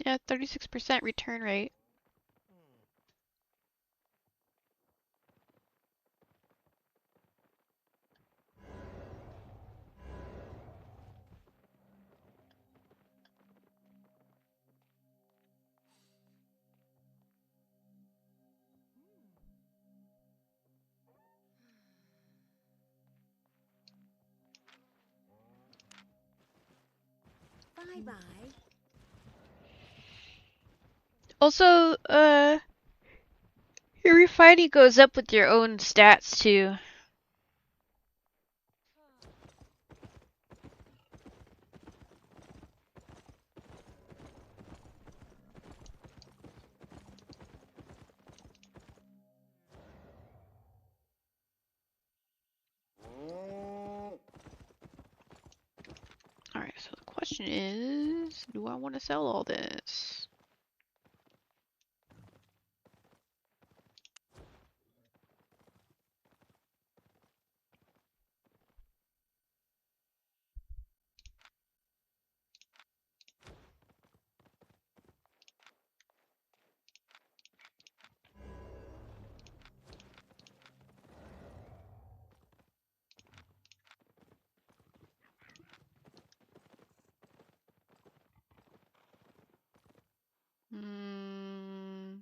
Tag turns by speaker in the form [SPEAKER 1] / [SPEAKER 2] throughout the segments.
[SPEAKER 1] Yeah, 36% return rate.
[SPEAKER 2] Bye-bye.
[SPEAKER 1] Also, your refining goes up with your own stats too. Alright, so the question is, do I want to sell all this? Hmm.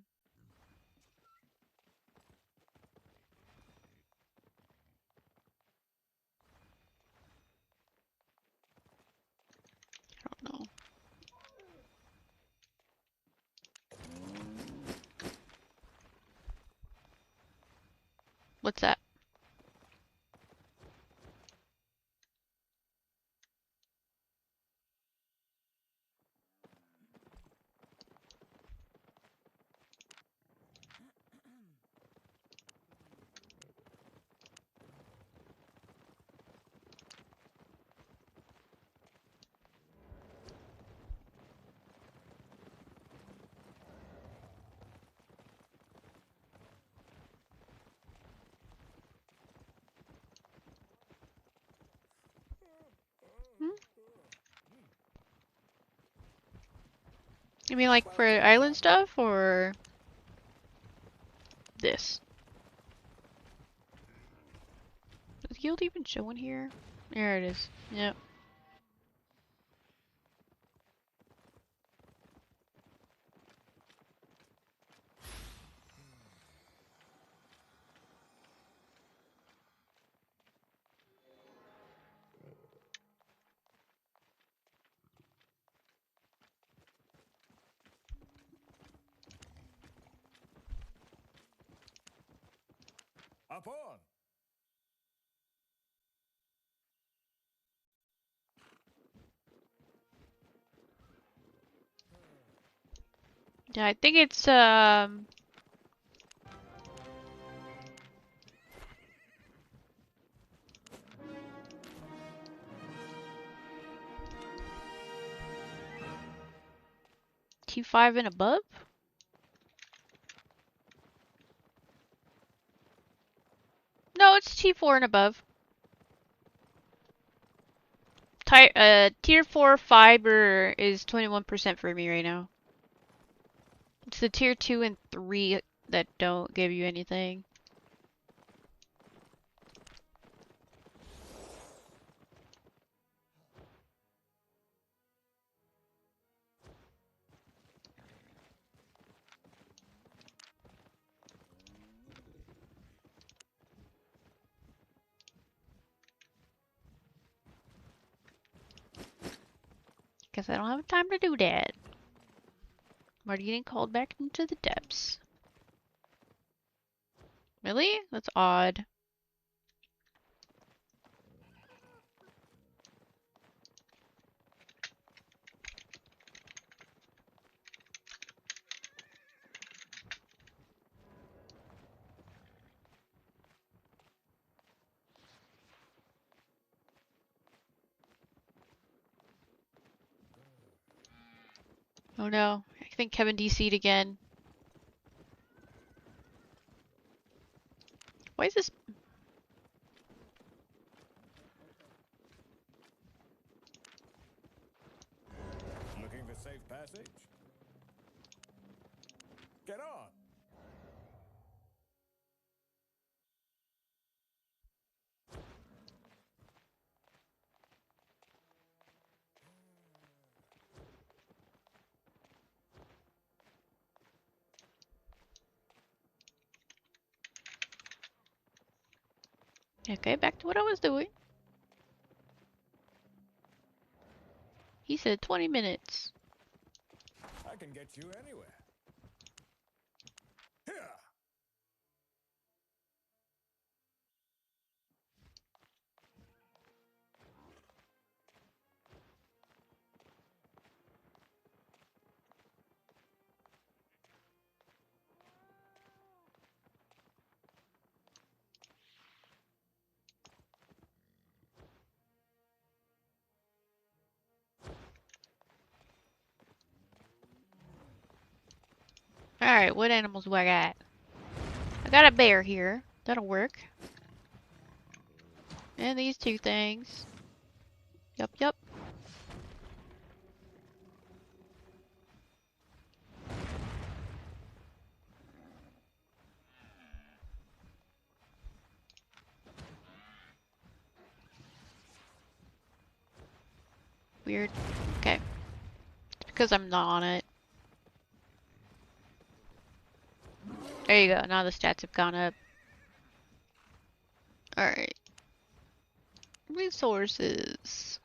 [SPEAKER 1] I don't know. What's that? Hmm? You mean like for island stuff or this? Does guild even show in here? There it is. Yep.
[SPEAKER 3] Upon.
[SPEAKER 1] Yeah, I think it's T5 and above? No, it's T4 and above. Tier 4 fiber is 21% for me right now. It's the tier 2 and 3 that don't give you anything. Guess I don't have time to do that. I'm already getting called back into the depths. Really? That's odd. Oh no, I think Kevin DC'd again. Why is this?
[SPEAKER 3] Looking for safe passage? Get on.
[SPEAKER 1] Okay, back to what I was doing. He said 20 minutes.
[SPEAKER 3] I can get you anywhere. Here.
[SPEAKER 1] Alright, what animals do I got? I got a bear here. That'll work. And these two things. Yup, yup. Weird. Okay. It's because I'm not on it. There you go. Now the stats have gone up. Alright. Resources.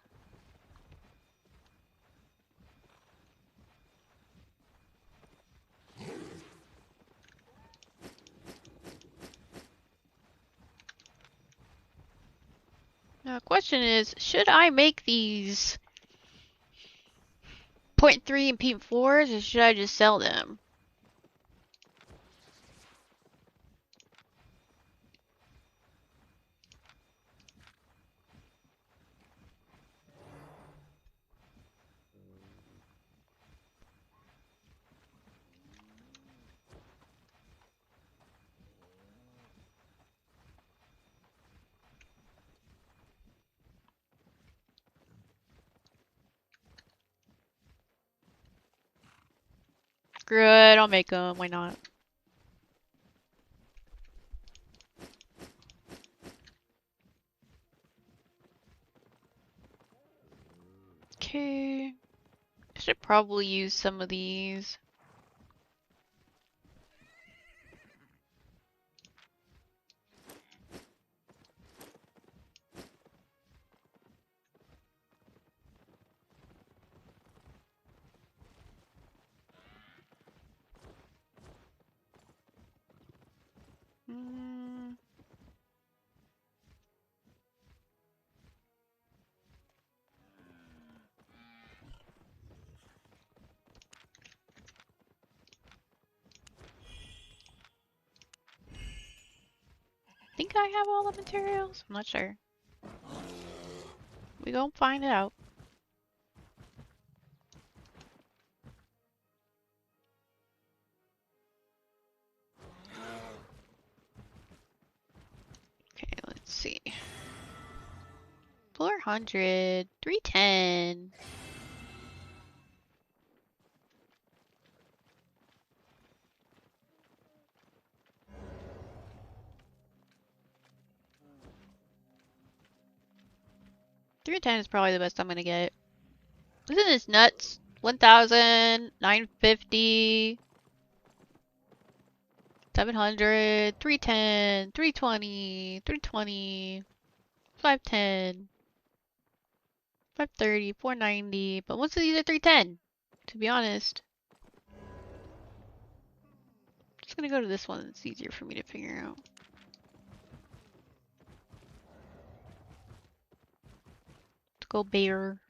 [SPEAKER 1] Now, the question is, should I make these 0.3 and 0.4s, or should I just sell them? Screw it, I'll make them. Why not? Okay. I should probably use some of these. Mm. Think I have all the materials? I'm not sure. We gonna find out. Okay, let's see. 400, 310. Three ten is probably the best I'm gonna get. Isn't this nuts? 1,000, 950, 700, 310, 320, 320, 510, 530, 490. But most of these are 310, to be honest. Just gonna go to this one. It's easier for me to figure out. Let's go bear.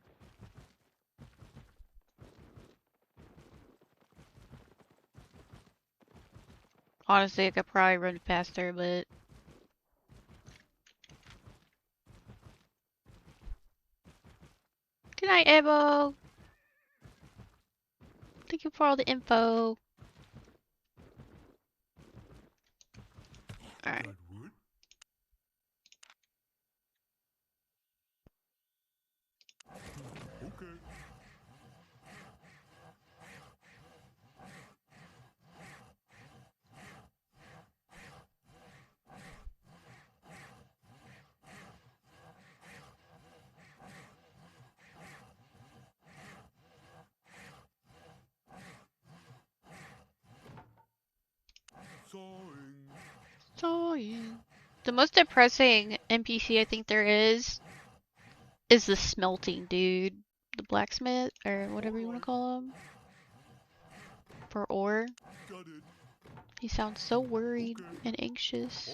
[SPEAKER 1] Honestly, I could probably run faster, but... Good night, Evo! Thank you for all the info. Alright.
[SPEAKER 3] Wood. Okay.
[SPEAKER 1] Sawing. The most depressing NPC I think there is the smelting dude. The blacksmith, or whatever you want to call him. For ore. He sounds so worried and anxious.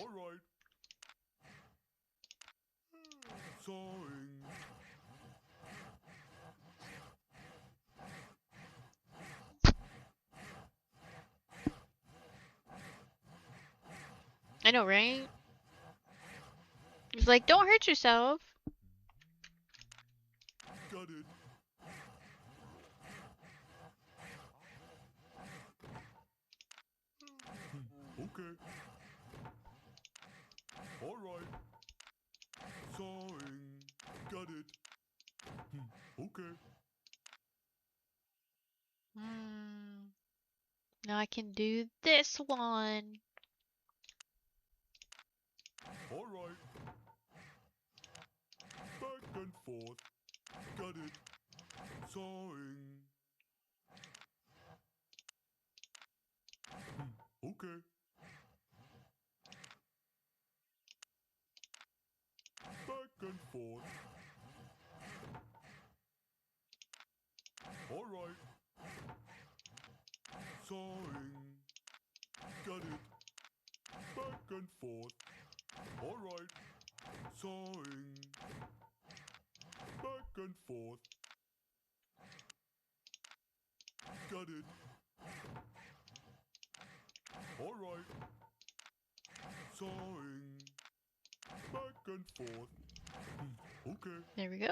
[SPEAKER 1] I know, right? He's like, don't hurt yourself. Hmm. Now I can do this one. There we go.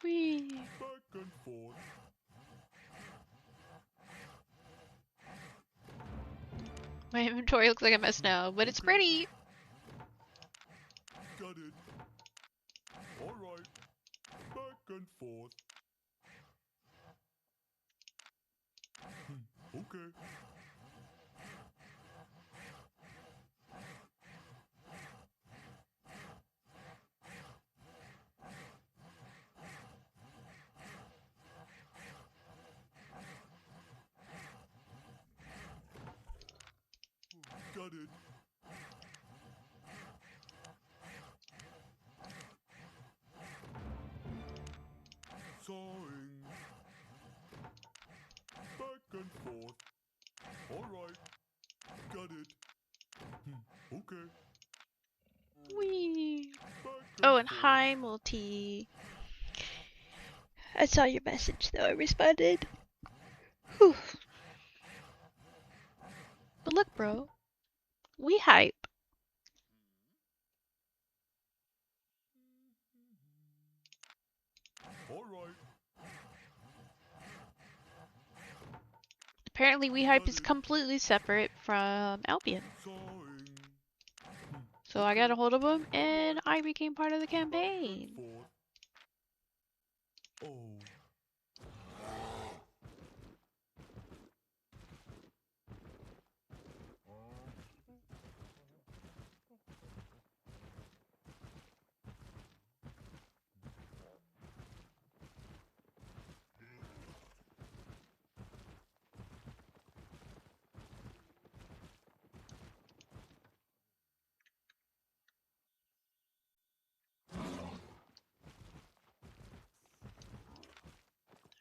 [SPEAKER 1] Whee. My inventory looks like a mess now, but it's pretty. Whee. Oh, and hi, Multi. I saw your message, though. I responded. Whew. But look, bro. We hype. Apparently, We Hype is completely separate from Albion. So I got a hold of him, and I became part of the campaign.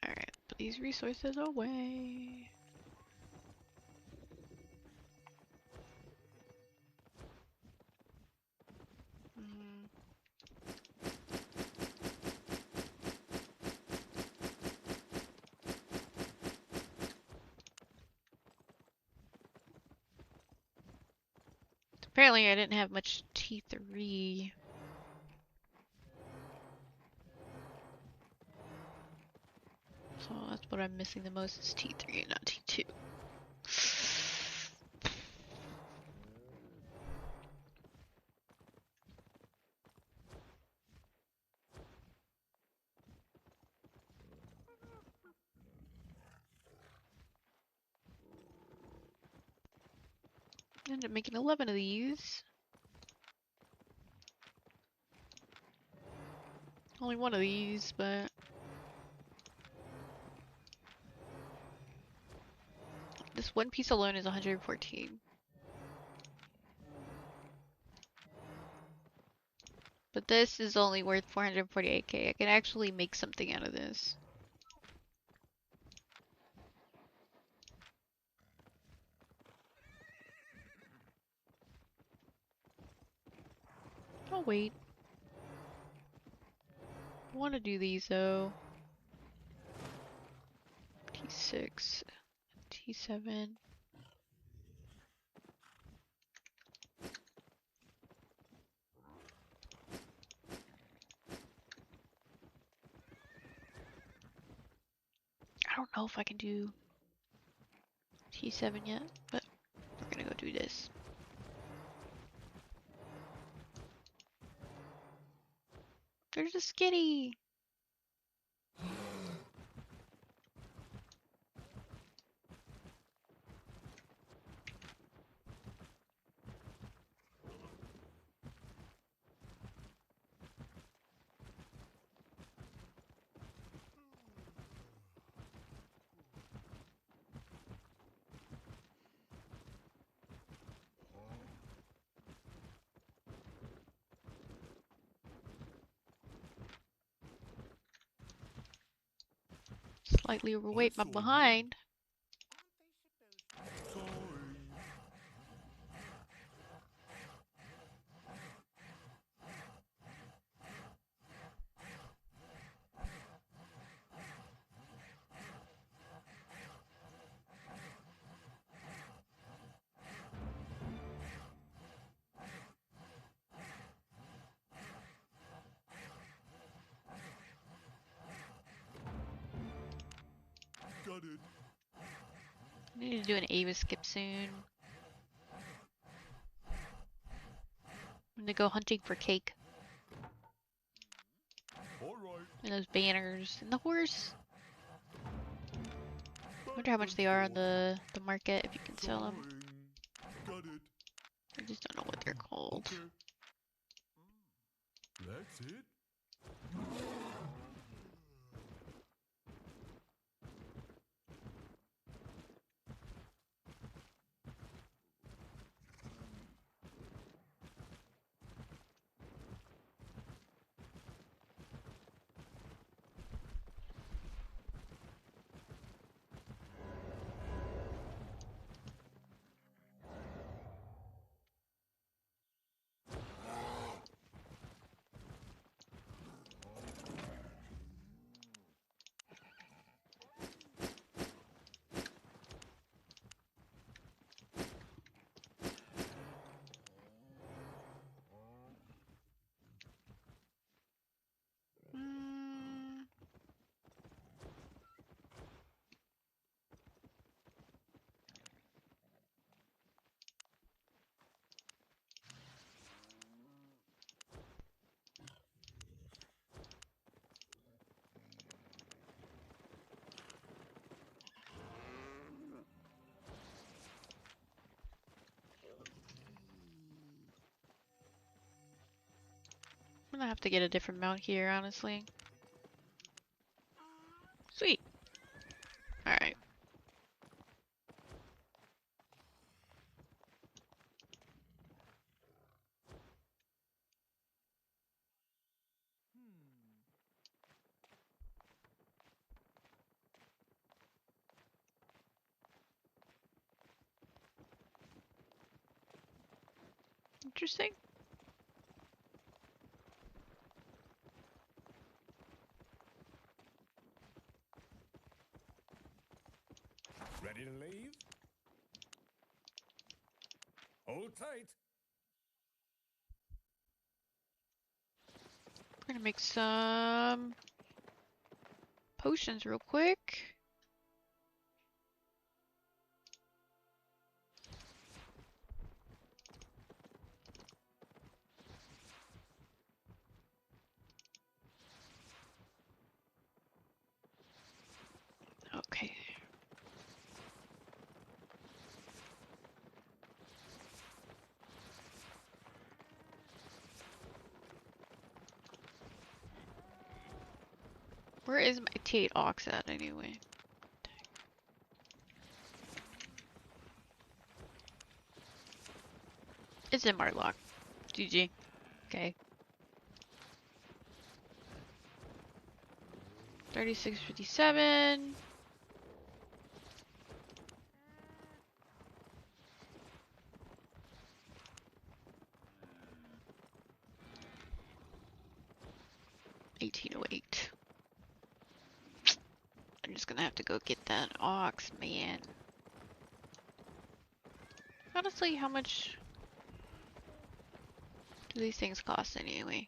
[SPEAKER 1] Alright, put these resources away. Apparently I didn't have much T3. So that's what I'm missing the most is T3 and not T2. I ended up making 11 of these. Only one of these, but this one piece alone is 114. But this is only worth 448k. I can actually make something out of this. Oh wait. I want to do these though. T6, T7. I don't know if I can do T7 yet, but we're gonna go do this. There's a skitty! Slightly overweight my behind.
[SPEAKER 3] Got it.
[SPEAKER 1] I need to do an Ava skip soon. I'm gonna go hunting for cake.
[SPEAKER 3] All right.
[SPEAKER 1] And those banners. And the horse. I wonder how much they are on the market, if you can sell them.
[SPEAKER 3] Got it.
[SPEAKER 1] I just don't know what they're called.
[SPEAKER 3] Okay. That's it.
[SPEAKER 1] Mm, I'm gonna have to get a different mount here, honestly. Sweet. Alright. Interesting.
[SPEAKER 3] Ready to leave? Hold tight.
[SPEAKER 1] We're gonna make some potions real quick. Okay. Where is my 𝔹𝕃ℂ𝔻 at anyway? It's in Marlock. GG. Okay. 3657. $18.08. I'm just gonna have to go get that ox, man. Honestly, how much do these things cost anyway?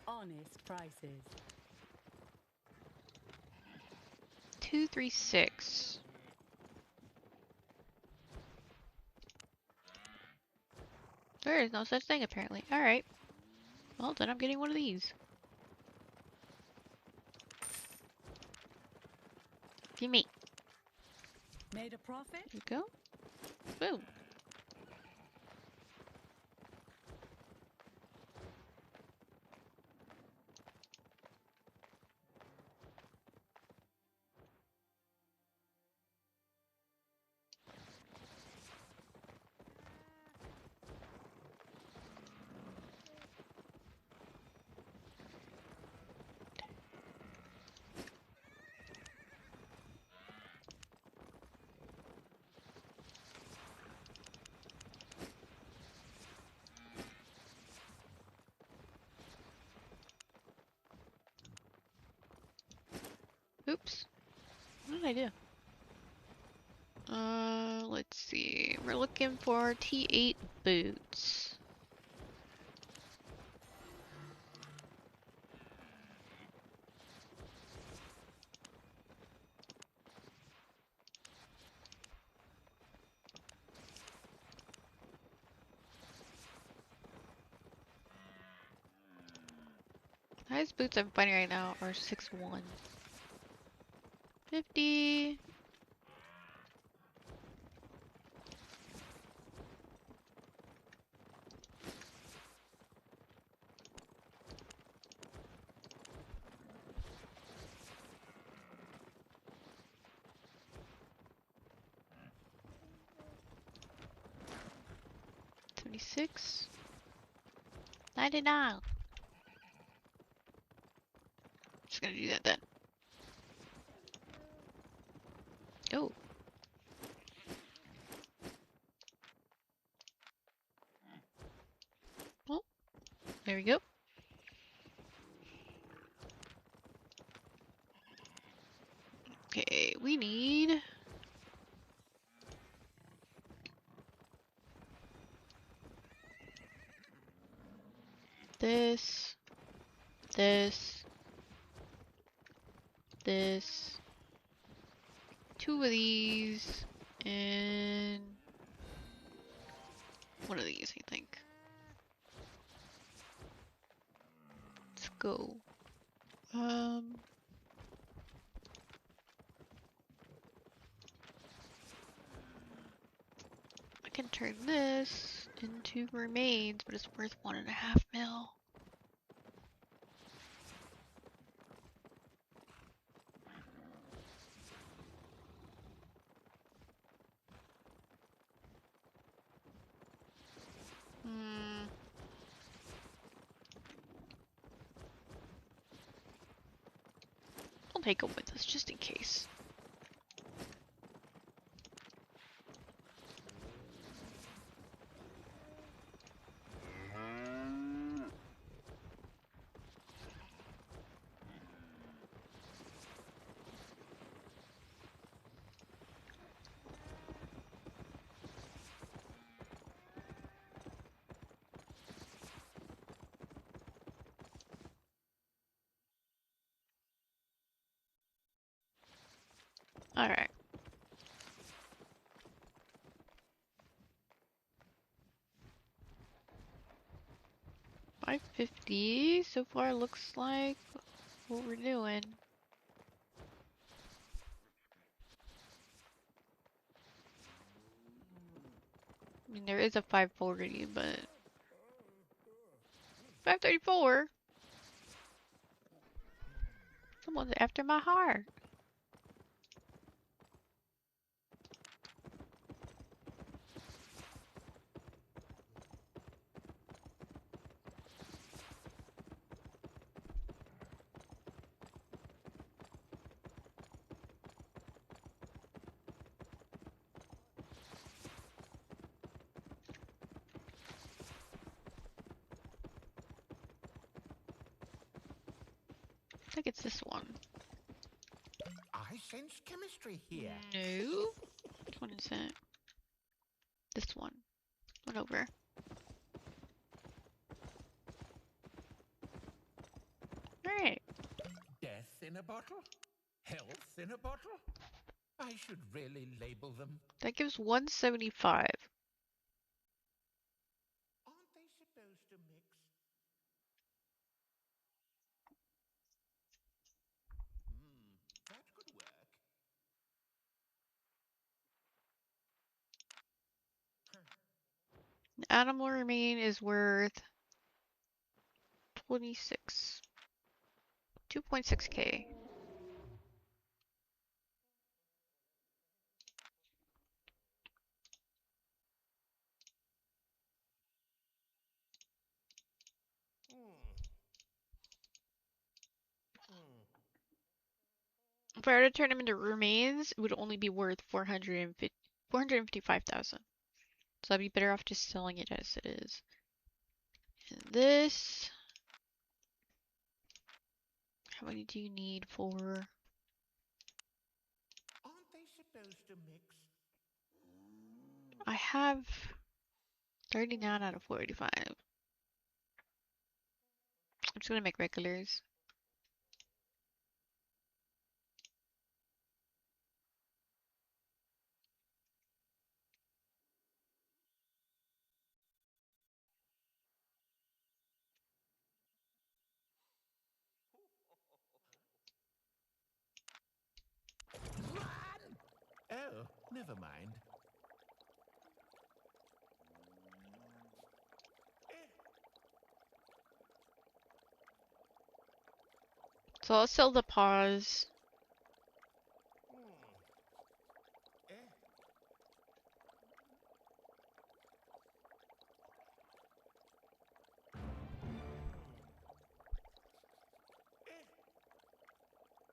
[SPEAKER 2] Honest prices.
[SPEAKER 1] 236. There is no such thing apparently. Alright. Well, then I'm getting one of these. Give me.
[SPEAKER 2] Made a profit?
[SPEAKER 1] There you go. Boom. Oops. What did I do? Let's see. We're looking for T8 boots. The highest boots I'm finding right now are 6'1". 50. $76. 99. Just gonna do that then. Oh. Well, there we go. Okay, we need this, this, this, 2 of these, and 1 of these, I think. Let's go. I can turn this into remains, but it's worth 1.5 mil. I'll take them with us just in case. Alright. 550 so far looks like what we're doing. I mean, there is a 540, but 534? Someone's after my heart. I think it's this one.
[SPEAKER 4] I sense chemistry here.
[SPEAKER 1] No. Which one is it? This one. One over. Alright.
[SPEAKER 4] Death in a bottle? Health in a bottle? I should really label them.
[SPEAKER 1] That gives 175.
[SPEAKER 4] Aren't they supposed to mix? That could work.
[SPEAKER 1] The animal remain is worth 26. 2.6k. If I were to turn them into remains, it would only be worth 455,000. So I'd be better off just selling it as it is. And this, how many do you need for?
[SPEAKER 4] Aren't they supposed to mix?
[SPEAKER 1] I have 39 out of 45. I'm just gonna make regulars.
[SPEAKER 4] Run! Oh, never mind.
[SPEAKER 1] So I'll sell the paws.
[SPEAKER 4] Aren't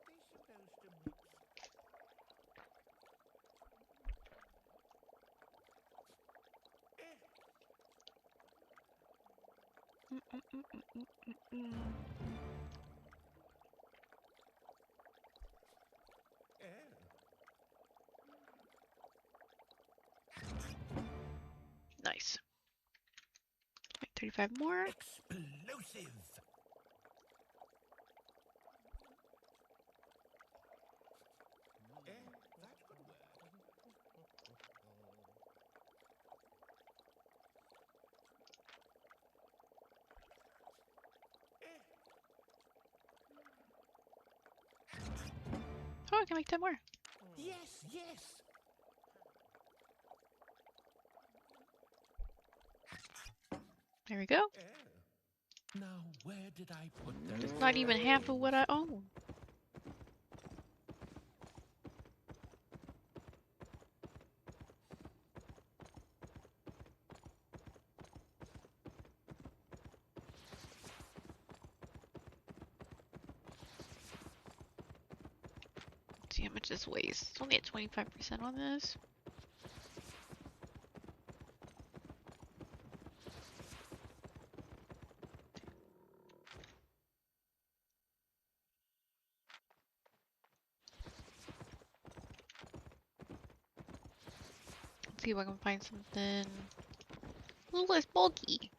[SPEAKER 4] they supposed to mix?
[SPEAKER 1] Nice. Make 35 more.
[SPEAKER 4] Explosive! That could work.
[SPEAKER 1] Oh, I can make 10 more.
[SPEAKER 4] Yes, yes!
[SPEAKER 1] There we go.
[SPEAKER 4] Now, where did I put those?
[SPEAKER 1] That's not even half of what I own. Let's see how much this weighs. It's only at 25% on this. Let's see if I can find something a little less bulky.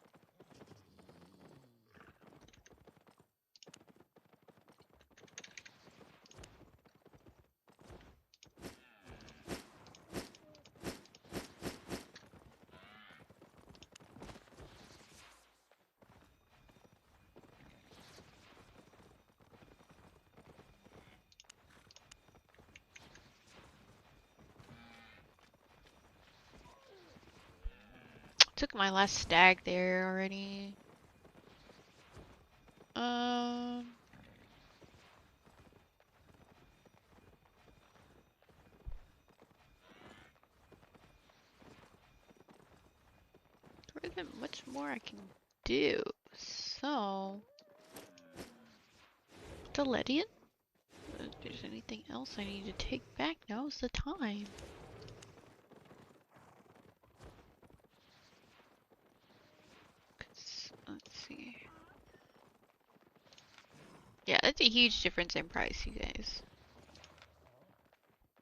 [SPEAKER 1] Took my last stag there already. There isn't much more I can do. So, Deledian? If there's anything else I need to take back, now's the time. Let's see. Yeah, that's a huge difference in price, you guys.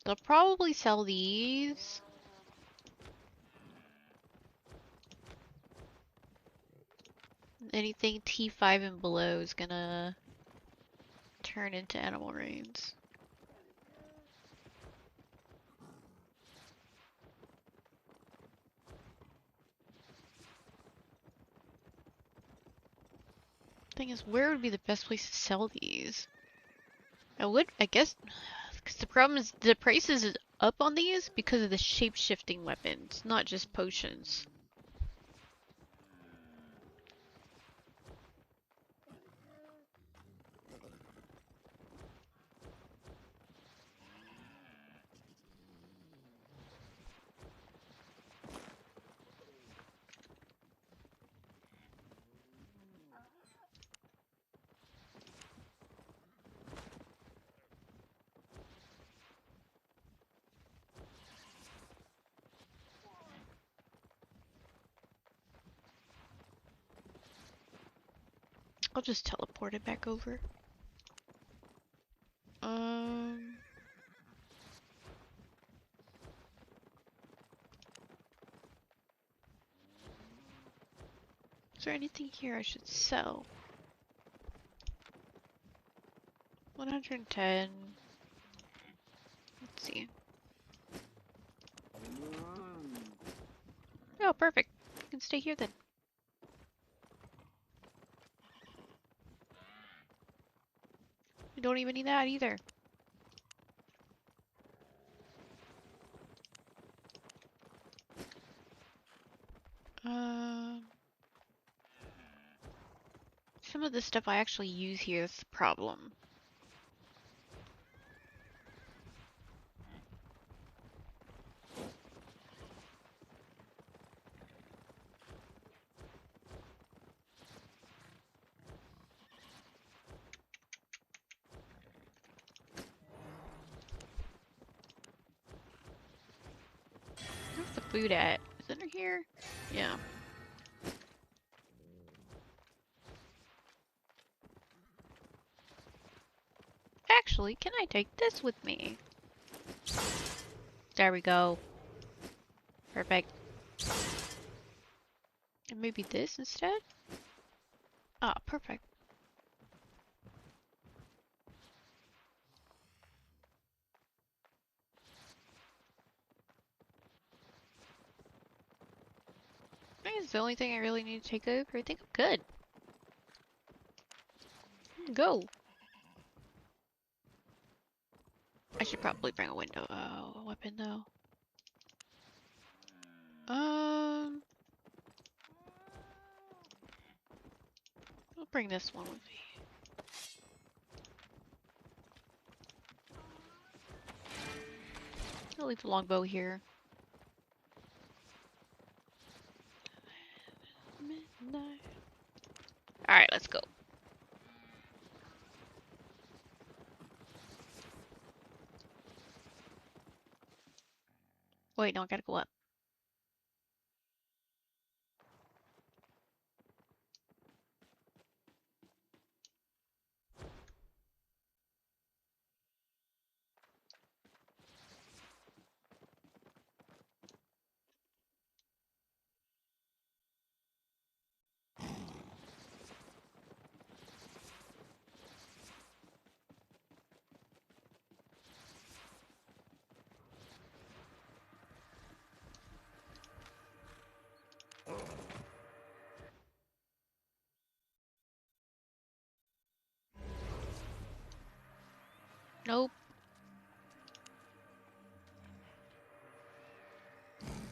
[SPEAKER 1] They'll probably sell these. Anything T5 and below is gonna turn into animal reins. Thing is, where would be the best place to sell these? I guess, because the problem is the price is up on these because of the shape-shifting weapons, not just potions. I'll just teleport it back over. Is there anything here I should sell? 110. Let's see. Oh, perfect. You can stay here then. You don't even need that either. Some of the stuff I actually use here is the problem. Where's the food at? Is it in here? Yeah. Actually, can I take this with me? There we go. Perfect. And maybe this instead? Ah, perfect. I think it's the only thing I really need to take over. I think I'm good. Go. I should probably bring a window a weapon though. I'll bring this one with me. I'll leave the longbow here. Midnight. Alright, let's go. Wait, no, I gotta go up. Nope.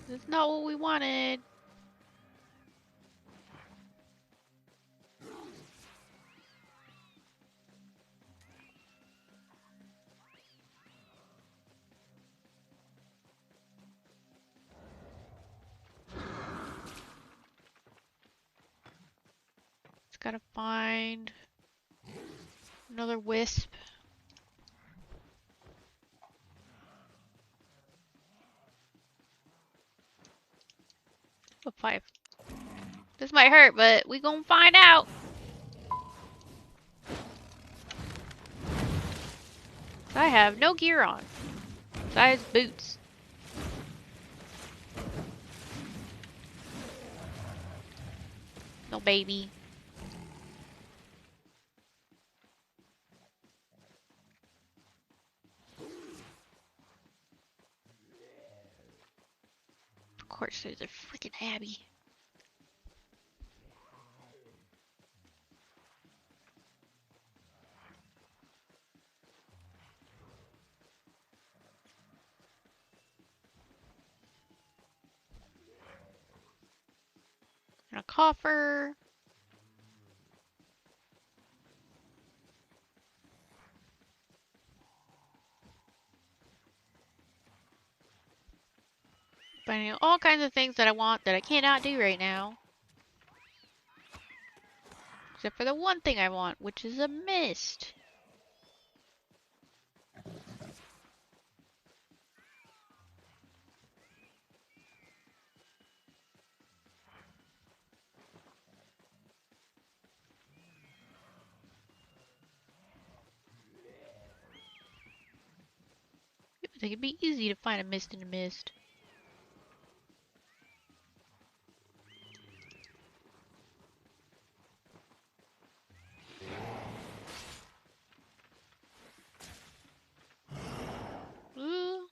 [SPEAKER 1] That's not what we wanted. Just gotta find another wisp. Oh, 5. This might hurt, but we gonna find out. I have no gear on. Besides boots. No baby. Of course, there's a freaking Abby. And a coffer. Finding all kinds of things that I want that I cannot do right now. Except for the one thing I want, which is a mist. I think it'd be easy to find a mist in a mist. Ooh.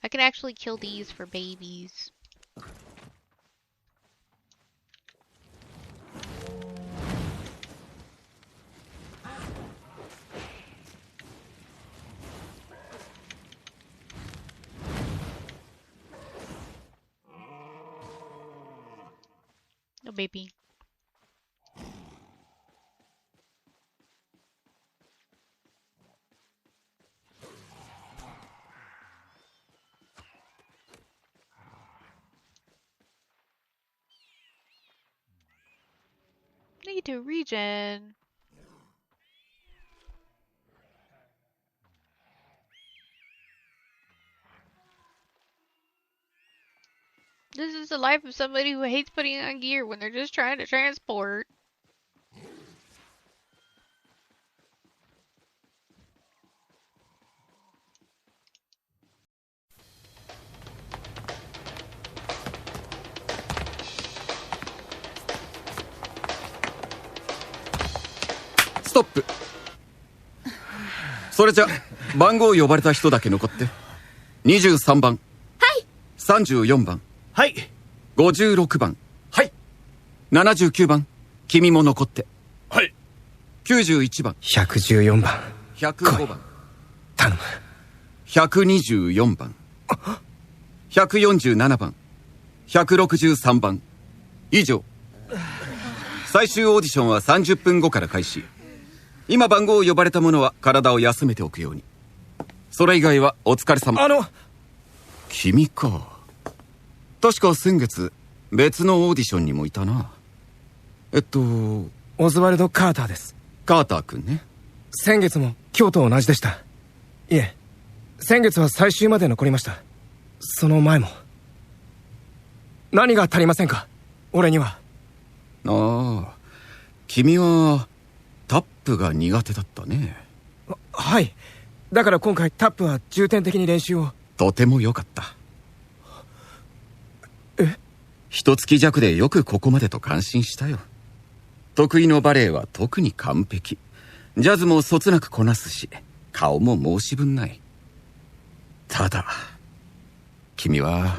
[SPEAKER 1] I can actually kill these for babies. No baby. Need to regen. This is the life of somebody who hates putting on gear when they're just trying to transport.
[SPEAKER 5] Stop! それじゃ、番号呼ばれた人だけ残って。23番。はい。34番。はい。56番。はい。79番。君も残って。はい。91番。114番。105番。頼む。124番。147番。163番。以上。最終オーディションは30分後から開始。今番号を呼ばれた者は体を休めておくように。それ以外はお疲れ様。君か。確か先月別のオーディションにもいたな。オズワルド・カーターです。カーター君ね。先月も今日と同じでした。いえ、先月は最終まで残りました。
[SPEAKER 6] その前も。何が足りませんか、俺には。
[SPEAKER 5] ああ、君はタップが苦手だったね。
[SPEAKER 6] はい。だから今回タップは重点的に練習を。
[SPEAKER 5] とても良かった。
[SPEAKER 6] え？
[SPEAKER 5] 一月弱でよくここまでと感心したよ。得意のバレエは特に完璧。ジャズもそつなくこなすし、顔も申し分ない。ただ君は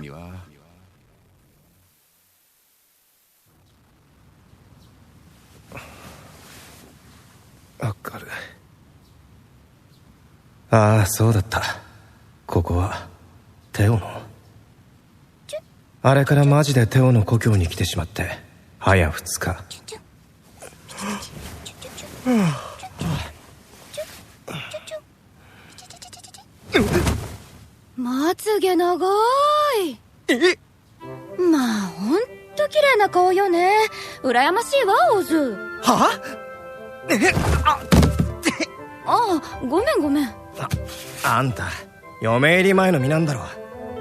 [SPEAKER 6] わかる。ああ、そうだった。ここはテオの。あれからマジでテオの故郷に来てしまって早2日。
[SPEAKER 7] まつげ長い。まあほんと綺麗な顔よね。羨ましいわ、オズ。
[SPEAKER 6] は
[SPEAKER 7] ああ、ごめんごめん。
[SPEAKER 6] あんた嫁入り前の身なんだろ。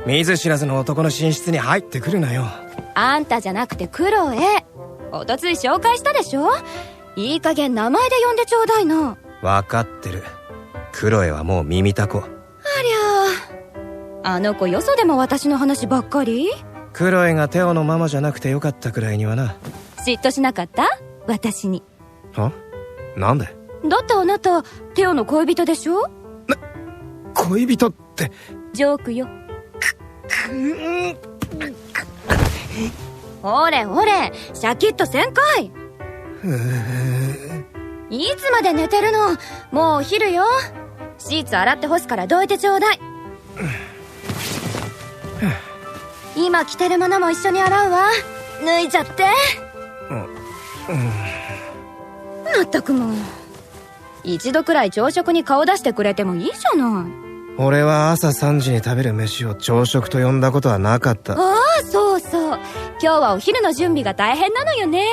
[SPEAKER 6] 見ず知らずの男の寝室に入ってくるなよ。
[SPEAKER 7] あんたじゃなくてクロエ。おとつい紹介したでしょ。いい加減名前で呼んでちょうだいな。
[SPEAKER 6] 分かってる。クロエはもう耳たこ。
[SPEAKER 7] ありゃあ、あの子よそでも私の話ばっかり。
[SPEAKER 6] クロエがテオのママじゃなくてよかったくらいにはな。
[SPEAKER 7] 嫉妬しなかった？私に。
[SPEAKER 6] は？なんで？
[SPEAKER 7] だってあなたテオの恋人でしょ。
[SPEAKER 6] 恋人って。
[SPEAKER 7] ジョークよ。ほれほれ、シャキッとせんかい。いつまで寝てるの。もうお昼よ。シーツ洗って干すからどいてちょうだい。今着てるものも一緒に洗うわ。脱いじゃって。まったくもう、一度くらい朝食に顔出してくれてもいいじゃない。
[SPEAKER 6] 俺は朝3時に食べる飯を朝食と呼んだことはなかった。
[SPEAKER 7] ああ、そうそう。今日はお昼の準備が大変なのよね。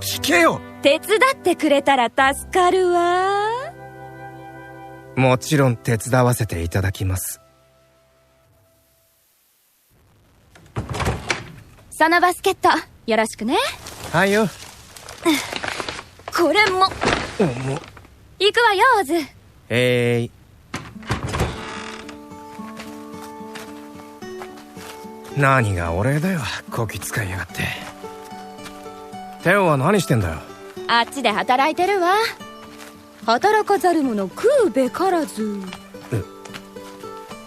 [SPEAKER 6] 聞けよ。
[SPEAKER 7] 手伝ってくれたら助かるわ。
[SPEAKER 6] もちろん手伝わせていただきます。
[SPEAKER 7] そのバスケットよろしくね。
[SPEAKER 6] はいよ。
[SPEAKER 7] これも行くわよ、オズ。
[SPEAKER 6] 何がお礼だよ、こき使いやがって。テオは何してんだよ。
[SPEAKER 7] あっちで働いてるわ。働かざる者食うべからず。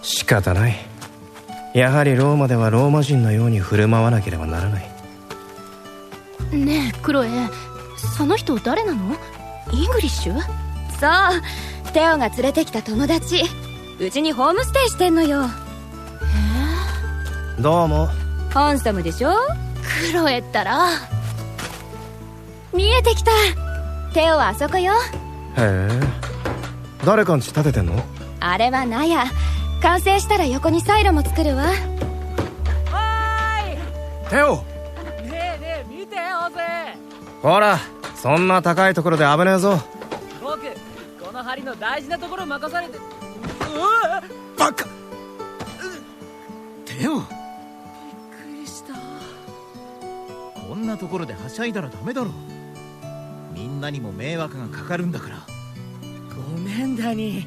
[SPEAKER 6] 仕方ない。やはりローマではローマ人のように振る舞わなければならない。
[SPEAKER 7] ねえクロエ、その人誰なの？イングリッシュ？そう、テオが連れてきた友達。うちにホームステイしてんのよ。
[SPEAKER 6] どうも。
[SPEAKER 7] ハンサムでしょ？クロエったら。見えてきた。テオはあそこよ。
[SPEAKER 6] へえ。誰かんち建ててんの？
[SPEAKER 7] あれは納屋。完成したら横にサイロも作るわ。
[SPEAKER 6] テオ。
[SPEAKER 8] ねえ見てオズ。
[SPEAKER 6] ほら、そんな高いところで危ねえぞ。
[SPEAKER 8] 僕この針の大事なところ任されて。
[SPEAKER 6] バカ。
[SPEAKER 9] テオ、びっ
[SPEAKER 8] くりした。
[SPEAKER 9] こんなところではしゃいだらダメだろ。みんなにも迷惑がかかるんだから。
[SPEAKER 8] ごめんダニー。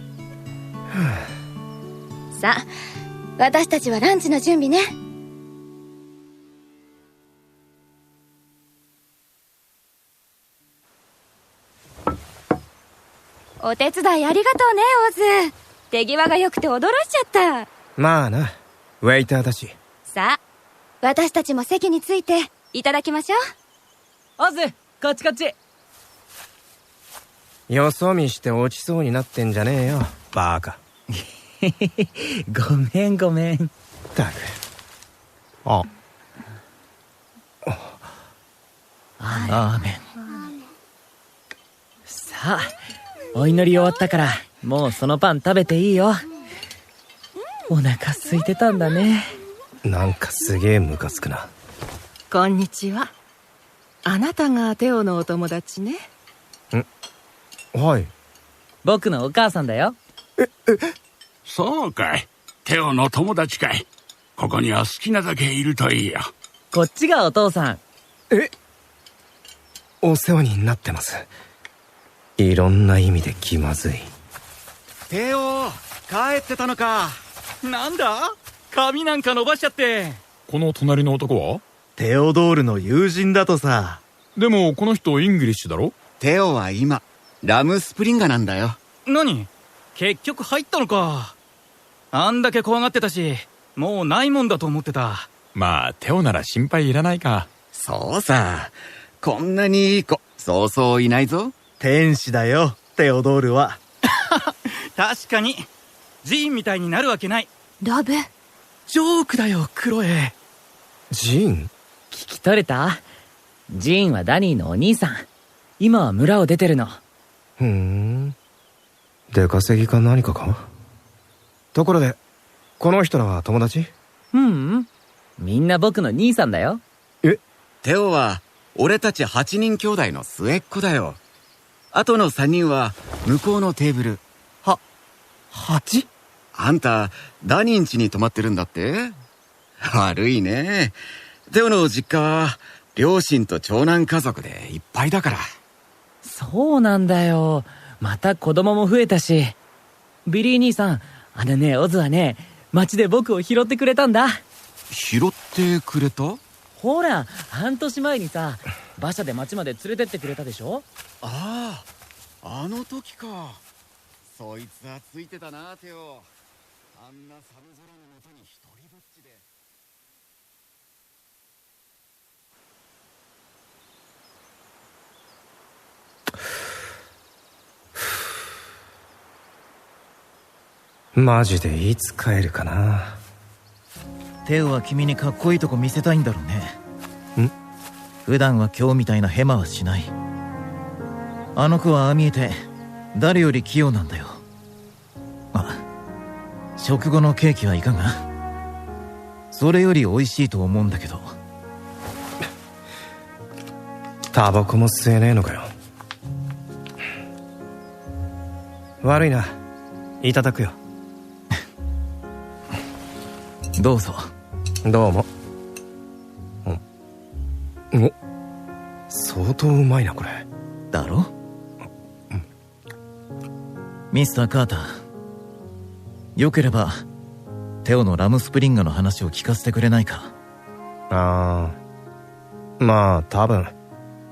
[SPEAKER 7] さあ、私たちはランチの準備ね。お手伝いありがとうね、オズ。手際が良くて驚いちゃった。
[SPEAKER 6] まあな、ウェイターだし。
[SPEAKER 7] さあ、私たちも席についていただきましょう。
[SPEAKER 8] オズ、こっちこっち。
[SPEAKER 6] よそ見して落ちそうになってんじゃねえよ、バカ。
[SPEAKER 8] ごめん。
[SPEAKER 6] たく。あ。
[SPEAKER 8] アーメン。さあ、お祈り終わったからもうそのパン食べていいよ。お腹空いてたんだね。
[SPEAKER 6] なんかすげえムカつくな。
[SPEAKER 10] こんにちは。あなたがテオのお友達ね。
[SPEAKER 6] はい。
[SPEAKER 8] 僕のお母さんだよ。
[SPEAKER 11] そうかい。テオの友達かい。ここには好きなだけいるといいよ。
[SPEAKER 8] こっちがお父さん。
[SPEAKER 6] え、お世話になってます。いろんな意味で気まずい。
[SPEAKER 5] テオ、帰ってたのか。
[SPEAKER 8] なんだ、髪なんか伸ばしちゃって。
[SPEAKER 12] この隣の男は
[SPEAKER 13] テオドールの友人だとさ。
[SPEAKER 12] でもこの人イングリッシュだろ。
[SPEAKER 5] テオは今ラムスプリンガなんだよ。
[SPEAKER 8] 何、結局入ったのか。あんだけ怖がってたし、もうないもんだと思ってた。
[SPEAKER 12] まあテオなら心配いらないか。
[SPEAKER 5] そうさ、こんなにいい子そうそういないぞ。
[SPEAKER 13] 天使だよ、テオドールは。
[SPEAKER 8] 確かにジーンみたいになるわけない。
[SPEAKER 7] ラブ、
[SPEAKER 8] ジョークだよ、クロエ。
[SPEAKER 6] ジーン？
[SPEAKER 8] 聞き取れた？ジーンはダニーのお兄さん。今は村を出てるの。
[SPEAKER 6] ふん、出稼ぎか何かか。ところでこの人らは友達？
[SPEAKER 8] みんな僕の兄さんだよ。
[SPEAKER 5] え？テオは俺たち8人兄弟の末っ子だよ。あとの3人は向こうのテーブル。
[SPEAKER 6] 8？
[SPEAKER 5] あんたダニン家に泊まってるんだって？悪いね。テオの実家は両親と長男家族でいっぱいだから。
[SPEAKER 8] そうなんだよ。また子供も増えたし。ビリー兄さん、あのね、オズはね、街で僕を拾ってくれたんだ。
[SPEAKER 5] 拾ってくれた？
[SPEAKER 8] ほら、半年前にさ、馬車で街まで連れてってくれたでしょ。
[SPEAKER 5] ああ、あの時か。そいつはついてたな、テオ。あんな寒空の下に一人ぼっちで。
[SPEAKER 6] マジでいつ帰るかな。
[SPEAKER 9] テオは君にかっこいいとこ見せたいんだろうね。普段は今日みたいなヘマはしない。あの子はああ見えて誰より器用なんだよ。食後のケーキはいかが？それより美味しいと思うんだけど。
[SPEAKER 6] タバコも吸えねえのかよ。悪いな、いただくよ。
[SPEAKER 9] どうぞ。
[SPEAKER 6] どうも。お、相当うまいなこれ。
[SPEAKER 9] だろ？ミスター・カーター、よければテオのラムスプリンガの話を聞かせてくれないか？
[SPEAKER 6] ああ、まあ多分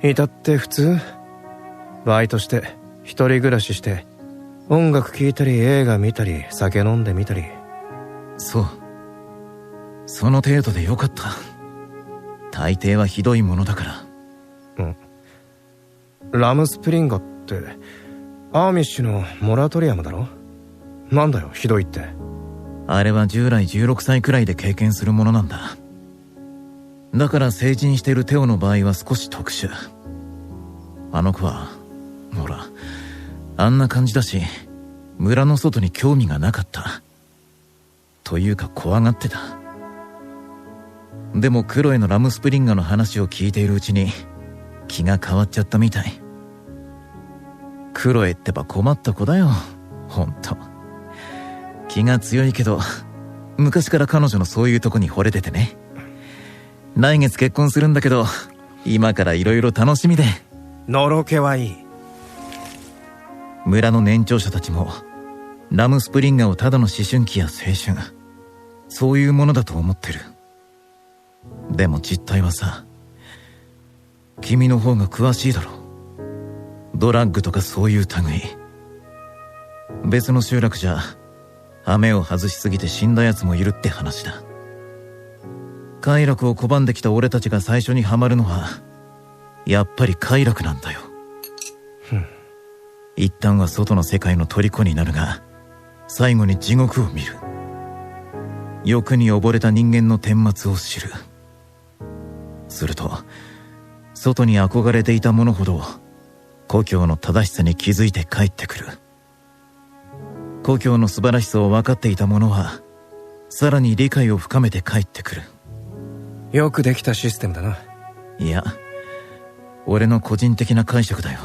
[SPEAKER 6] 至って普通。バイトして一人暮らしして音楽聴いたり映画見たり酒飲んでみたり。
[SPEAKER 9] そう、その程度でよかった。大抵はひどいものだから。
[SPEAKER 6] ラムスプリンガってアーミッシュのモラトリアムだろ。なんだよひどいって。
[SPEAKER 9] あれは従来16歳くらいで経験するものなんだ。だから成人してるテオの場合は少し特殊。あの子はほらあんな感じだし、村の外に興味がなかった。というか怖がってた。でもクロエのラムスプリンガの話を聞いているうちに気が変わっちゃったみたい。クロエってば困った子だよ、ほんと。気が強いけど昔から彼女のそういうとこに惚れててね。来月結婚するんだけど今からいろいろ楽しみで。
[SPEAKER 6] のろけはいい。
[SPEAKER 9] 村の年長者たちもラムスプリンガをただの思春期や青春、そういうものだと思ってる。でも実態はさ、君の方が詳しいだろ。ドラッグとかそういう類。別の集落じゃ羽目を外しすぎて死んだ奴もいるって話だ。快楽を拒んできた俺たちが最初にハマるのはやっぱり快楽なんだよ。一旦は外の世界の虜になるが最後に地獄を見る。欲に溺れた人間の顛末を知る。すると外に憧れていたものほど故郷の正しさに気づいて帰ってくる。故郷の素晴らしさを分かっていた者はさらに理解を深めて帰ってくる。
[SPEAKER 6] よくできたシステムだな。
[SPEAKER 9] いや、俺の個人的な解釈だよ。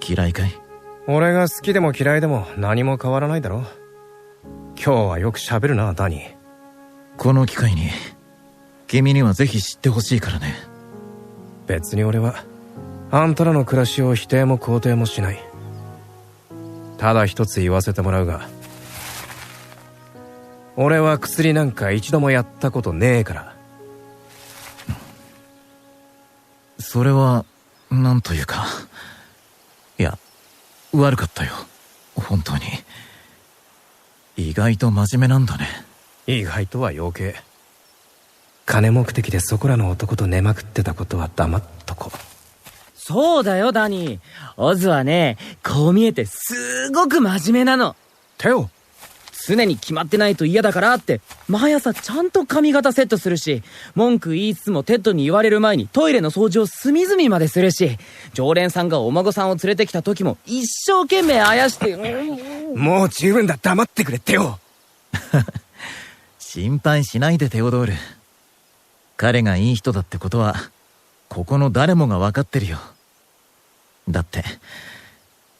[SPEAKER 9] 嫌いかい？
[SPEAKER 6] 俺が好きでも嫌いでも何も変わらないだろ。今日はよく喋るな、ダニー。
[SPEAKER 9] この機会に君にはぜひ知ってほしいからね。
[SPEAKER 6] 別に俺はあんたらの暮らしを否定も肯定もしない。ただ一つ言わせてもらうが、俺は薬なんか一度もやったことねえから。
[SPEAKER 9] それはなんというか、いや悪かったよ本当に。意外と真面目なんだね。
[SPEAKER 6] 意外とは余計。金目的でそこらの男と寝まくってたことは黙っとこう。
[SPEAKER 8] そうだよダニー。オズはね、こう見えてすごく真面目なの。
[SPEAKER 6] テオ、
[SPEAKER 8] 常に決まってないと嫌だからって毎朝ちゃんと髪型セットするし、文句言いつつもテッドに言われる前にトイレの掃除を隅々までするし、常連さんがお孫さんを連れてきた時も一生懸命あやして。
[SPEAKER 6] もう十分だ、黙ってくれテオ。
[SPEAKER 9] 心配しないでテオドール。彼がいい人だってことはここの誰もが分かってるよ。だって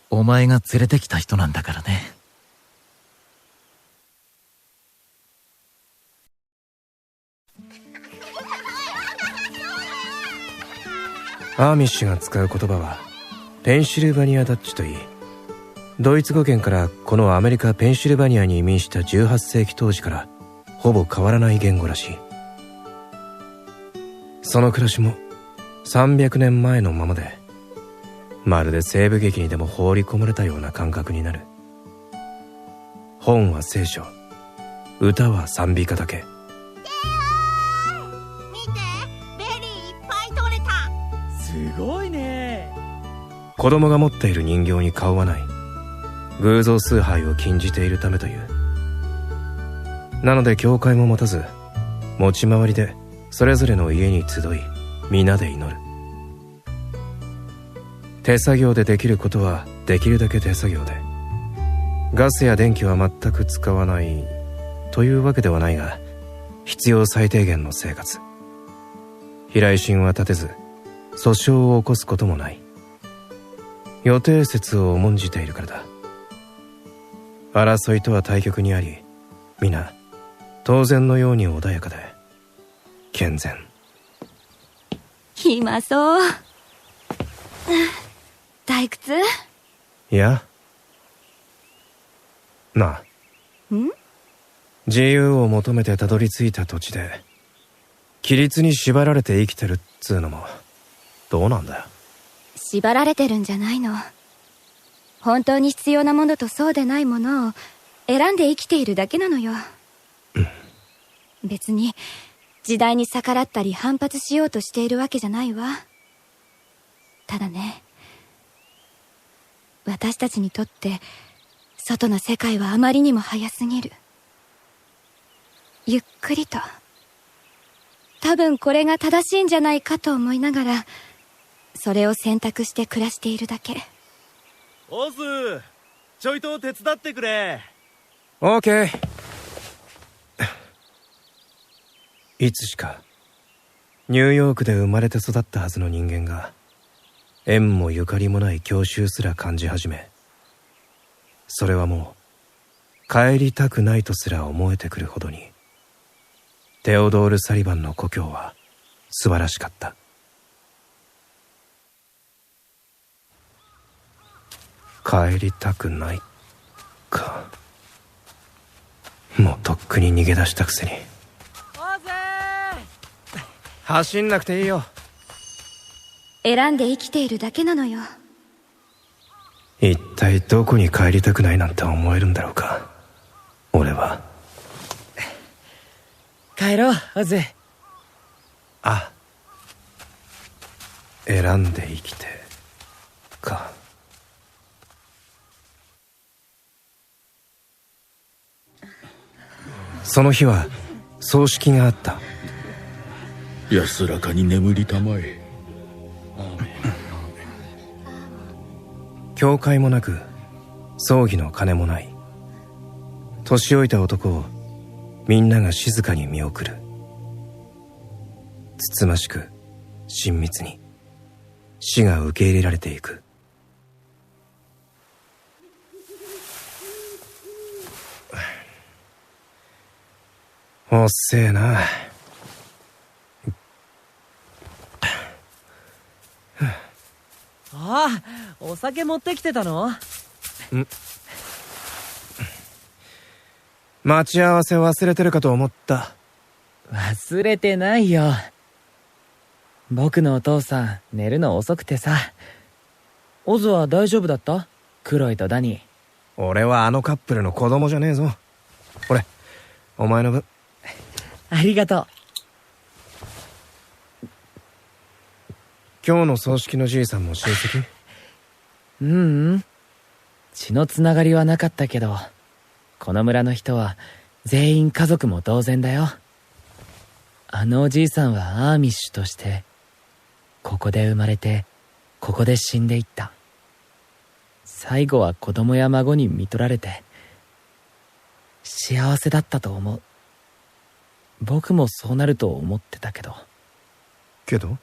[SPEAKER 9] お前が連れてきた人なんだからね。
[SPEAKER 6] アーミッシュが使う言葉はペンシルバニアダッチといい、ドイツ語圏からこのアメリカ・ペンシルバニアに移民した18世紀当時からほぼ変わらない言語らしい。その暮らしも300年前のままで、まるで西部劇にでも放り込まれたような感覚になる。本は聖書、歌は賛美歌だけ。
[SPEAKER 14] 見て、ベリーいっぱい取れた。
[SPEAKER 8] すごいね。
[SPEAKER 6] 子供が持っている人形に顔はない。偶像崇拝を禁じているためという。なので教会も持たず、持ち回りでそれぞれの家に集い、皆で祈る。手作業でできることはできるだけ手作業で、ガスや電気は全く使わないというわけではないが、必要最低限の生活。避雷針は立てず、訴訟を起こすこともない。予定説を重んじているからだ。争いとは対極にあり、皆当然のように穏やかで健全。
[SPEAKER 7] 暇そう。退屈？
[SPEAKER 6] いや、なあ、
[SPEAKER 7] ん？
[SPEAKER 6] 自由を求めてたどり着いた土地で規律に縛られて生きてるっつうのもどうなんだよ。
[SPEAKER 7] 縛られてるんじゃないの。本当に必要なものとそうでないものを選んで生きているだけなのよ。別に時代に逆らったり反発しようとしているわけじゃないわ。ただね、私たちにとって外の世界はあまりにも早すぎる。ゆっくりと。多分これが正しいんじゃないかと思いながら、それを選択して暮らしているだけ。
[SPEAKER 13] オズ、ちょいと手伝ってくれ。
[SPEAKER 6] オーケー。いつしかニューヨークで生まれて育ったはずの人間が縁もゆかりもない郷愁すら感じ始め、それはもう帰りたくないとすら思えてくるほどに、テオドール・サリバンの故郷は素晴らしかった。帰りたくないか。もうとっくに逃げ出したくせに。走んなくていいよ。
[SPEAKER 7] 選んで生きているだけなのよ。
[SPEAKER 6] 一体どこに帰りたくないなんて思えるんだろうか、俺は。
[SPEAKER 8] 帰ろうオズ。
[SPEAKER 6] あ、選んで生きてか。その日は葬式があった。
[SPEAKER 11] 安らかに眠りたまえ。
[SPEAKER 6] 教会もなく葬儀の鐘もない。年老いた男をみんなが静かに見送る。つつましく親密に死が受け入れられていく。おっせえな。
[SPEAKER 8] ああ、お酒持ってきてたの？
[SPEAKER 6] 待ち合わせ忘れてるかと思った。
[SPEAKER 8] 忘れてないよ。僕のお父さん、寝るの遅くてさ。オズは大丈夫だった？クロイとダニー。
[SPEAKER 6] 俺はあのカップルの子供じゃねえぞ。これ、お前の分。
[SPEAKER 8] ありがとう。
[SPEAKER 6] 今日の葬式のじいさんも親戚？
[SPEAKER 8] 血のつながりはなかったけど、この村の人は全員家族も同然だよ。あのおじいさんはアーミッシュとして、ここで生まれて、ここで死んでいった。最後は子供や孫に見取られて、幸せだったと思う。僕もそうなると思ってたけど。
[SPEAKER 6] けど？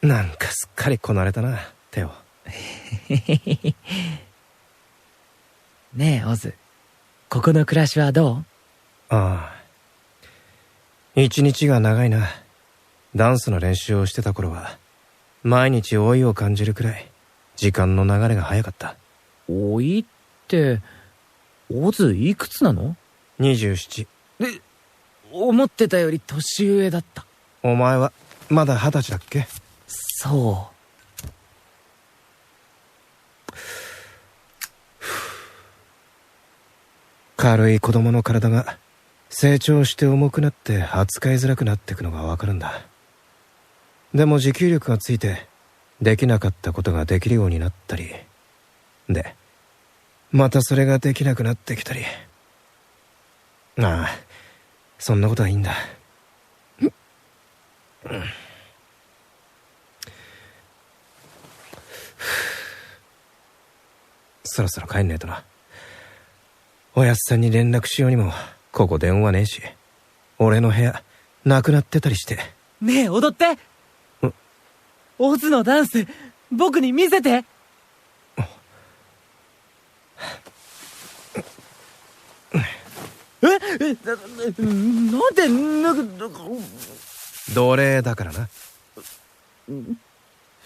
[SPEAKER 6] なんかすっかりこなれたな、テオ。
[SPEAKER 8] ねえ、オズ。ここの暮らしはどう？
[SPEAKER 6] ああ。一日が長いな。ダンスの練習をしてた頃は、毎日老いを感じるくらい、時間の流れが早かった。
[SPEAKER 8] 老いって、オズいくつなの
[SPEAKER 6] ？27。
[SPEAKER 8] 思ってたより年上だった。
[SPEAKER 6] お前は、まだ20歳だっけ？
[SPEAKER 8] そう。
[SPEAKER 6] 軽い子供の体が成長して重くなって扱いづらくなってくのがわかるんだ。でも持久力がついてできなかったことができるようになったりで、またそれができなくなってきたり。ああ、そんなことはいいんだ。そろそろ帰んねえとな。おやっさんに連絡しようにもここ電話ねえし、俺の部屋なくなってたりして。
[SPEAKER 8] ねえ、踊って。オズのダンス僕に見せて。なんで
[SPEAKER 6] 奴隷だからな。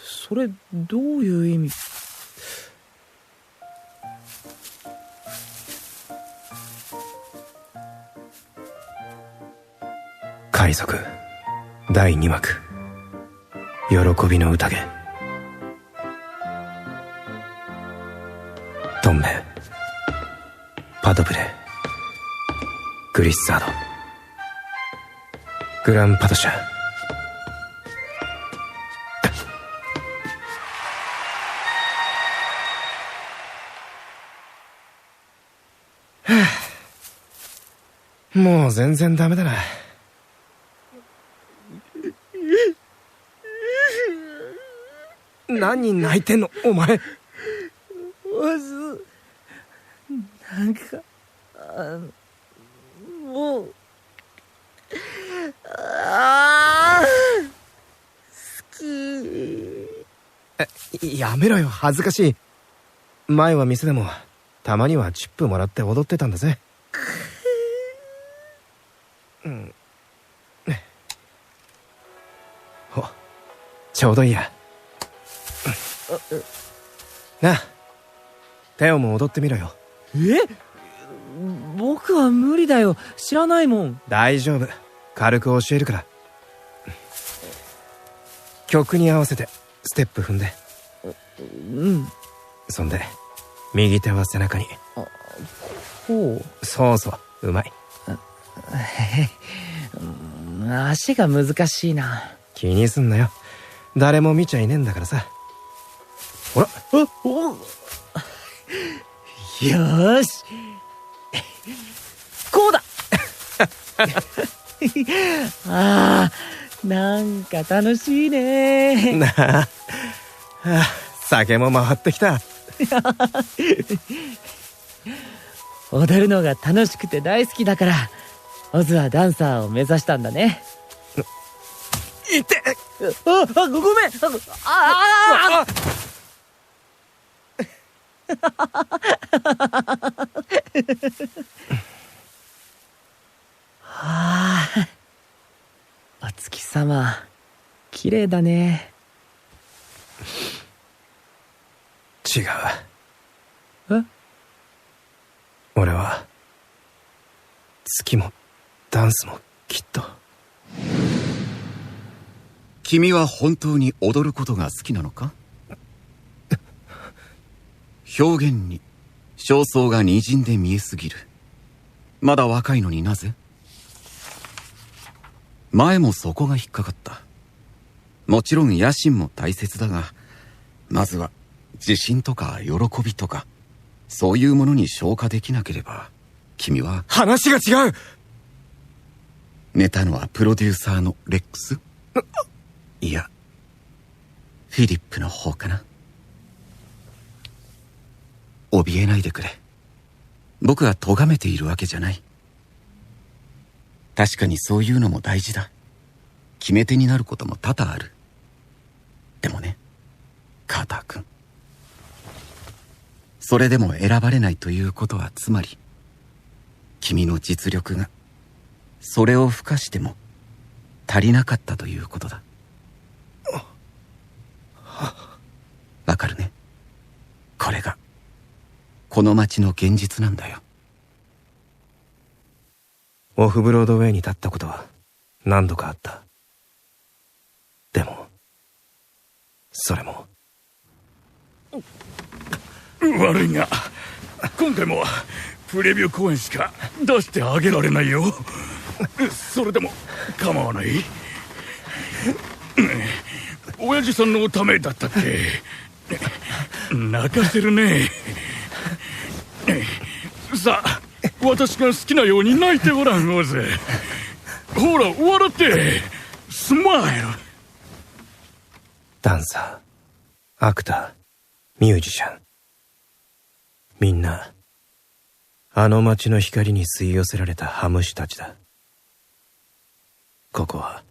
[SPEAKER 8] それどういう意味？
[SPEAKER 6] 海賊第2幕、喜びの宴。トンメ、パドブレ、グリッサード、グランパドシャ。もう全然ダメだな。何泣いてんのお前。
[SPEAKER 8] なんかもう
[SPEAKER 6] 好き。やめろよ、恥ずかしい。前は店でもたまにはチップもらって踊ってたんだぜ。お、ちょうどいいや。なあ、テオも踊ってみろよ。
[SPEAKER 8] 僕は無理だよ、知らないもん。
[SPEAKER 6] 大丈夫、軽く教えるから。曲に合わせてステップ踏んで。そんで右手は背中に。
[SPEAKER 8] ほう。
[SPEAKER 6] そうそう、うまい。
[SPEAKER 8] 足が難しいな。
[SPEAKER 6] 気にすんなよ、誰も見ちゃいねえんだからさ。ほら。
[SPEAKER 8] よーし、こうだ。あー、なんか楽しいね。
[SPEAKER 6] なあ、酒も回ってきた。
[SPEAKER 8] 踊るのが楽しくて大好きだから、オズはダンサーを目指したんだね。
[SPEAKER 6] いて。
[SPEAKER 8] ごめん。はあ、お月様、綺麗だね。
[SPEAKER 6] 違う。俺は月もダンスもきっと。
[SPEAKER 5] 君は本当に踊ることが好きなのか？表現に焦燥がにじんで見えすぎる。まだ若いのになぜ？前もそこが引っかかった。もちろん野心も大切だが、まずは自信とか喜びとかそういうものに消化できなければ君は。
[SPEAKER 6] 話が違う。
[SPEAKER 5] 寝たのはプロデューサーのレックス？いや、フィリップの方かな。怯えないでくれ。僕が咎めているわけじゃない。確かにそういうのも大事だ。決め手になることも多々ある。でもね、カーター君、それでも選ばれないということはつまり君の実力がそれを付加しても足りなかったということだ。わかるね。これがこの街の現実なんだよ。
[SPEAKER 6] オフブロードウェイに立ったことは何度かあった。でもそれも。
[SPEAKER 11] 悪いが今回もプレビュー公演しか出してあげられないよ。それでも構わない？親父さんのためだったっけ？泣かせるね。さあ、私が好きなように泣いてごらん、オズ。ほら、笑って。スマイル。
[SPEAKER 6] ダンサー、アクター、ミュージシャン、みんなあの街の光に吸い寄せられたハムシたちだ。ここは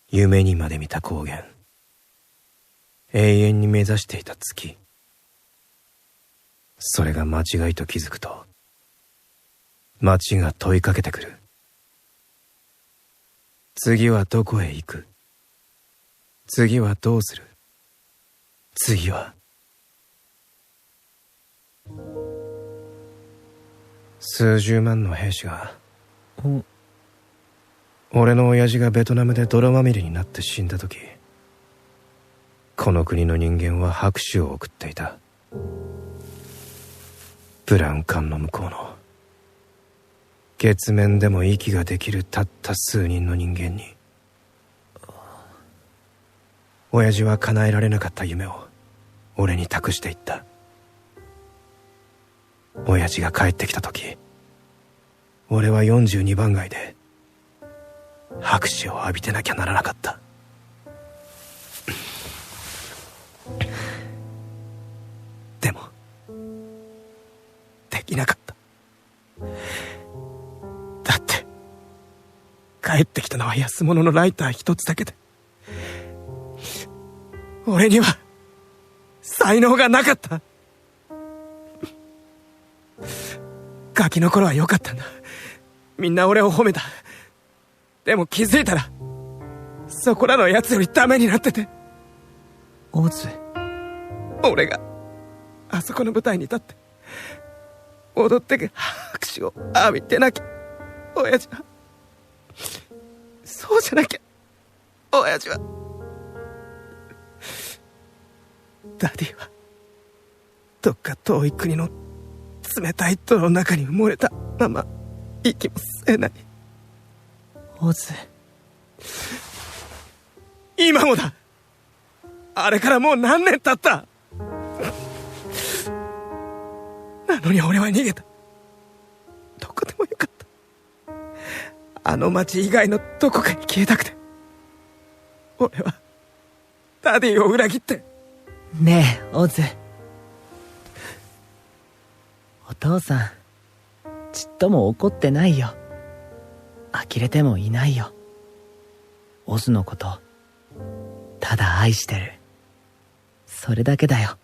[SPEAKER 6] 夢にまで見た高原、永遠に目指していた月。それが間違いと気づくと街が問いかけてくる。次はどこへ行く？次はどうする？次は。数十万の兵士が、俺の親父がベトナムで泥まみれになって死んだ時、この国の人間は拍手を送っていた。ブラウン管の向こうの月面でも息ができるたった数人の人間に、親父は叶えられなかった夢を俺に託していった。親父が帰ってきた時、俺は42番街で拍手を浴びてなきゃならなかった。でもできなかった。だって帰ってきたのは安物のライター一つだけで、俺には才能がなかった。ガキの頃は良かったんだ。みんな俺を褒めた。でも気づいたらそこらのやつよりダメになってて。
[SPEAKER 8] オズ、
[SPEAKER 6] 俺があそこの舞台に立って踊って拍手を浴びてなきゃ親父は、そうじゃなきゃ親父は、ダディはどっか遠い国の冷たい泥の中に埋もれたまま息も吸えない。
[SPEAKER 8] オズ、
[SPEAKER 6] 今もだ。あれからもう何年経った。なのに俺は逃げた。どこでもよかった。あの町以外のどこかに消えたくて。俺はダディを裏切って。
[SPEAKER 8] ねえオズ、お父さんちっとも怒ってないよ。呆れてもいないよ。オズのことただ愛してる。それだけだよ。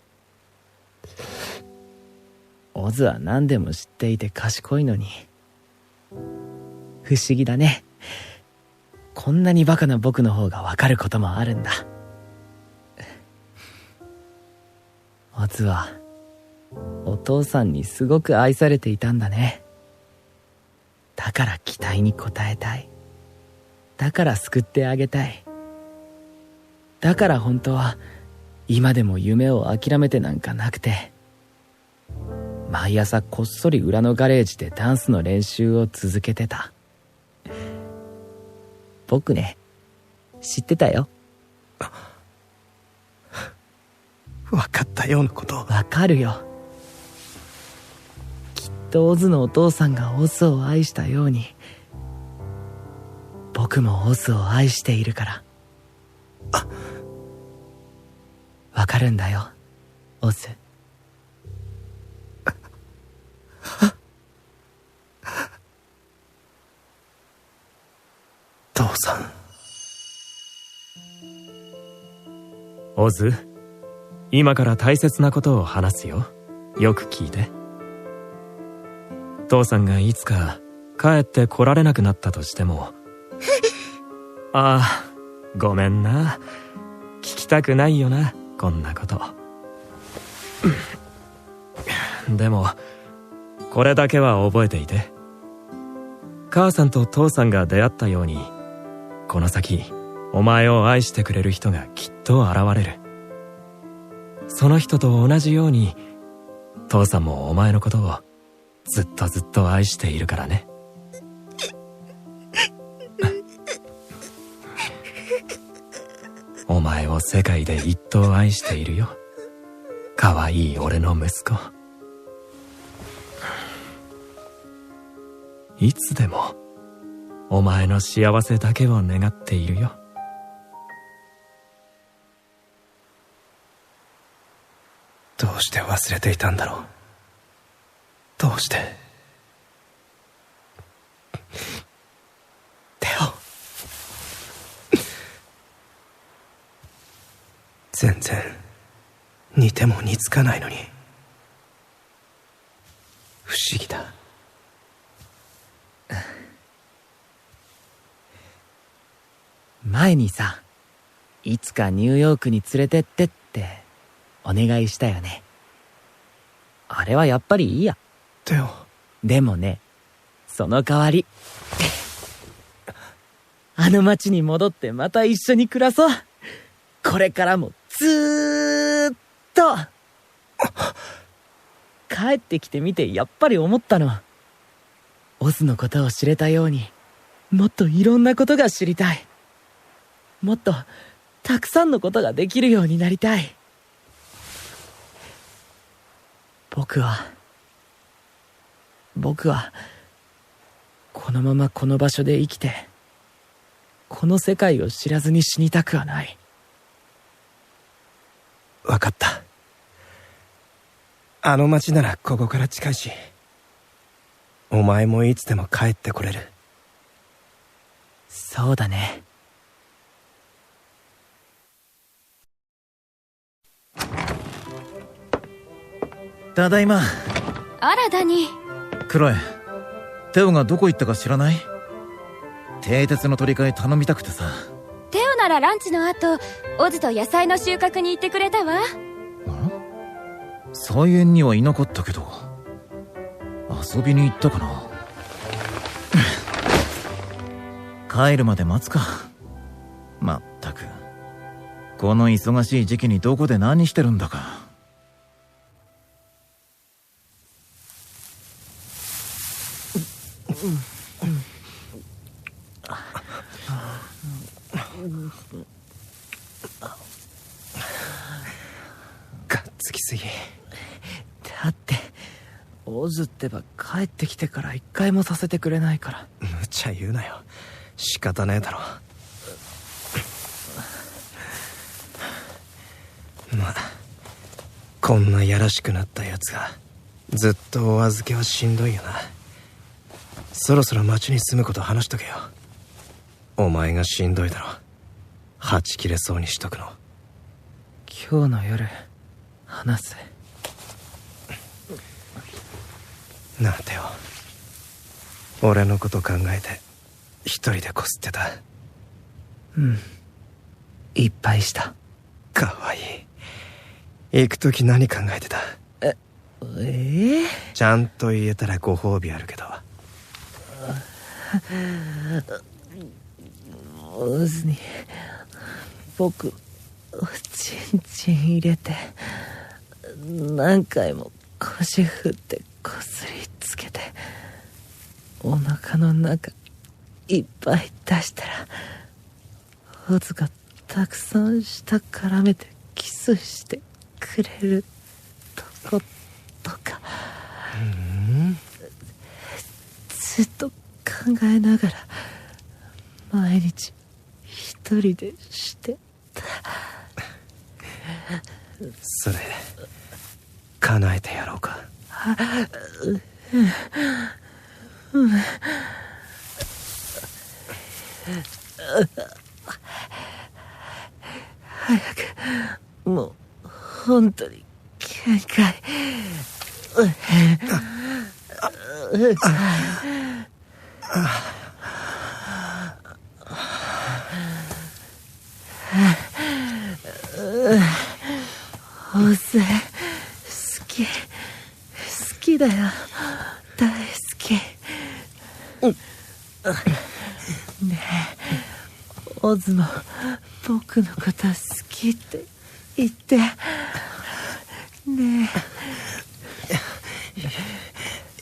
[SPEAKER 8] オズは何でも知っていて賢いのに。不思議だね。こんなにバカな僕の方がわかることもあるんだ。オズはお父さんにすごく愛されていたんだね。だから期待に応えたい。だから救ってあげたい。だから本当は今でも夢を諦めてなんかなくて、毎朝こっそり裏のガレージでダンスの練習を続けてた。僕ね、知ってたよ。
[SPEAKER 6] 分かったようなこと。
[SPEAKER 8] わかるよ。きっとオズのお父さんがオズを愛したように、僕もオズを愛しているから。わかるんだよ、オズ。
[SPEAKER 6] 父さん。
[SPEAKER 15] オズ、今から大切なことを話すよ。よく聞いて。父さんがいつか帰って来られなくなったとしてもああ、ごめんな。聞きたくないよな、こんなこと。でもこれだけは覚えていて。母さんと父さんが出会ったように、この先お前を愛してくれる人がきっと現れる。その人と同じように父さんもお前のことをずっとずっと愛しているからね。お前を世界で一等愛しているよ。かわいい俺の息子。いつでもお前の幸せだけを願っているよ。
[SPEAKER 6] どうして忘れていたんだろう。どうして手を全然似ても似つかないのに不思議だ。
[SPEAKER 8] 前にさ、いつかニューヨークに連れてってってお願いしたよね。あれはやっぱりいいや。でもね、その代わりあの町に戻ってまた一緒に暮らそう。これからもずーっと。帰ってきてみてやっぱり思ったの。オズのことを知れたように、もっといろんなことが知りたい。もっとたくさんのことができるようになりたい。僕はこのままこの場所で生きて、この世界を知らずに死にたくはない。
[SPEAKER 6] わかった。あの町ならここから近いし、お前もいつでも帰ってこれる。
[SPEAKER 8] そうだね。
[SPEAKER 9] ただいま。
[SPEAKER 7] あら、ダニ。
[SPEAKER 9] クロエ、テオがどこ行ったか知らない？蹄鉄の取り替え頼みたくてさ。
[SPEAKER 7] テオならランチの後、オズと野菜の収穫に行ってくれたわ。
[SPEAKER 9] 菜園にはいなかったけど、遊びに行ったかな。帰るまで待つか。まったく、この忙しい時期にどこで何してるんだか。
[SPEAKER 6] がっつきすぎ。
[SPEAKER 8] だってオズってば帰ってきてから一回もさせてくれないから。
[SPEAKER 6] 無茶言うなよ。仕方ねえだろ。まあこんなやらしくなったやつがずっとお預けはしんどいよな。そろそろ町に住むこと話しとけよ。お前がしんどいだろ。はち切れそうにしとくの。
[SPEAKER 8] 今日の夜話す。
[SPEAKER 6] なあテオ、俺のこと考えて一人でこすってた。
[SPEAKER 8] うん、いっぱいした。
[SPEAKER 6] かわいい。行く時何考えてた？ちゃんと言えたらご褒美あるけど。
[SPEAKER 8] オズに僕チンチン入れて何回も腰振ってこすりつけてお腹の中いっぱい出したらオズがたくさん舌絡めてキスしてくれるとことか、ずっと考えながら毎日一人でしてた。
[SPEAKER 6] それ叶えてやろうか。
[SPEAKER 8] 早く、もう本当に限界。オズ好きだよ、大好き。ねえ、オズも僕のこと好きって言ってね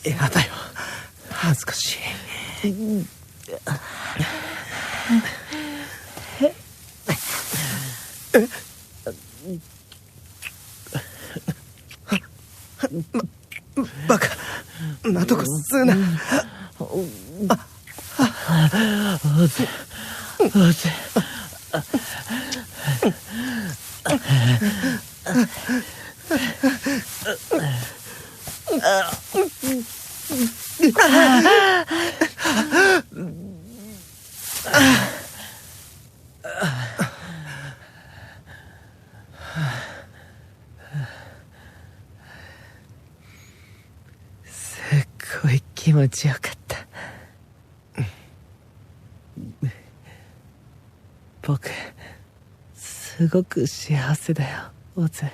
[SPEAKER 6] え。やだよ、恥ずかしい。バカなとこ吸うな。
[SPEAKER 8] オズすっごい気持ちよかった。僕すごく幸せだよ、オズ。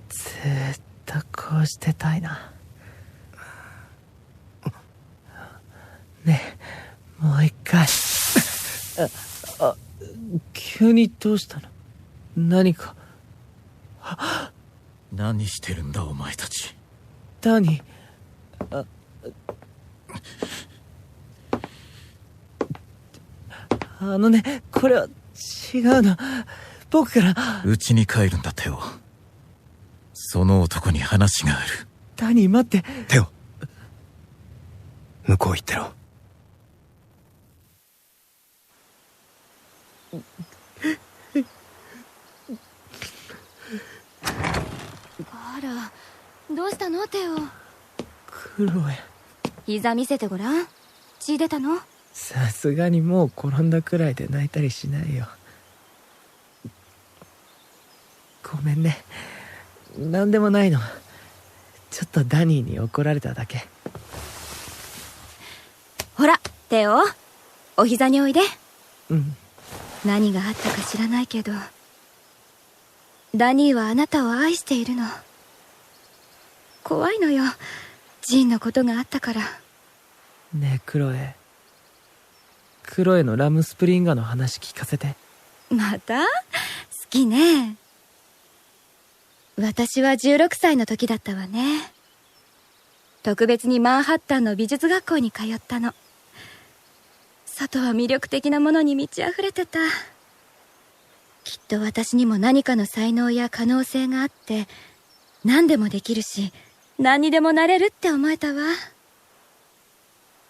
[SPEAKER 8] ずーっとこうしてたいな。ねえ、もう一回。急にどうしたの？何か。
[SPEAKER 9] 何してるんだお前たち。
[SPEAKER 8] ダニね、これは違うの。僕から。
[SPEAKER 9] 家に帰るんだテオ。その男に話がある。
[SPEAKER 8] ダニ待って。
[SPEAKER 6] テオ、向こう行ってろ。
[SPEAKER 7] あら、どうしたのテオ？
[SPEAKER 8] クロエ。
[SPEAKER 7] 膝見せてごらん。血出たの？
[SPEAKER 8] さすがにもう転んだくらいで泣いたりしないよ。ごめんね。なんでもないの。ちょっとダニーに怒られただけ。
[SPEAKER 7] ほらテオ、お膝においで。
[SPEAKER 8] うん。
[SPEAKER 7] 何があったか知らないけどダニーはあなたを愛しているの。怖いのよ、ジンのことがあったから。
[SPEAKER 8] ねえクロエ、クロエのラムスプリンガーの話聞かせて。
[SPEAKER 7] また？好きね。私は16歳の時だったわね。特別にマンハッタンの美術学校に通ったの。外は魅力的なものに満ち溢れてた。きっと私にも何かの才能や可能性があって何でもできるし何にでもなれるって思えたわ。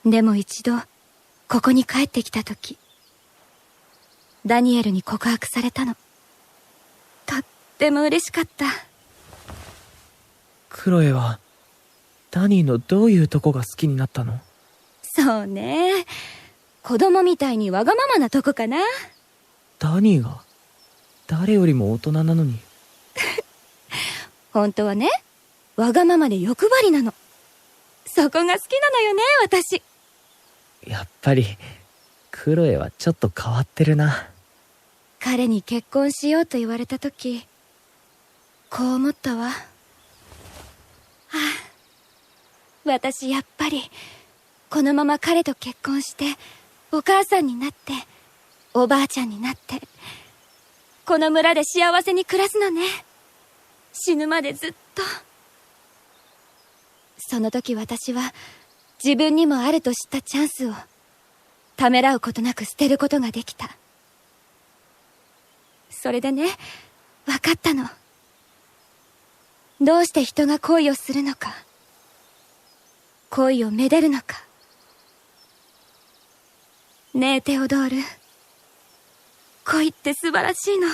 [SPEAKER 7] でも一度ここに帰ってきた時ダニエルに告白されたの。とっても嬉しかった。
[SPEAKER 8] クロエはダニーのどういうとこが好きになったの？
[SPEAKER 7] そうね、子供みたいにわがままなとこかな。
[SPEAKER 8] ダニーが誰よりも大人なのに。
[SPEAKER 7] 本当はね、わがままで欲張りなの。そこが好きなのよね、私。
[SPEAKER 8] やっぱりクロエはちょっと変わってるな。
[SPEAKER 7] 彼に結婚しようと言われた時、こう思ったわ。私やっぱりこのまま彼と結婚してお母さんになっておばあちゃんになってこの村で幸せに暮らすのね。死ぬまでずっと。その時私は自分にもあると知ったチャンスをためらうことなく捨てることができた。それでね、分かったの。どうして人が恋をするのか、恋をめでるのか。ねえテオドール、恋って素晴らしいの。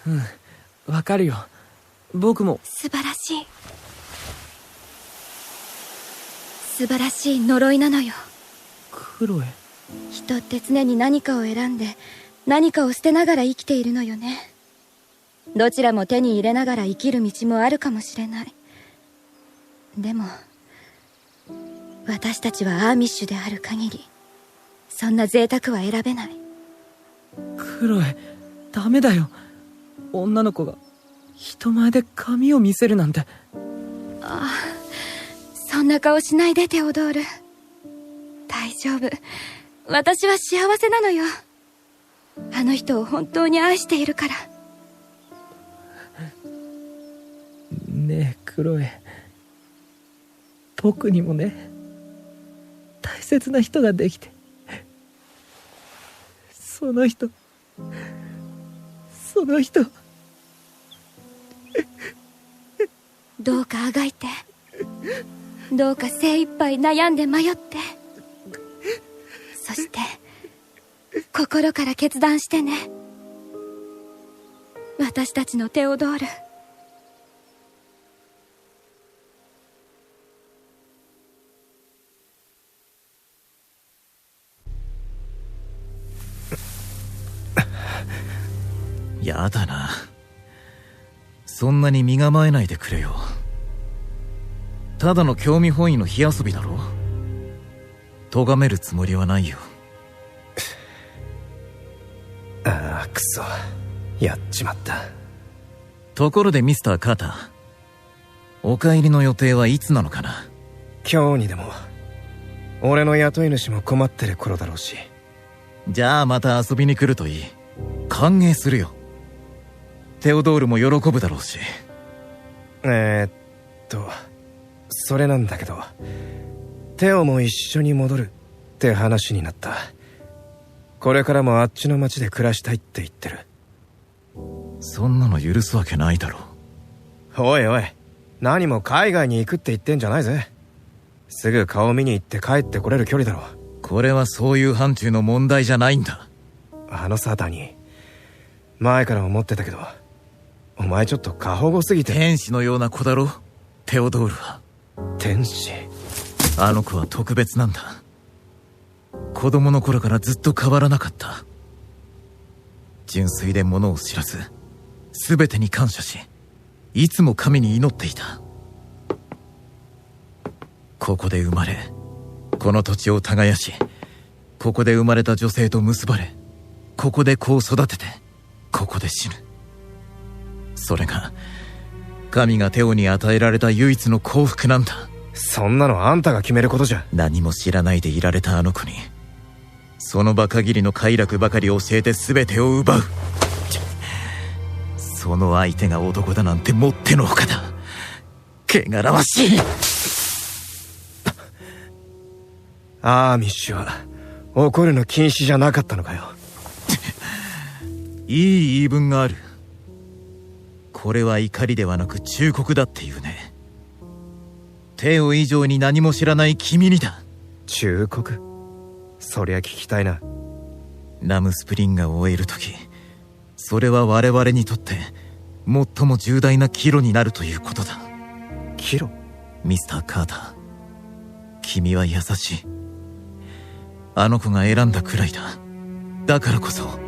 [SPEAKER 8] うん、わかるよ。僕も。
[SPEAKER 7] 素晴らしい。素晴らしい呪いなのよ。
[SPEAKER 8] クロエ。
[SPEAKER 7] 人って常に何かを選んで何かを捨てながら生きているのよね。どちらも手に入れながら生きる道もあるかもしれない。でも私たちはアーミッシュである限りそんな贅沢は選べない。
[SPEAKER 8] クロエ、ダメだよ。女の子が人前で髪を見せるなんて。
[SPEAKER 7] ああ、そんな顔しないでテオドール。大丈夫、私は幸せなのよ。あの人を本当に愛しているから。
[SPEAKER 8] ねえクロエ、僕にもね、大切な人ができて、その人
[SPEAKER 7] どうかあがいて、どうか精一杯悩んで迷って、そして心から決断してね。私たちのテオドール。
[SPEAKER 9] やだな。そんなに身構えないでくれよ。ただの興味本位の火遊びだろ。咎めるつもりはないよ。
[SPEAKER 6] ああ、くそ、やっちまった。
[SPEAKER 9] ところでミスター・カーター、お帰りの予定はいつなのかな。
[SPEAKER 6] 今日にでも。俺の雇い主も困ってる頃だろうし。
[SPEAKER 9] じゃあまた遊びに来るといい。歓迎するよ。テオドールも喜ぶだろうし。
[SPEAKER 6] それなんだけど、テオも一緒に戻るって話になった。これからもあっちの町で暮らしたいって言ってる。
[SPEAKER 9] そんなの許すわけないだろ。
[SPEAKER 6] おいおい、何も海外に行くって言ってんじゃないぜ。すぐ顔見に行って帰ってこれる距離だろ。
[SPEAKER 9] これはそういう範疇の問題じゃないんだ。
[SPEAKER 6] あのさ、ダニー、前から思ってたけど、お前ちょっと過保護すぎて。
[SPEAKER 9] 天使のような子だろ、テオドールは。
[SPEAKER 6] 天使？
[SPEAKER 9] あの子は特別なんだ。子供の頃からずっと変わらなかった。純粋で物を知らず、全てに感謝し、いつも神に祈っていた。ここで生まれ、この土地を耕し、ここで生まれた女性と結ばれ、ここで子を育てて、ここで死ぬ。それが神がテオに与えられた唯一の幸福なんだ。
[SPEAKER 6] そんなのあんたが決めることじゃ。
[SPEAKER 9] 何も知らないでいられたあの子に、その場限りの快楽ばかり教えて全てを奪う。その相手が男だなんてもってのほかだ。汚らわしい。
[SPEAKER 6] アーミッシュは怒るの禁止じゃなかったのかよ。
[SPEAKER 9] いい言い分がある。これは怒りではなく忠告だっていうね。テオ以上に何も知らない君にだ。
[SPEAKER 6] 忠告？そりゃ聞きたいな。
[SPEAKER 9] ラムスプリンガーを終える時、それは我々にとって最も重大な岐路になるということだ。
[SPEAKER 6] 岐路？
[SPEAKER 9] ミスター・カーター、君は優しい。あの子が選んだくらいだ。だからこそ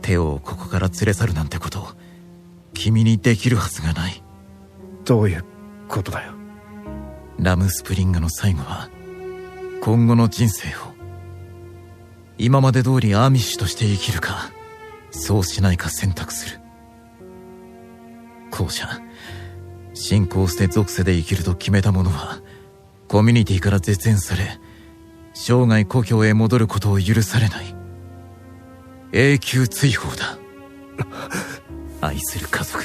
[SPEAKER 9] テオをここから連れ去るなんてこと君にできるはずがない。
[SPEAKER 6] どういうことだよ。
[SPEAKER 9] ラムスプリンガの最後は今後の人生を今まで通りアーミッシュとして生きるか、そうしないか選択する。後者、信仰を捨て属性で生きると決めた者はコミュニティから絶縁され、生涯故郷へ戻ることを許されない永久追放だ。愛する家族、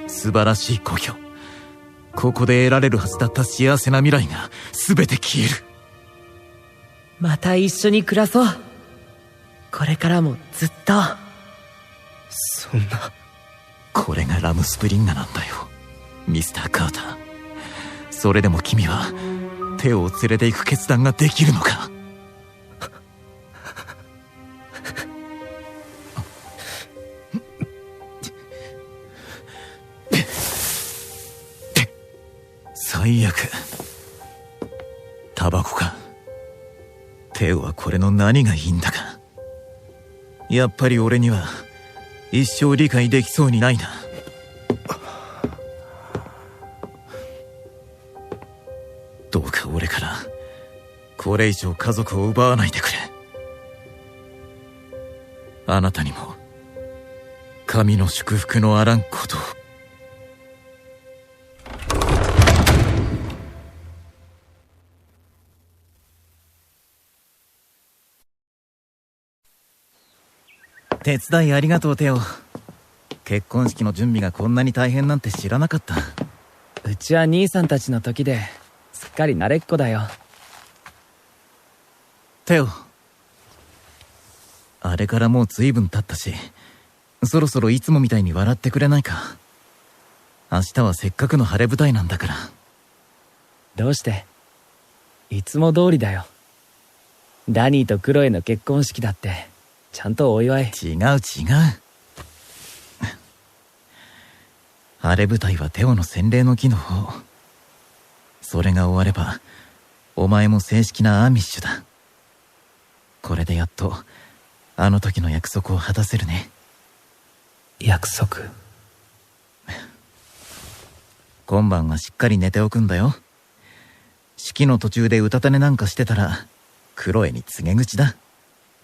[SPEAKER 9] 素晴らしい故郷、ここで得られるはずだった幸せな未来が全て消える。
[SPEAKER 8] また一緒に暮らそう。これからもずっと。
[SPEAKER 6] そんな。
[SPEAKER 9] これがラムスプリンガなんだよ、ミスター・カーター。それでも君はテオを連れて行く決断ができるのか。最悪。タバコか。テオはこれの何がいいんだか。やっぱり俺には一生理解できそうにないな。どうか俺からこれ以上家族を奪わないでくれ。あなたにも神の祝福のあらんことを。手伝いありがとうテオ。結婚式の準備がこんなに大変なんて知らなかった。
[SPEAKER 8] うちは兄さんたちの時ですっかり慣れっこだよ。
[SPEAKER 9] テオ、あれからもう随分経ったし、そろそろいつもみたいに笑ってくれないか。明日はせっかくの晴れ舞台なんだから。
[SPEAKER 8] どうして？いつも通りだよ。ダニーとクロエの結婚式だってちゃんとお祝い。
[SPEAKER 9] 違う違う。晴れ舞台はテオの洗礼の儀の方。それが終わればお前も正式なアーミッシュだ。これでやっとあの時の約束を果たせるね。
[SPEAKER 8] 約束。
[SPEAKER 9] 今晩はしっかり寝ておくんだよ。式の途中でうたた寝なんかしてたらクロエに告げ口だ。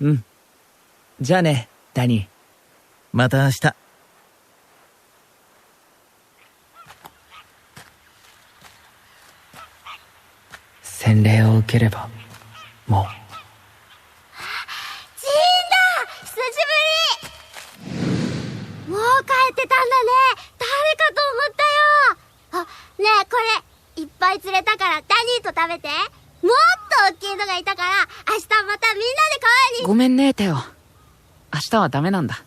[SPEAKER 8] うん。じゃあね、ダニー。
[SPEAKER 9] また明日。
[SPEAKER 8] 洗礼を受ければもう。
[SPEAKER 14] ジーンだ、久しぶり。もう帰ってたんだね。誰かと思ったよ。あ、ねえ、これいっぱい釣れたからダニーと食べて。もっと大きいのがいたから明日またみんなで川に。
[SPEAKER 8] ごめんねテオ、明日はダメなんだ。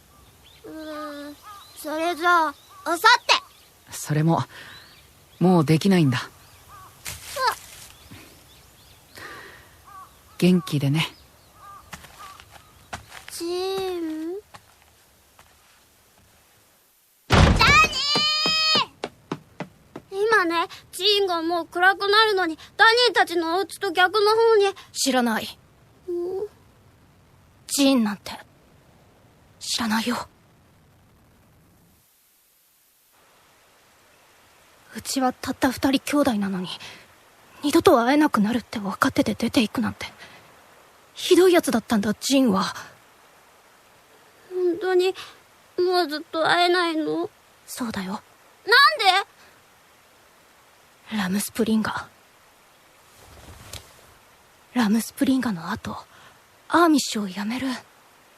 [SPEAKER 14] それじゃああさって。
[SPEAKER 8] それももうできないんだ。元気でね。
[SPEAKER 14] ジーン。ダニー！今ね、ジーンがもう暗くなるのにダニーたちのお家と逆の方に。
[SPEAKER 7] 知らない。ジーンなんて知らないよ。うちはたった2人兄弟なのに二度と会えなくなるって分かってて出ていくなんてひどいやつだったんだ。ジンは
[SPEAKER 14] 本当にもうずっと会えないの？
[SPEAKER 7] そうだよ。
[SPEAKER 14] なんで？
[SPEAKER 7] ラムスプリンガの後アーミッシュをやめる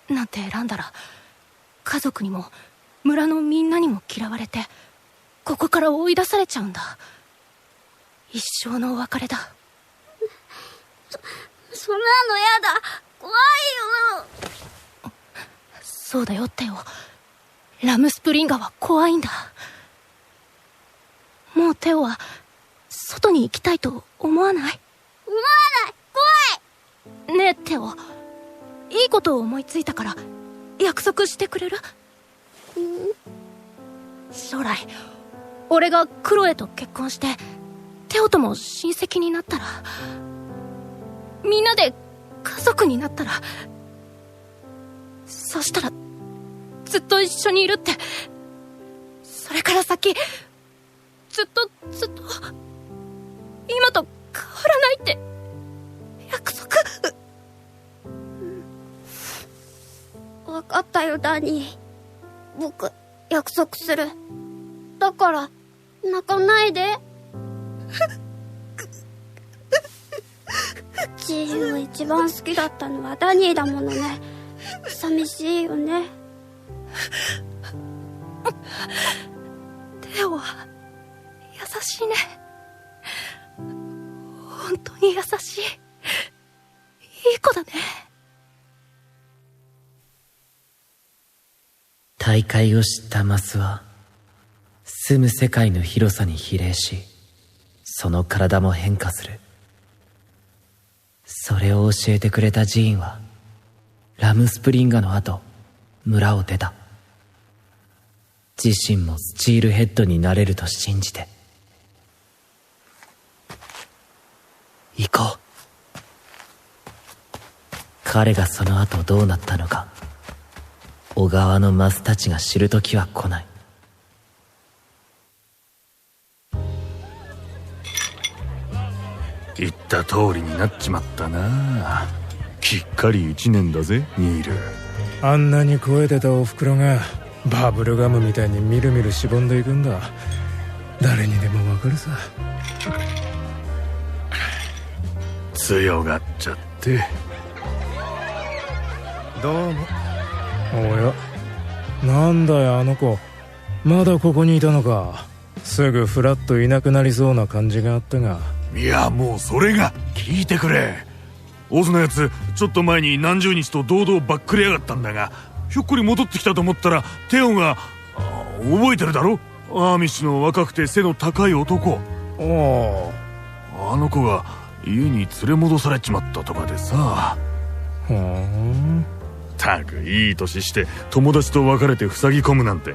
[SPEAKER 7] なんて選んだら家族にも村のみんなにも嫌われてここから追い出されちゃうんだ。一生のお別れだ。
[SPEAKER 14] そんなのやだ。怖いよ。
[SPEAKER 7] そうだよテオ、ラムスプリンガは怖いんだ。もうテオは外に行きたいと思わない？
[SPEAKER 14] 思わない。怖い。
[SPEAKER 7] ねえテオ、いいことを思いついたから約束してくれる？将来俺がクロエと結婚してテオとも親戚になったら、みんなで家族になったら、そしたらずっと一緒にいるって。それから先ずっと今と変わらないって約束。
[SPEAKER 14] 分かったよダニー。僕約束する。だから泣かないで。ジーンを一番好きだったのはダニーだものね。寂しいよね。
[SPEAKER 7] テオは優しいね。本当に優しい。いい子だね。
[SPEAKER 8] 大海を知ったマスは住む世界の広さに比例し、その体も変化する。それを教えてくれたジーンはラムスプリンガの後村を出た。自身もスチールヘッドになれると信じて。行こう。彼がその後どうなったのか、小川のマスたちが知る時は来ない。
[SPEAKER 11] 言った通りになっちまったな。きっかり1年だぜニール。
[SPEAKER 6] あんなに肥えてたおふくろがバブルガムみたいにみるみるしぼんでいくんだ。誰にでもわかるさ。
[SPEAKER 11] 強がっちゃって。
[SPEAKER 6] どうも。おや、なんだよあの子、まだここにいたのか。すぐフラッといなくなりそうな感じがあったが。
[SPEAKER 11] いやもうそれが、聞いてくれ。オスのやつちょっと前に何十日と堂々ばっくりやがったんだが、ひょっこり戻ってきたと思ったらテオが、覚えてるだろ、アーミッシュの若くて背の高い男。あの子が家に連れ戻されちまったとかでさ。たくいい年して友達と別れて塞ぎ込むなんて、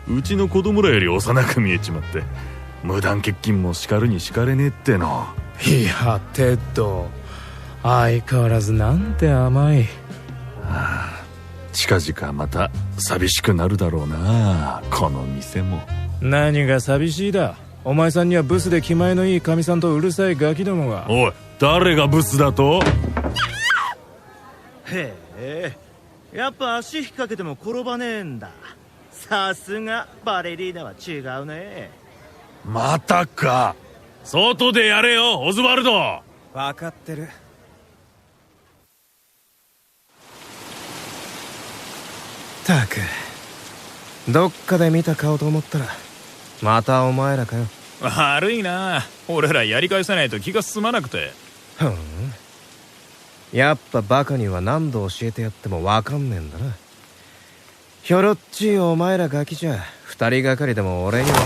[SPEAKER 11] うちの子供らより幼く見えちまって、無断欠勤も叱るに叱れねえっての。
[SPEAKER 6] いやテッド、相変わらずなんて甘い。
[SPEAKER 11] 近々また寂しくなるだろうな、この店も。
[SPEAKER 6] 何が寂しいだ。お前さんにはブスで気前のいいかみさんとうるさいガキどもが。
[SPEAKER 11] おい、誰がブスだと。
[SPEAKER 13] へえ、やっぱ足引っ掛けても転ばねえんだ。さすがバレリーナは違うね。
[SPEAKER 11] またか。外でやれよオズワルド。
[SPEAKER 6] 分かってる。たく、どっかで見た顔と思ったらまたお前らかよ。
[SPEAKER 12] 悪いな、俺らやり返さないと気が進まなくて。
[SPEAKER 6] ふん、やっぱバカには何度教えてやっても分かんねえんだな。ひょろっちいお前らガキじゃ二人がかりでも俺には。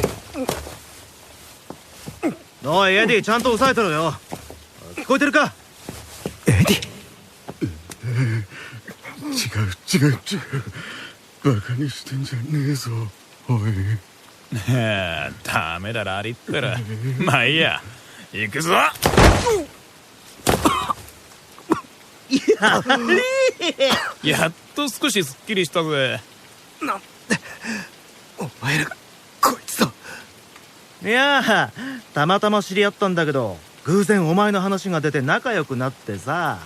[SPEAKER 13] おいエディ、ちゃんと押さえてろよ。聞こえてるか。
[SPEAKER 6] エディ。
[SPEAKER 3] 違うバカにしてんじゃねえぞおい。
[SPEAKER 12] ダメだラリったらまあいいや、行くぞ。やっと少しすっきりしたぜ。
[SPEAKER 6] なんでお前らがこいつと。
[SPEAKER 13] いやたまたま知り合ったんだけど、偶然お前の話が出て仲良くなってさ。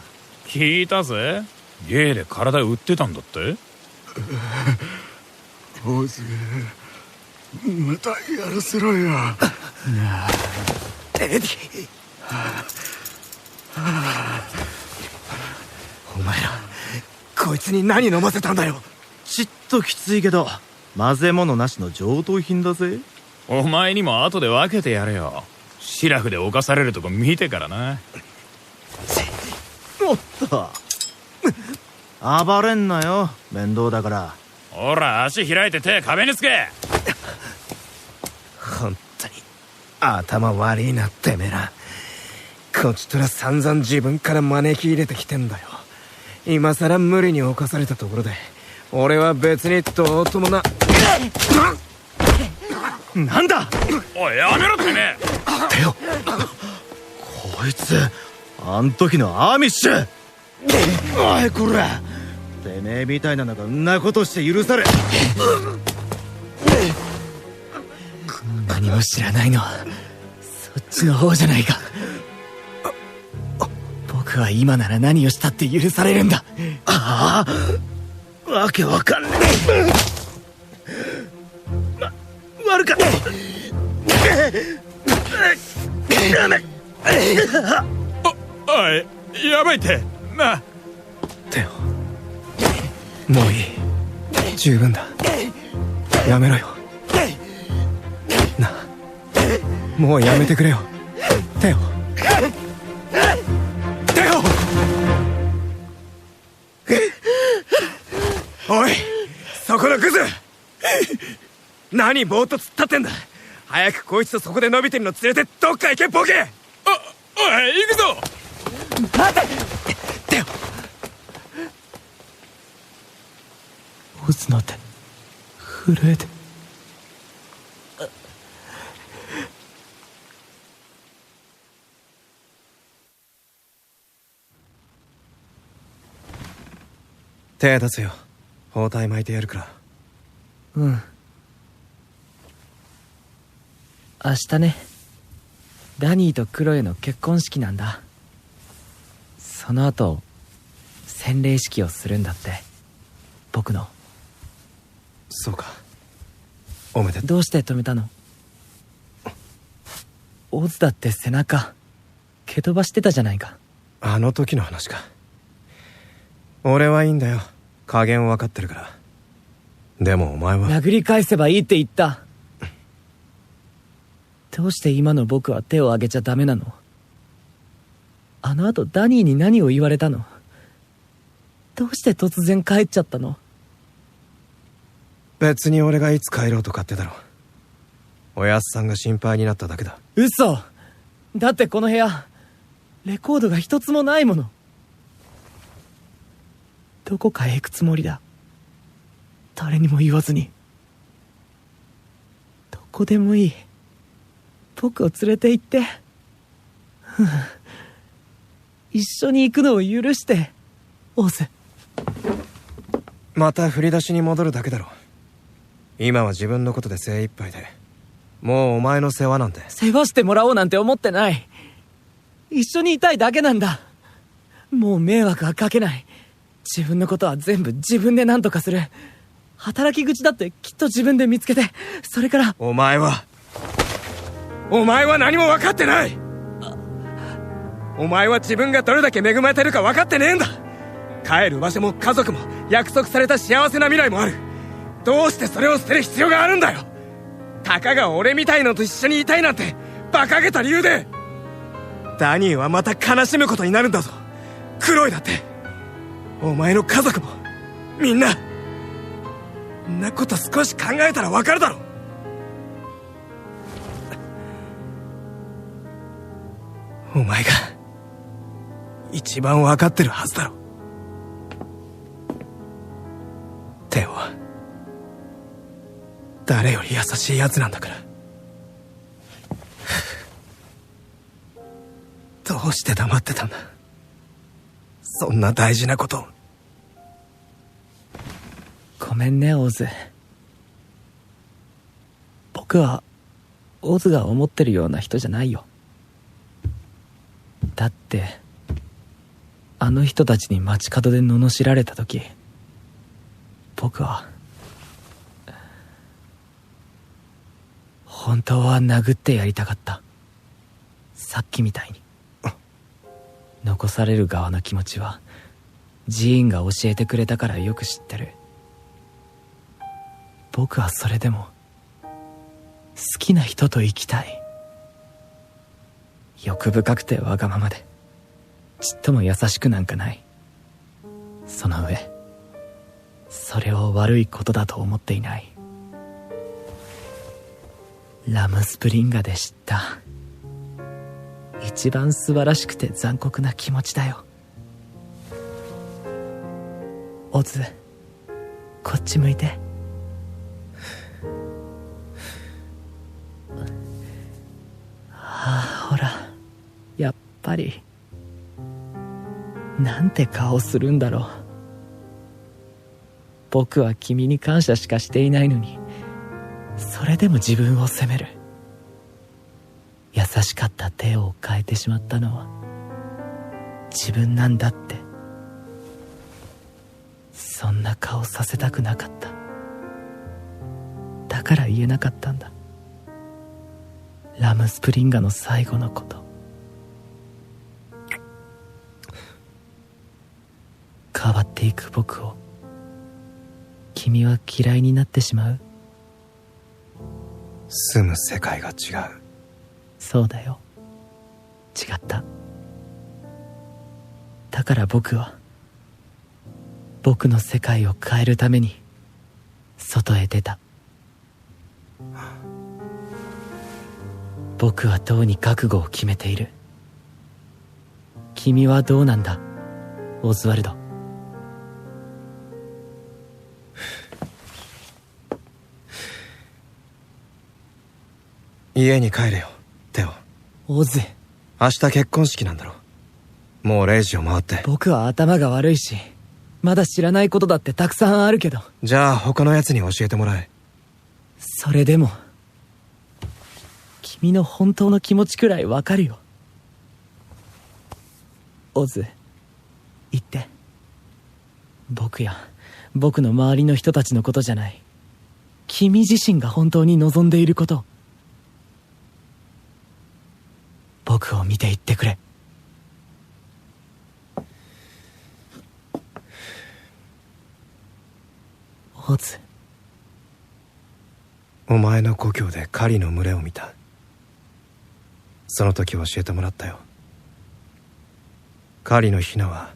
[SPEAKER 12] 聞いたぜ、ゲイで体売ってたんだって。
[SPEAKER 3] オズ、またやらせろよ。
[SPEAKER 6] エディ、お前らこいつに何飲ませたんだよ。
[SPEAKER 13] ちっときついけど混ぜ物なしの上等品だぜ。
[SPEAKER 12] お前にも後で分けてやれよ。シラフで侵されるとこ見てからな。
[SPEAKER 13] おっと暴れんなよ、面倒だから。
[SPEAKER 12] ほら足開いて手壁につけ。
[SPEAKER 6] 本当に頭悪いなてめえら。こっちとら散々自分から招き入れてきてんだよ。今さら無理に侵されたところで俺は別にどうともな。
[SPEAKER 13] なんだ。
[SPEAKER 12] おいやめろてめえ。
[SPEAKER 13] テオ、こいつあん時のアーミッシュ。おいこら、てめえみたいなのがんなことして許され。
[SPEAKER 8] 何も知らないのはそっちの方じゃないか。僕は今なら何をしたって許されるんだ。
[SPEAKER 13] ああ、わけわかんねえ。悪かった。
[SPEAKER 12] おい、やばいってな。
[SPEAKER 6] テオ、もういい。十分だ。やめろよ。なあ、もうやめてくれよ。テオ、テオ。
[SPEAKER 13] おい、そこのクズ、何ぼーっと突っ立ってんだ。早くこいつとそこで伸びてるの連れてどっか行け、ボケ。
[SPEAKER 12] おい、行くぞ。
[SPEAKER 8] 待て。
[SPEAKER 6] テオ。
[SPEAKER 8] オズの手震えて。
[SPEAKER 6] 手出せよ。包帯巻いてやるから。
[SPEAKER 8] うん。明日ね、ダニーとクロエの結婚式なんだ。その後洗礼式をするんだって、僕の。
[SPEAKER 6] そうか、おめでとう。
[SPEAKER 8] どうして止めたの？オズだって背中蹴飛ばしてたじゃないか。
[SPEAKER 6] あの時の話か。俺はいいんだよ、加減分かってるから。でもお前は。
[SPEAKER 8] 殴り返せばいいって言った。どうして今の僕は手を挙げちゃダメなの？あの後ダニーに何を言われたの？どうして突然帰っちゃったの？
[SPEAKER 6] 別に俺がいつ帰ろうと勝手だろ。おやっさんが心配になっただけだ。
[SPEAKER 8] 嘘だってこの部屋レコードが一つもないもの。どこかへ行くつもりだ。誰にも言わずに。どこでもいい。僕を連れて行って。一緒に行くのを許して、オズ。
[SPEAKER 6] また振り出しに戻るだけだろ。今は自分のことで精一杯で、もうお前の世話なんて。
[SPEAKER 8] 世話してもらおうなんて思ってない。一緒にいたいだけなんだ。もう迷惑はかけない。自分のことは全部自分で何とかする。働き口だってきっと自分で見つけて、それから。
[SPEAKER 6] お前は何も分かってない。お前は自分がどれだけ恵まれてるか分かってねえんだ。帰る場所も家族も約束された幸せな未来もある。どうしてそれを捨てる必要があるんだよ。たかが俺みたいのと一緒にいたいなんて馬鹿げた理由で。ダニーはまた悲しむことになるんだぞ。クロイだって、お前の家族もみんな。んなこと少し考えたら分かるだろ。お前が一番分かってるはずだろ。テオは誰より優しいやつなんだから。どうして黙ってたんだ、そんな大事なことを。
[SPEAKER 8] ごめんね、オズ。僕はオズが思ってるような人じゃないよ。だってあの人たちに街角で罵られた時、僕は本当は殴ってやりたかった。さっきみたいに。残される側の気持ちはジーンが教えてくれたからよく知ってる。僕はそれでも好きな人と生きたい。欲深くてわがままでちっとも優しくなんかない。その上それを悪いことだと思っていない。ラムスプリンガで知った一番素晴らしくて残酷な気持ちだよ。オズ、こっち向いて。ああ、ほら、やっぱりなんて顔するんだろ僕は君に感謝しかしていないのに、それでも自分を責める。優しかった手を変えてしまったのは自分なんだって。そんな顔させたくなかった。だから言えなかったんだ。ラムスプリンガの最後のこと。変わっていく僕を君は嫌いになってしまう？
[SPEAKER 6] 住む世界が違う。
[SPEAKER 8] そうだよ。違った。だから僕は僕の世界を変えるために外へ出た。僕はとうに覚悟を決めている。君はどうなんだ、オズワルド。
[SPEAKER 6] 家に帰れよ、テオ。
[SPEAKER 8] オズ。
[SPEAKER 6] 明日結婚式なんだろ。もう0時を回って。
[SPEAKER 8] 僕は頭が悪いし、まだ知らないことだってたくさんあるけど。
[SPEAKER 6] じゃあ他のやつに教えてもらえ。
[SPEAKER 8] それでも君の本当の気持ちくらいわかるよ。オズ、言って。僕や僕の周りの人たちのことじゃない、君自身が本当に望んでいること。僕を見て言ってくれ。オズ。
[SPEAKER 6] お前の故郷で狩りの群れを見た。その時教えてもらったよ。狩りのヒナは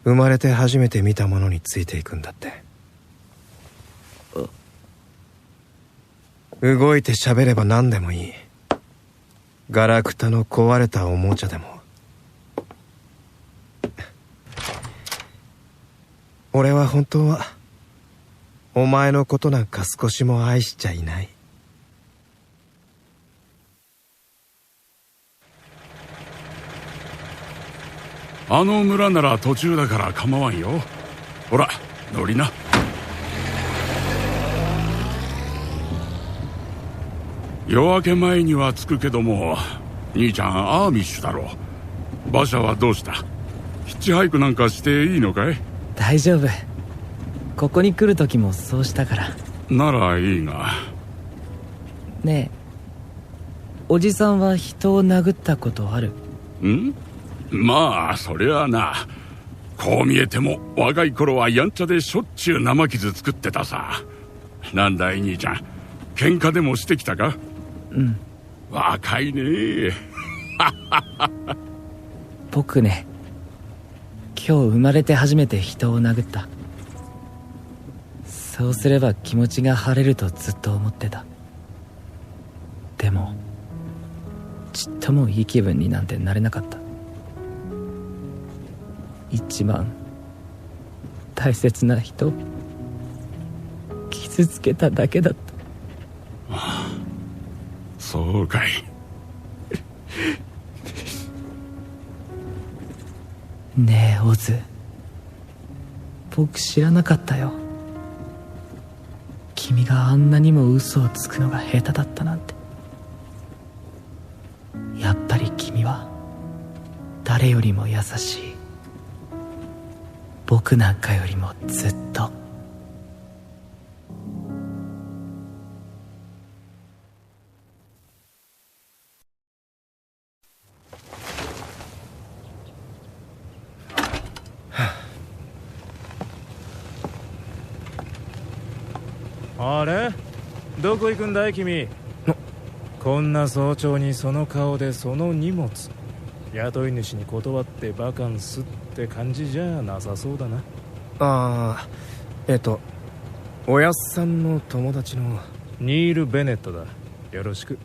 [SPEAKER 6] 生まれて初めて見たものについていくんだって。動いて喋れば何でもいい。ガラクタの壊れたおもちゃでも。俺は本当はお前のことなんか少しも愛しちゃいない。
[SPEAKER 11] あの村なら途中だから構わんよ。ほら乗りな。夜明け前には着くけども、兄ちゃんアーミッシュだろ。馬車はどうした？ヒッチハイクなんかしていいのかい？
[SPEAKER 8] 大丈夫。ここに来る時もそうしたから。
[SPEAKER 11] ならいいが。
[SPEAKER 8] ねえ、おじさんは人を殴ったことある？
[SPEAKER 11] ん？まあそりゃあな。こう見えても若い頃はやんちゃでしょっちゅう生傷作ってたさ。なんだい兄ちゃん、喧嘩でもしてきたか？
[SPEAKER 8] うん。
[SPEAKER 11] 若いね。
[SPEAKER 8] 僕ね、今日生まれて初めて人を殴った。そうすれば気持ちが晴れるとずっと思ってた。でもちっともいい気分になんてなれなかった。一番大切な人傷つけただけだった。
[SPEAKER 11] ああ、そうかい。
[SPEAKER 8] ねえオズ、僕知らなかったよ。君があんなにも嘘をつくのが下手だったなんて。やっぱり君は誰よりも優しい。僕なんかよりもずっと。
[SPEAKER 13] あれ？どこ行くんだい君。こんな早朝にその顔でその荷物。雇い主に断ってバカンスって感じじゃなさそうだな。
[SPEAKER 6] ああ、おやっさんの友達の
[SPEAKER 13] ニール・ベネットだ。よろしく。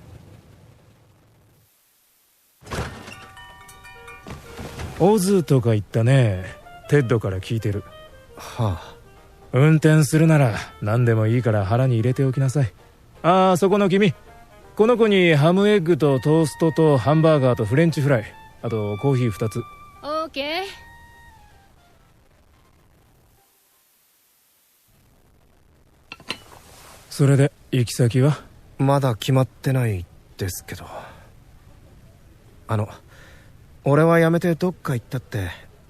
[SPEAKER 13] オズとか言ったね。テッドから聞いてる。
[SPEAKER 6] はあ。
[SPEAKER 13] 運転するなら何でもいいから腹に入れておきなさい。ああ、そこの君、この子にハムエッグとトーストとハンバーガーとフレンチフライ、あとコーヒー2つ。
[SPEAKER 16] オーケー。
[SPEAKER 13] それで行き先は？
[SPEAKER 6] まだ決まってないですけど。俺は辞めてどっか行ったって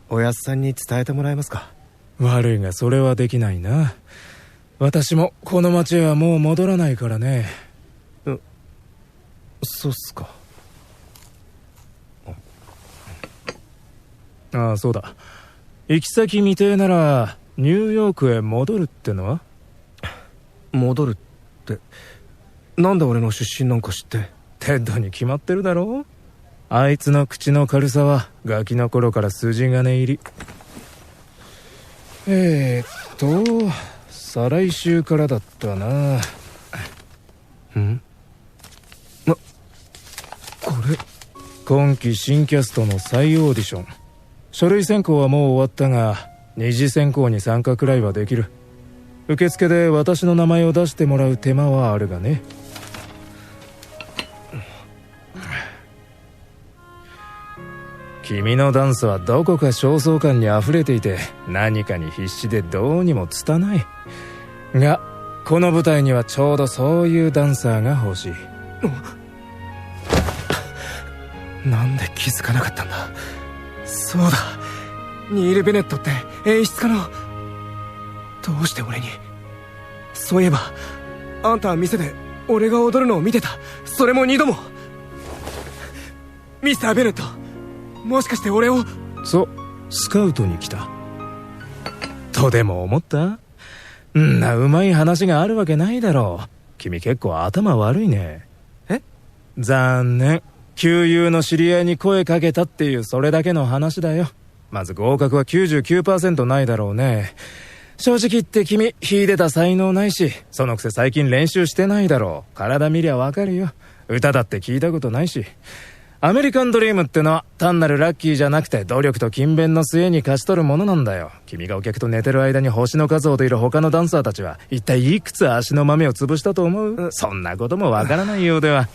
[SPEAKER 6] おやっさんに伝えてもらえますか？
[SPEAKER 13] 悪いがそれはできないな。私もこの町へはもう戻らないからね。
[SPEAKER 6] そうっすか。
[SPEAKER 13] ああ、そうだ。行き先未定ならニューヨークへ戻るってのは？
[SPEAKER 6] 戻るってなんで俺の出身なんか知って？
[SPEAKER 13] テッドに決まってるだろう。あいつの口の軽さはガキの頃から筋金入り。再来週からだったな。これ今期新キャストの再オーディション。書類選考はもう終わったが二次選考に参加くらいはできる。受付で私の名前を出してもらう手間はあるがね。君のダンスはどこか焦燥感にあふれていて何かに必死でどうにも拙いが、この舞台にはちょうどそういうダンサーが欲しい。
[SPEAKER 6] なんで気づかなかったんだ。そうだ、ニール・ベネットって演出家の。どうして俺に。そういえばあんたは店で俺が踊るのを見てた。それも2度も。ミスター・ベネット、もしかして俺を。
[SPEAKER 13] そう、スカウトに来たとでも思った？んなうまい話があるわけないだろう。君結構頭悪いね。残念。旧友の知り合いに声かけたっていうそれだけの話だよ。まず合格は 99% ないだろうね。正直言って君秀でた才能ないし、そのくせ最近練習してないだろう。体見りゃわかるよ。歌だって聞いたことないし。アメリカンドリームってのは単なるラッキーじゃなくて努力と勤勉の末に勝ち取るものなんだよ。君がお客と寝てる間に星の数ほどいる他のダンサーたちは一体いくつ足の豆を潰したと思う？そんなこともわからないようでは。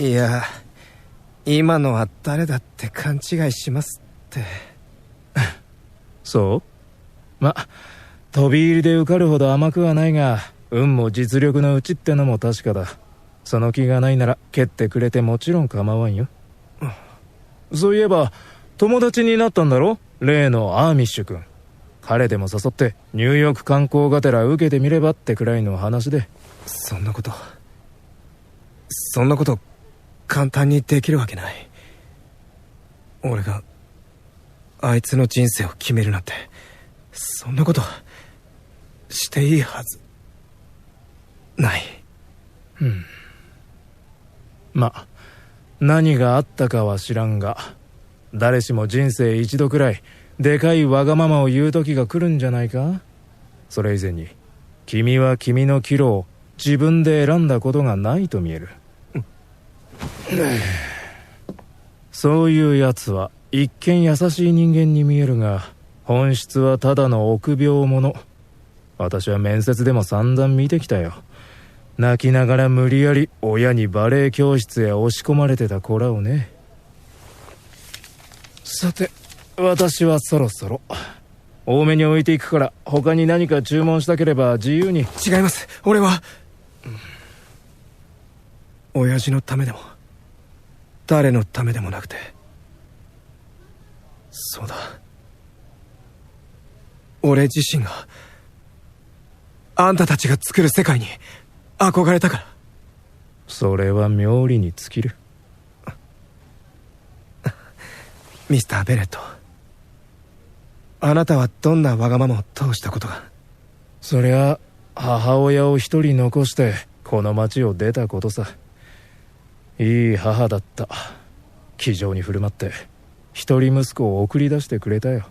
[SPEAKER 6] いや、今のは誰だって勘違いしますって
[SPEAKER 13] そう？ま、飛び入りで受かるほど甘くはないが、運も実力のうちってのも確かだ。その気がないなら蹴ってくれてもちろん構わんよ。そういえば友達になったんだろ、例のアーミッシュ君。彼でも誘ってニューヨーク観光がてら受けてみればってくらいの話で。
[SPEAKER 6] そんなこと簡単にできるわけない。俺があいつの人生を決めるなんて、そんなことしていいはずない。
[SPEAKER 13] ま、何があったかは知らんが、誰しも人生一度くらいでかいわがままを言う時が来るんじゃないか。それ以前に君は君の岐路を自分で選んだことがないと見える。そういうやつは一見優しい人間に見えるが、本質はただの臆病者。私は面接でも散々見てきたよ。泣きながら無理やり親にバレエ教室へ押し込まれてた子らをね。さて、私はそろそろ多めに置いていくから、他に何か注文したければ自由に。
[SPEAKER 6] 違います。俺は親父のためでも誰のためでもなくて、そうだ、俺自身があんたたちが作る世界に憧れたから。
[SPEAKER 13] それは妙理に尽きる。
[SPEAKER 6] ミスター・ベネット、あなたはどんなわがままを通したことが。
[SPEAKER 13] そりゃ母親を一人残してこの町を出たことさ。いい母だった。気丈に振る舞って一人息子を送り出してくれたよ。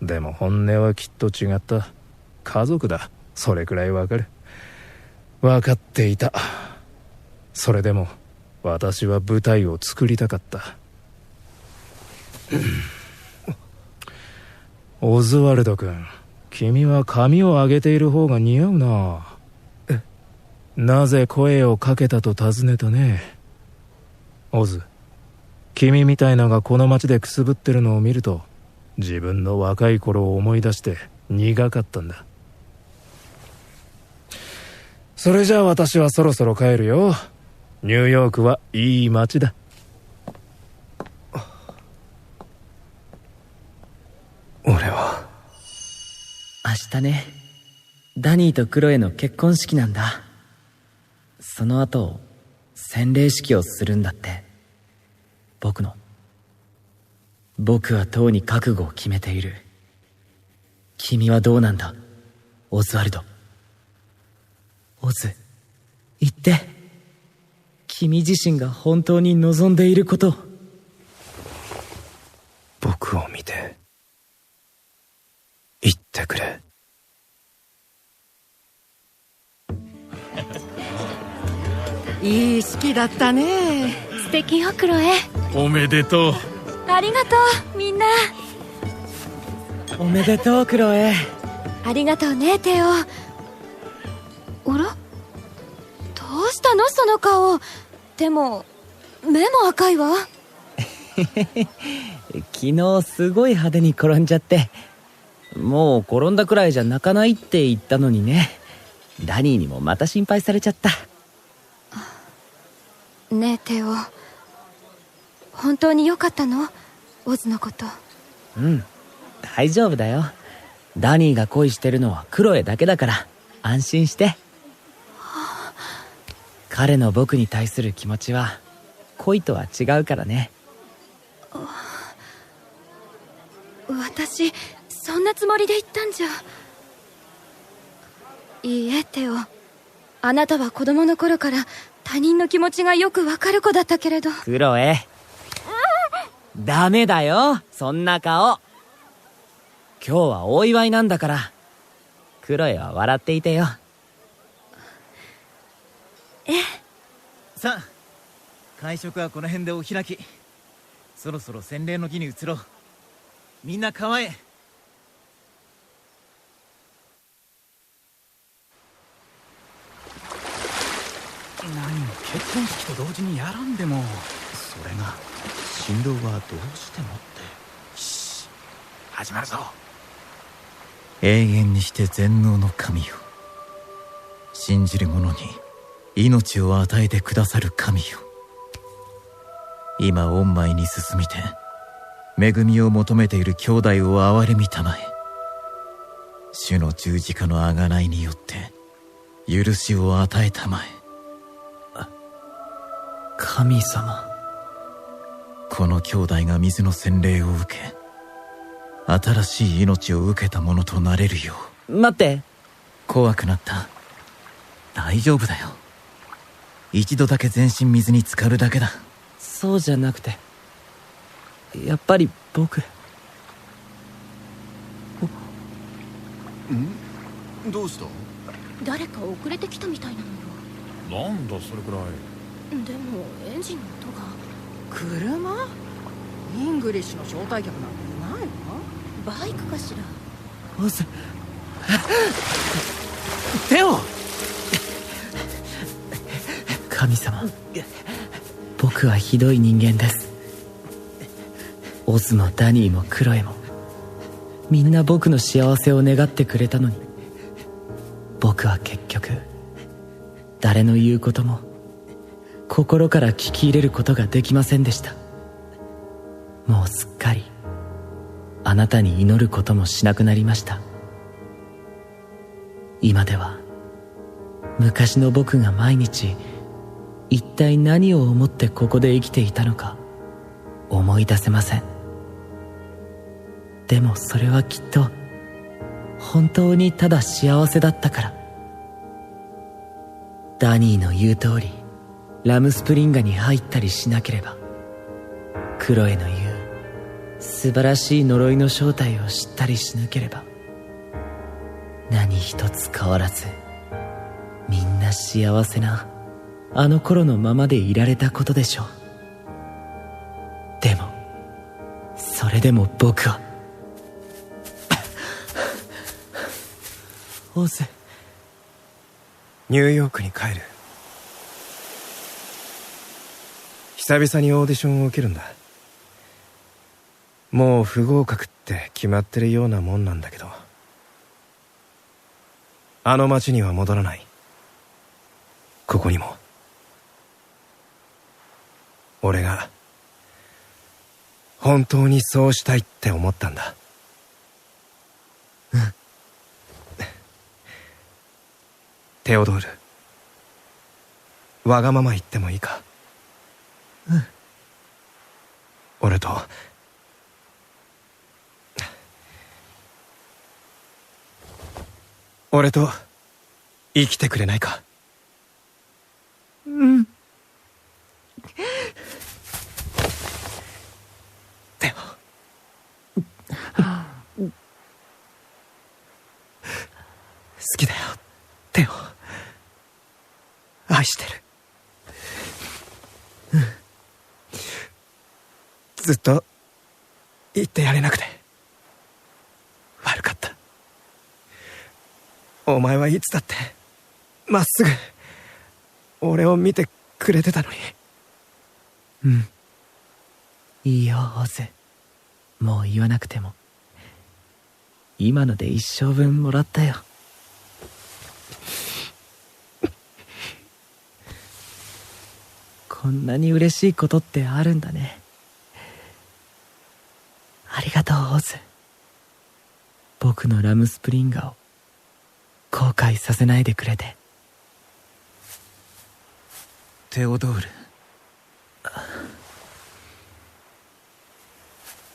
[SPEAKER 13] でも本音はきっと違った。家族だ、それくらいわかる。分かっていた。それでも私は舞台を作りたかった。オズワルド君、君は髪を上げている方が似合うな。なぜ声をかけたと尋ねたね。オズ、君みたいのがこの町でくすぶってるのを見ると、自分の若い頃を思い出して苦かったんだ。それじゃあ私はそろそろ帰るよ。ニューヨークはいい街だ。俺は
[SPEAKER 8] 明日ね、ダニーとクロエの結婚式なんだ。その後洗礼式をするんだって。僕はとうに覚悟を決めている。君はどうなんだ、オズワルド。オズ、言って。君自身が本当に望んでいることを。
[SPEAKER 6] 僕を見て言ってくれ。
[SPEAKER 10] いい式だったね。
[SPEAKER 7] 素敵よクロエ。
[SPEAKER 11] おめでとう。
[SPEAKER 7] ありがとうみんな。
[SPEAKER 8] おめでとうクロエ。
[SPEAKER 7] ありがとうねテオ。あら、どうしたのその顔。でも目も赤いわ。
[SPEAKER 8] 昨日すごい派手に転んじゃって、もう転んだくらいじゃ泣かないって言ったのにね。ダニーにもまた心配されちゃった。
[SPEAKER 7] ねえテオ、本当に良かったの？オズのこと。
[SPEAKER 8] うん、大丈夫だよ。ダニーが恋してるのはクロエだけだから安心して。彼の僕に対する気持ちは恋とは違うからね。
[SPEAKER 7] 私そんなつもりで言ったんじゃ。いいえテオ、あなたは子供の頃から他人の気持ちがよくわかる子だったけれど。
[SPEAKER 8] クロエ、ダメだよそんな顔。今日はお祝いなんだから。クロエは笑っていてよ。
[SPEAKER 9] さあ、会食はこの辺でお開き。そろそろ洗礼の儀に移ろう。みんな川へ。
[SPEAKER 12] 何も結婚式と同時にやらんでも。それが新郎はどうしてもって。し始まるぞ。
[SPEAKER 9] 永遠にして全能の神よ、信じる者に命を与えてくださる神よ、今御前に進みて恵みを求めている兄弟を憐れみたまえ。主の十字架の贖いによって許しを与えたまえ。
[SPEAKER 8] 神様。
[SPEAKER 9] この兄弟が水の洗礼を受け、新しい命を受けたものとなれるよ
[SPEAKER 8] う。待って。
[SPEAKER 9] 怖くなった？大丈夫だよ。一度だけ全身水に浸かるだけだ。
[SPEAKER 8] そうじゃなくて、やっぱり僕。
[SPEAKER 5] どうした？
[SPEAKER 7] 誰か遅れてきたみたいなのよ。
[SPEAKER 12] なんだそれくらい。
[SPEAKER 7] でもエンジンの音が。
[SPEAKER 10] 車？イングリッシュの招待客なんていないの？
[SPEAKER 7] バイクかしら。
[SPEAKER 8] オズ。テオ。神様、僕はひどい人間です。オズもダニーもクロエもみんな僕の幸せを願ってくれたのに、僕は結局誰の言うことも心から聞き入れることができませんでした。もうすっかりあなたに祈ることもしなくなりました。今では昔の僕が毎日一体何を思ってここで生きていたのか思い出せません。でもそれはきっと本当にただ幸せだったから。ダニーの言う通りラムスプリンガに入ったりしなければ、クロエの言う素晴らしい呪いの正体を知ったりしなければ、何一つ変わらずみんな幸せなあの頃のままでいられたことでしょう。でもそれでも僕はオズ。
[SPEAKER 6] ニューヨークに帰る。久々にオーディションを受けるんだ。もう不合格って決まってるようなもんなんだけど、あの町には戻らない。ここにも。俺が本当にそうしたいって思ったんだ。テオドール、わがまま言ってもいいか？俺と生きてくれないか？テオ、好きだよ、テオ。愛してる。ずっと言ってやれなくて悪かった。お前はいつだってまっすぐ俺を見てくれてたのに。
[SPEAKER 8] いいよオズ、もう言わなくても。今ので一生分もらったよ。こんなに嬉しいことってあるんだね。ありがとうオズ。僕のラムスプリンガーを後悔させないでくれて。
[SPEAKER 9] テオドール、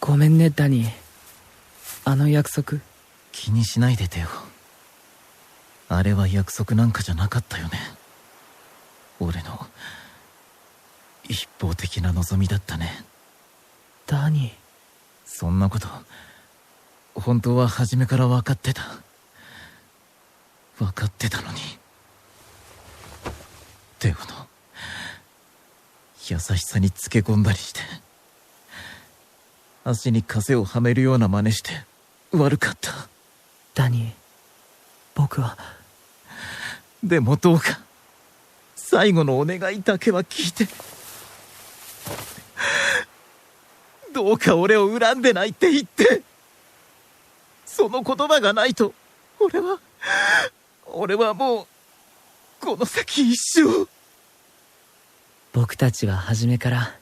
[SPEAKER 8] ごめんねダニー、あの約束。
[SPEAKER 9] 気にしないでテオ。あれは約束なんかじゃなかったよね。俺の一方的な望みだったね。
[SPEAKER 8] ダニー、
[SPEAKER 9] そんなこと本当は初めから分かってたのに。テオの優しさにつけ込んだりして、足に枷をはめるような真似して悪かった。
[SPEAKER 8] ダニー、僕は。
[SPEAKER 9] でもどうか最後のお願いだけは聞いて。どうか俺を恨んでないって言って。その言葉がないと俺はもうこの先一生。
[SPEAKER 8] 僕たちは初めから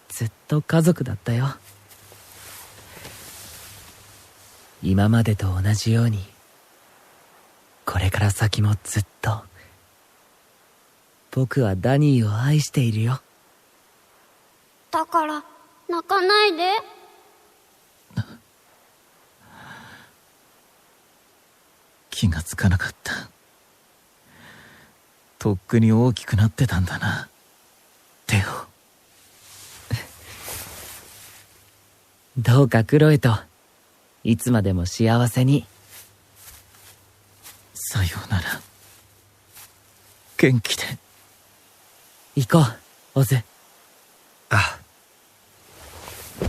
[SPEAKER 8] ずっと家族だったよ。今までと同じようにこれから先もずっと僕はダニーを愛しているよ。
[SPEAKER 14] だから泣かないで。
[SPEAKER 9] 気がつかなかった。とっくに大きくなってたんだな、テ
[SPEAKER 8] オ。どうかクロエといつまでも幸せに。
[SPEAKER 9] さようなら。元気で。
[SPEAKER 8] 行こうオズ。
[SPEAKER 6] あ。
[SPEAKER 14] テ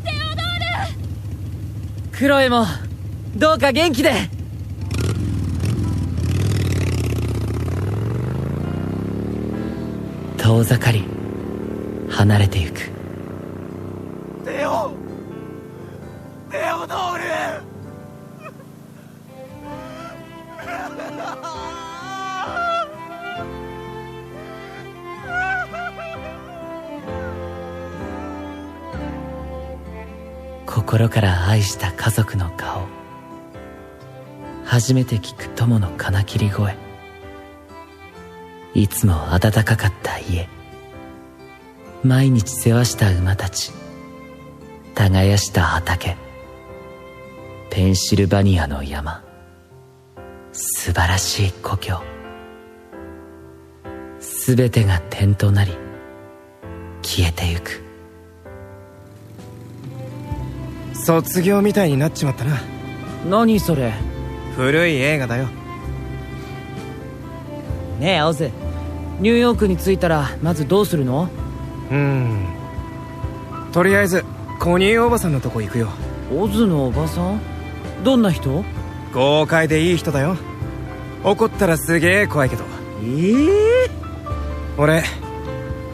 [SPEAKER 14] オドー
[SPEAKER 8] ル、クロエもどうか元気で。遠ざかり離れてゆく。
[SPEAKER 9] テオドール。
[SPEAKER 8] 心から愛した家族の顔、初めて聞く友の金切り声、いつも温かかった家、毎日世話した馬たち、耕した畑、ペンシルバニアの山、素晴らしい故郷、すべてが点となり消えてゆく。
[SPEAKER 6] 卒業みたいになっちまったな。
[SPEAKER 8] 何それ。
[SPEAKER 6] 古い映画だよ。
[SPEAKER 8] ねえオズ、ニューヨークに着いたらまずどうするの？
[SPEAKER 6] とりあえずコニーおばさんのとこ行くよ。
[SPEAKER 8] オズのおばさん？どんな人？
[SPEAKER 6] 豪快でいい人だよ。怒ったらすげえ怖いけど。俺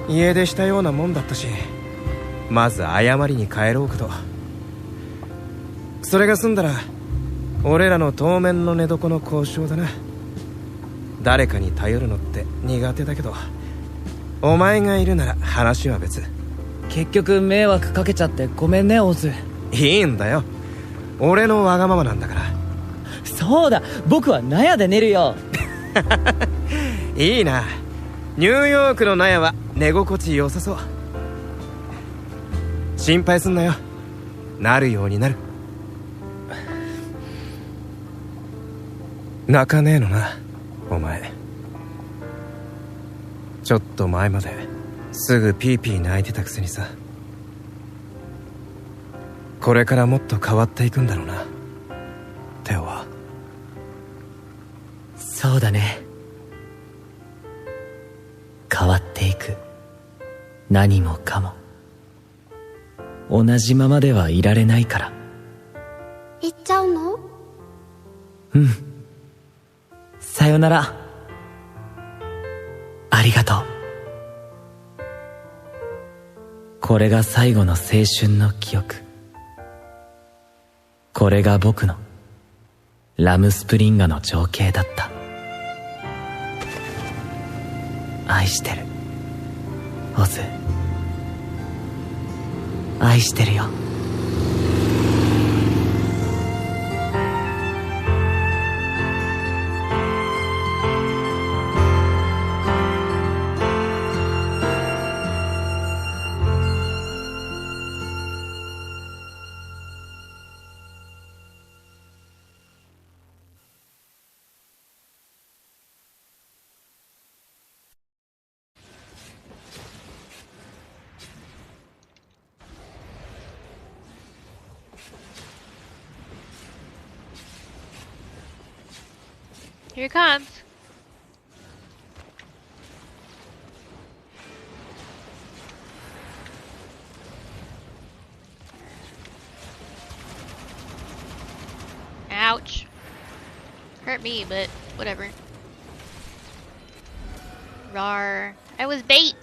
[SPEAKER 6] 家出したようなもんだったし、まず謝りに帰ろうかと。それが済んだら俺らの当面の寝床の交渉だな。誰かに頼るのって苦手だけど、お前がいるなら話は別。
[SPEAKER 8] 結局迷惑かけちゃってごめんねオズ。
[SPEAKER 6] いいんだよ、俺のわがままなんだから。
[SPEAKER 8] そうだ、僕は納屋で寝るよ。
[SPEAKER 6] いいな、ニューヨークの納屋は寝心地良さそう。心配すんなよ、なるようになる。泣かねえのなお前。ちょっと前まですぐピーピー泣いてたくせにさ。これからもっと変わっていくんだろうな、テオは。
[SPEAKER 8] そうだね、変わっていく。何もかも同じままではいられないから。
[SPEAKER 14] 行っちゃうの？
[SPEAKER 8] うん、さよなら。ありがとう。これが最後の青春の記憶。これが僕のラムスプリンガの情景だった。愛してるオズ、愛してるよ。
[SPEAKER 1] Here it comes. Ouch. Hurt me, but whatever. Rawr. I was bait.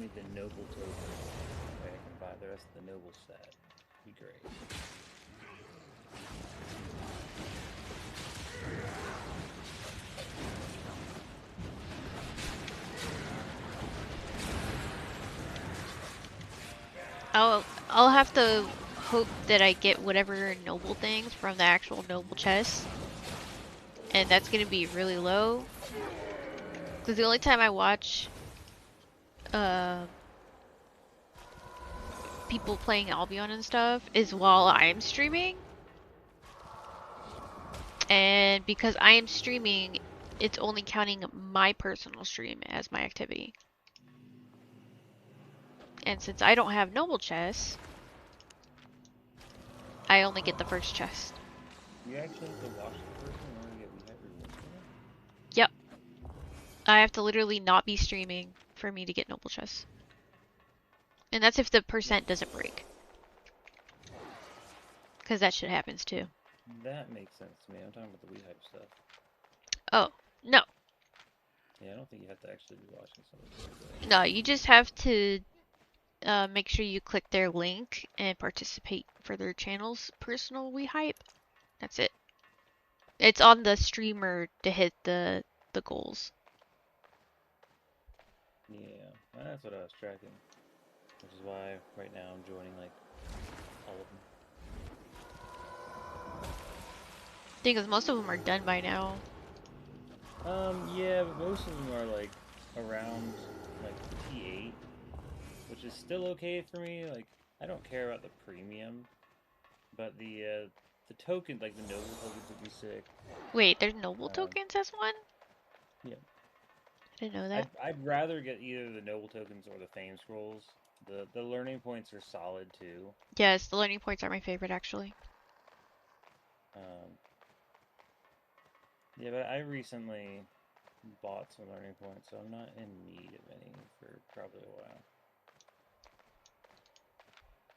[SPEAKER 16] me the noble token. That way I can buy the rest of the noble set. Be great.
[SPEAKER 1] I'll have to hope that I get whatever noble things from the actual noble chest. And that's gonna be really low. Because the only time I watch people playing Albion and stuff is while I'm streaming. And because I am streaming, it's only counting my personal stream as my activity. And since I don't have noble chests, I only get the first chest.
[SPEAKER 16] You actually have to watch the person in order to get rehype rewards for it?
[SPEAKER 1] Yep. I have to literally not be streaming for me to get noble chests. And that's if the percent doesn't break. Because that shit happens too.
[SPEAKER 16] That makes sense to me. I'm talking about the rehype stuff.
[SPEAKER 1] Oh, no.
[SPEAKER 16] Yeah, I don't think you have to actually be watching something.
[SPEAKER 1] No, you just have to make sure you click their link and participate for their channel's personal rehype. That's it. It's on the streamer to hit the goals.
[SPEAKER 16] Yeah, that's what I was tracking. Which is why right now I'm joining like all of them.
[SPEAKER 1] Thing is, most of them are done by now.
[SPEAKER 16] Yeah, but most of them are like around like T8, which is still okay for me. Like, I don't care about the premium, but the token, like the noble tokens, would be sick.
[SPEAKER 1] Wait, there's noble tokens as one?
[SPEAKER 16] Yeah.
[SPEAKER 1] I didn't know that.
[SPEAKER 16] I'd rather get either the noble tokens or the fame scrolls. The learning points are solid too.
[SPEAKER 1] Yes, the learning points are my favorite actually.
[SPEAKER 16] Yeah, but I recently bought some learning points, so I'm not in need of any for probably a while.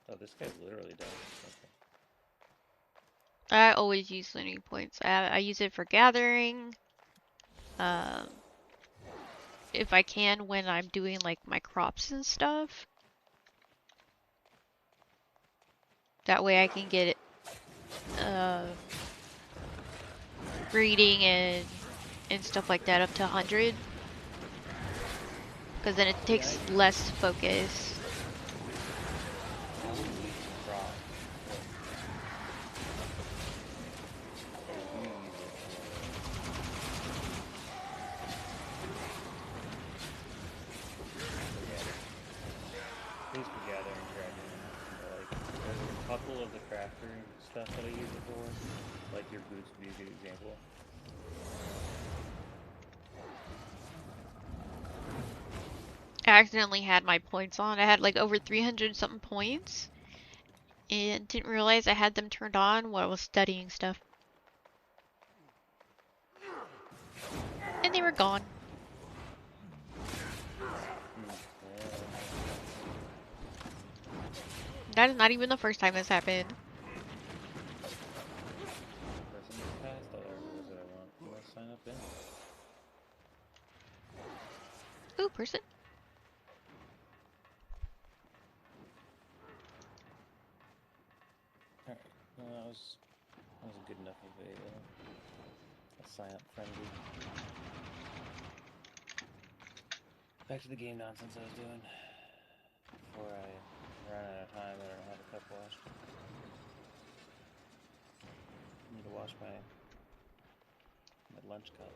[SPEAKER 16] Oh, this guy's literally done. Okay.
[SPEAKER 1] I always use learning points. I use it for gathering. If I can when I'm doing like my crops and stuff. That way I can get breeding and stuff like that up to 100. Because then it takes less focus.
[SPEAKER 16] Couple of the crafter stuff that I use it for, like your boots would be a good example.
[SPEAKER 1] I accidentally had my points on. I had like over 300 something points and didn't realize I had them turned on while I was studying stuff. And they were gone. That is not even the first time this happened.
[SPEAKER 16] Sign up in.
[SPEAKER 1] Ooh, person.
[SPEAKER 16] Alright, well, that was a good enough of a sign up friendly. Back to the game nonsense I was doing before I ran out of time. I don't have a cup washed. I need to wash my lunch cup.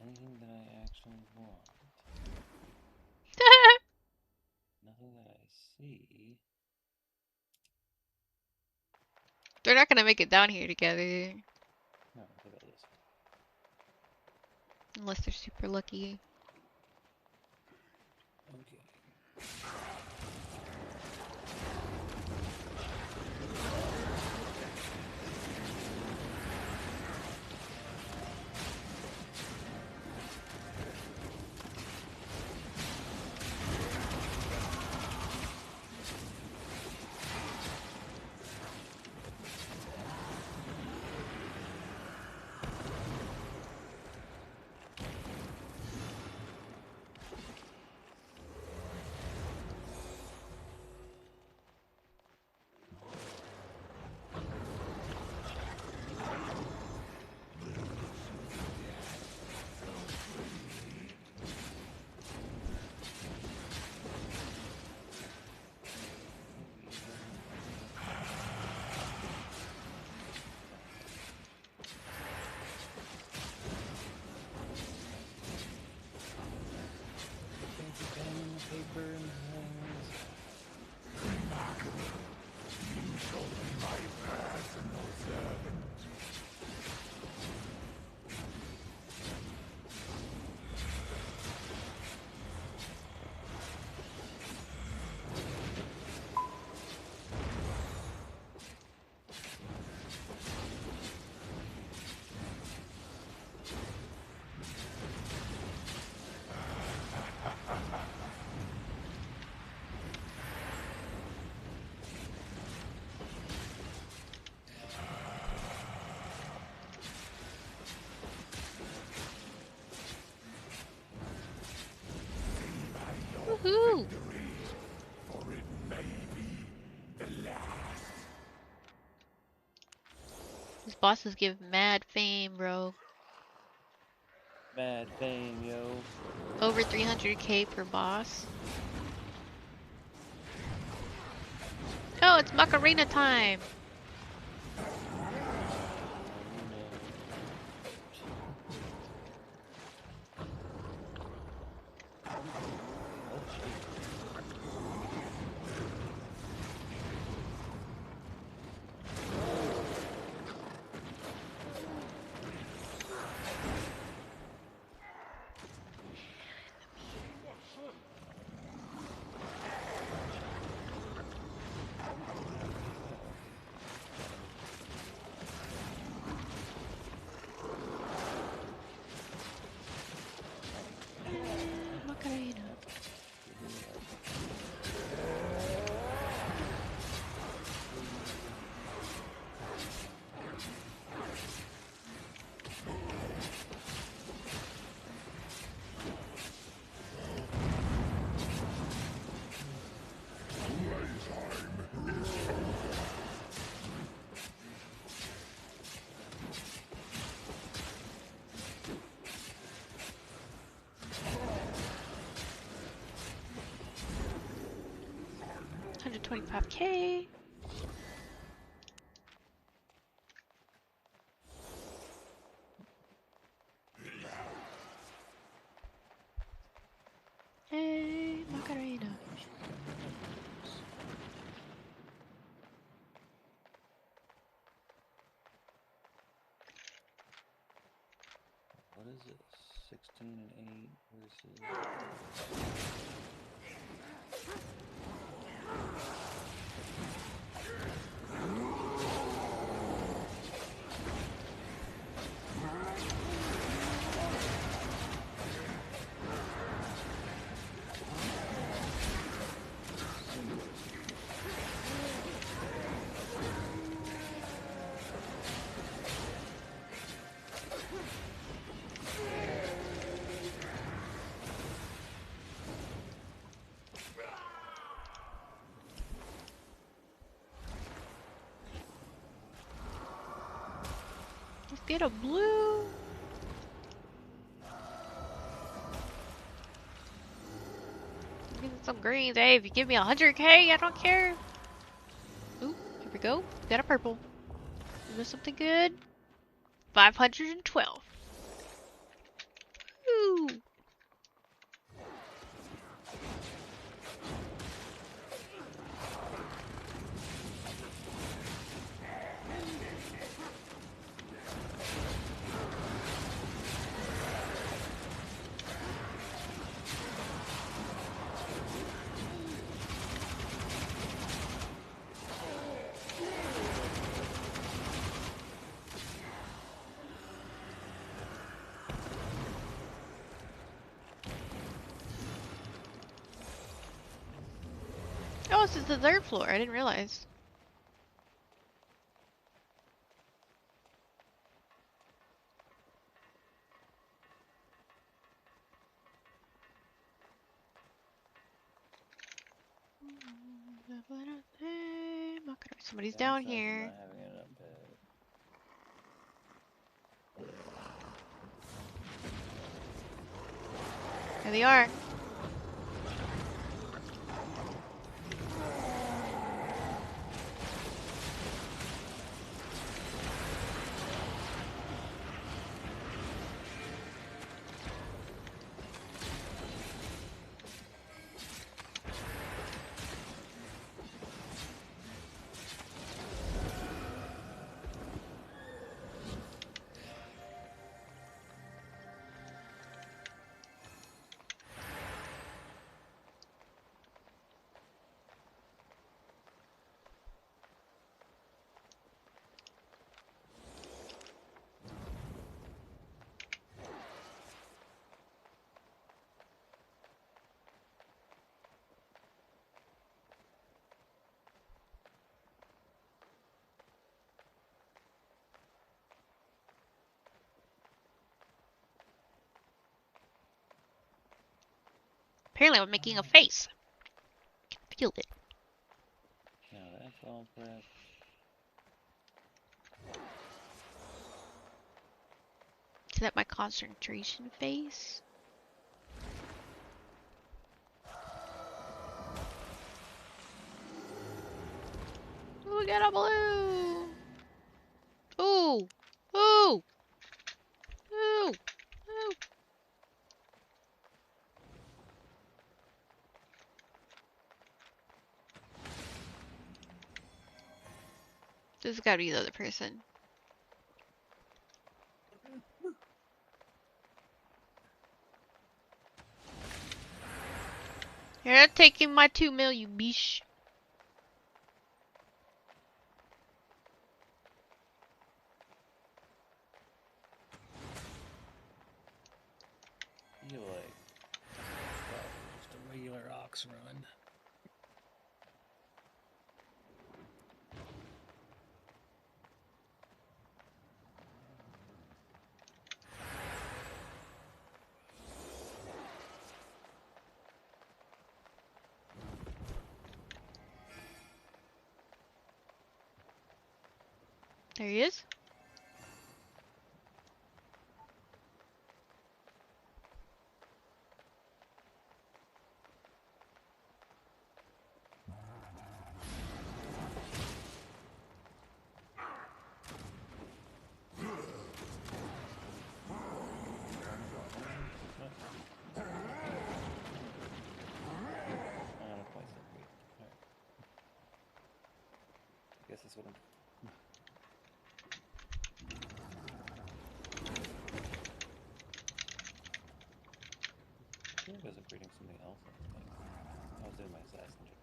[SPEAKER 16] Anything that I actually want. Nothing that I see.
[SPEAKER 1] They're not gonna make it down here together.
[SPEAKER 16] No, look at this.
[SPEAKER 1] Unless they're super lucky. Woohoo! These bosses give mad fame, bro.
[SPEAKER 16] Mad fame, yo.
[SPEAKER 1] Over 300k per boss. Oh, it's Macarena time! Macarena. $125k. Hey, Macarena.
[SPEAKER 16] What is it? 16 and 8 versus...
[SPEAKER 1] Let's get a blue. Give me some greens. Hey, if you give me 100k, I don't care. Ooh, here we go. Got a purple. Is this something good? 512. Ooh. Oh, this is the third floor. I didn't realize. Somebody's down here. There they are. Apparently I'm making a face. I can feel it.
[SPEAKER 16] No, that's all prep.
[SPEAKER 1] Is that my concentration face? Ooh, we got a balloon! Ooh! Ooh! Ooh! Ooh! This has gotta be the other person. You're not taking my 2 mil, you bish.
[SPEAKER 16] You like
[SPEAKER 12] Just a regular ox run.
[SPEAKER 1] There he is.
[SPEAKER 16] I guess that's what I'm. I think I was upgrading something else. I was doing my assassin job.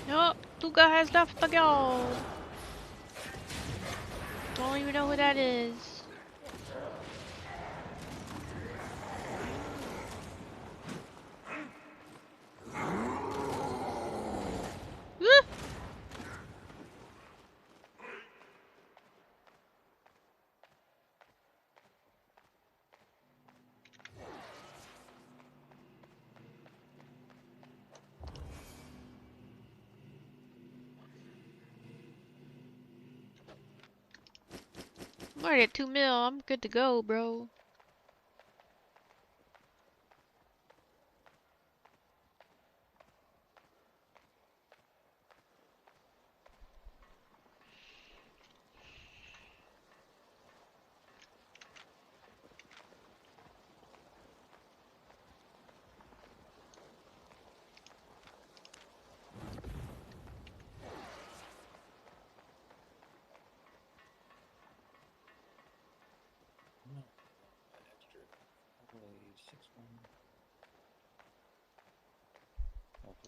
[SPEAKER 1] Nope, Tuga has left the guild. Don't even know who that is. I'm already at 2 mil. I'm good to go, bro.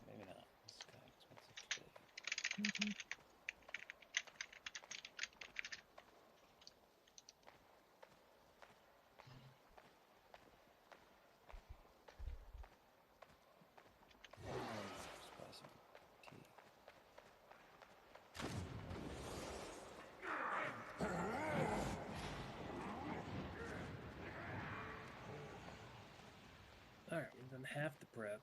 [SPEAKER 16] Maybe not. This is kind of expensive today. Alright, we've done half the prep.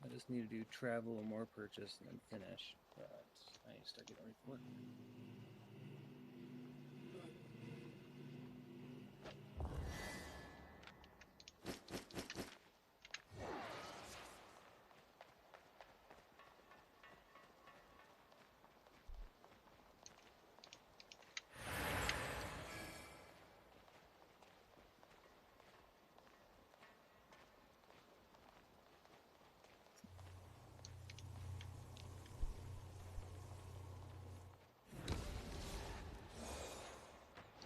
[SPEAKER 16] I just need to do travel and more purchase and then finish. But I need to start getting ready for work.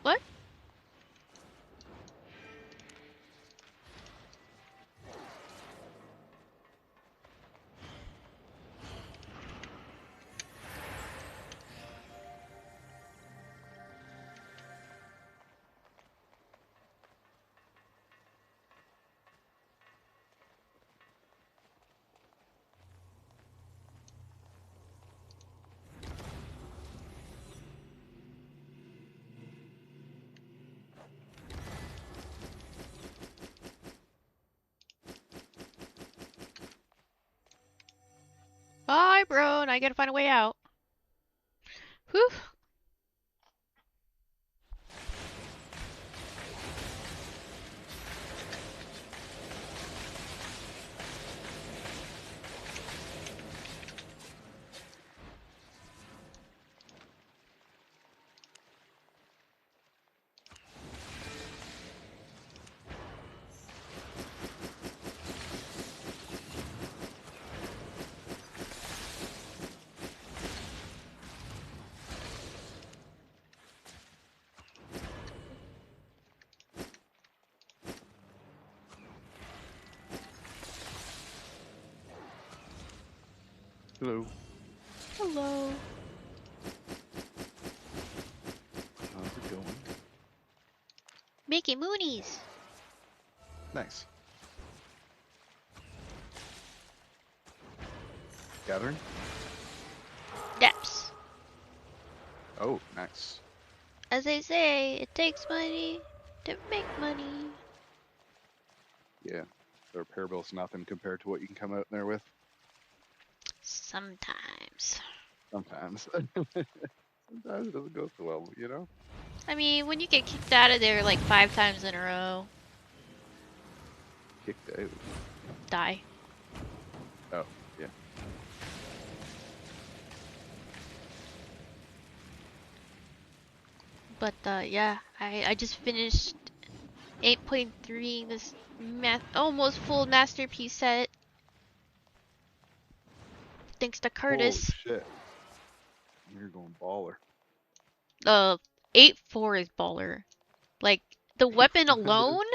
[SPEAKER 1] What? Bye, bro, and I gotta find a way out. Whew.
[SPEAKER 17] Hello.
[SPEAKER 1] Hello.
[SPEAKER 17] How's it going?
[SPEAKER 1] Making moonies.
[SPEAKER 17] Nice. Gathering?
[SPEAKER 1] Depths.
[SPEAKER 17] Oh, nice.
[SPEAKER 1] As they say, it takes money to make money.
[SPEAKER 17] Yeah. The repair bill's nothing compared to what you can come out there with.
[SPEAKER 1] Sometimes.
[SPEAKER 17] Sometimes. Sometimes it doesn't go so well, you know?
[SPEAKER 1] I mean, when you get kicked out of there like 5 times in a row.
[SPEAKER 17] Kicked out.
[SPEAKER 1] Die.
[SPEAKER 17] Oh, yeah.
[SPEAKER 1] But yeah, I just finished 8.3 this almost full masterpiece set. Thanks to Curtis.
[SPEAKER 17] Holy shit. You're going baller.
[SPEAKER 1] 8.4 is baller. Like, the weapon alone,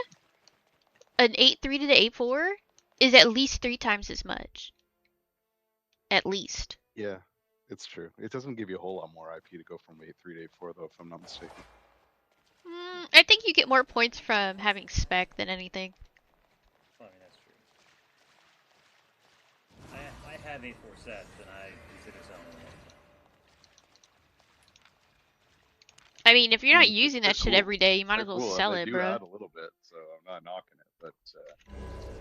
[SPEAKER 1] an 8.3 to the 8.4, is at least 3 times as much. At least.
[SPEAKER 17] Yeah, it's true. It doesn't give you a whole lot more IP to go from 8.3 to 8.4, though, if I'm not mistaken.
[SPEAKER 1] I think you get more points from having spec than anything.
[SPEAKER 16] Well, I mean, that's true. I have 8.4 sets, and I consider selling them.
[SPEAKER 1] I mean, if you're not using that shit every day, you might as well
[SPEAKER 17] cool,
[SPEAKER 1] sell
[SPEAKER 17] and
[SPEAKER 1] it,
[SPEAKER 17] they do
[SPEAKER 1] bro.
[SPEAKER 17] add a little bit, so I'm not knocking it, but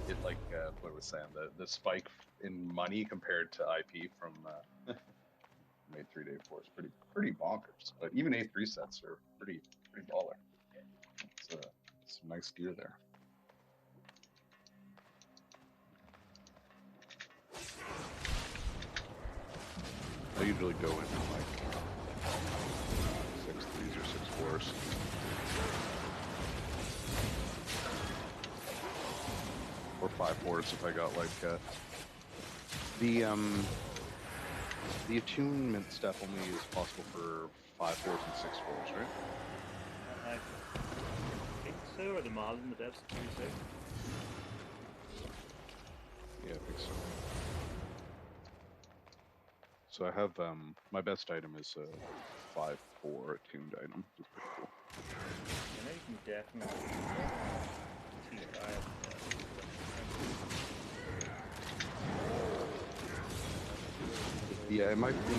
[SPEAKER 17] it like what I was saying, the spike in money compared to IP from 8.3 to 8.4 is pretty bonkers. But even 8.3 sets are pretty baller. It's some nice gear there. I usually go in like 6.3s or 6.4s. Or 5.4s if I got like the attunement step only is possible for 5.4s and 6.4s, right?
[SPEAKER 16] I think so, or the mods in the depths are pretty safe.
[SPEAKER 17] Yeah, I think so. So I have my best item is a 5/4 attuned item, which is pretty cool.
[SPEAKER 16] I know you can definitely T5.
[SPEAKER 17] Yeah, it might be.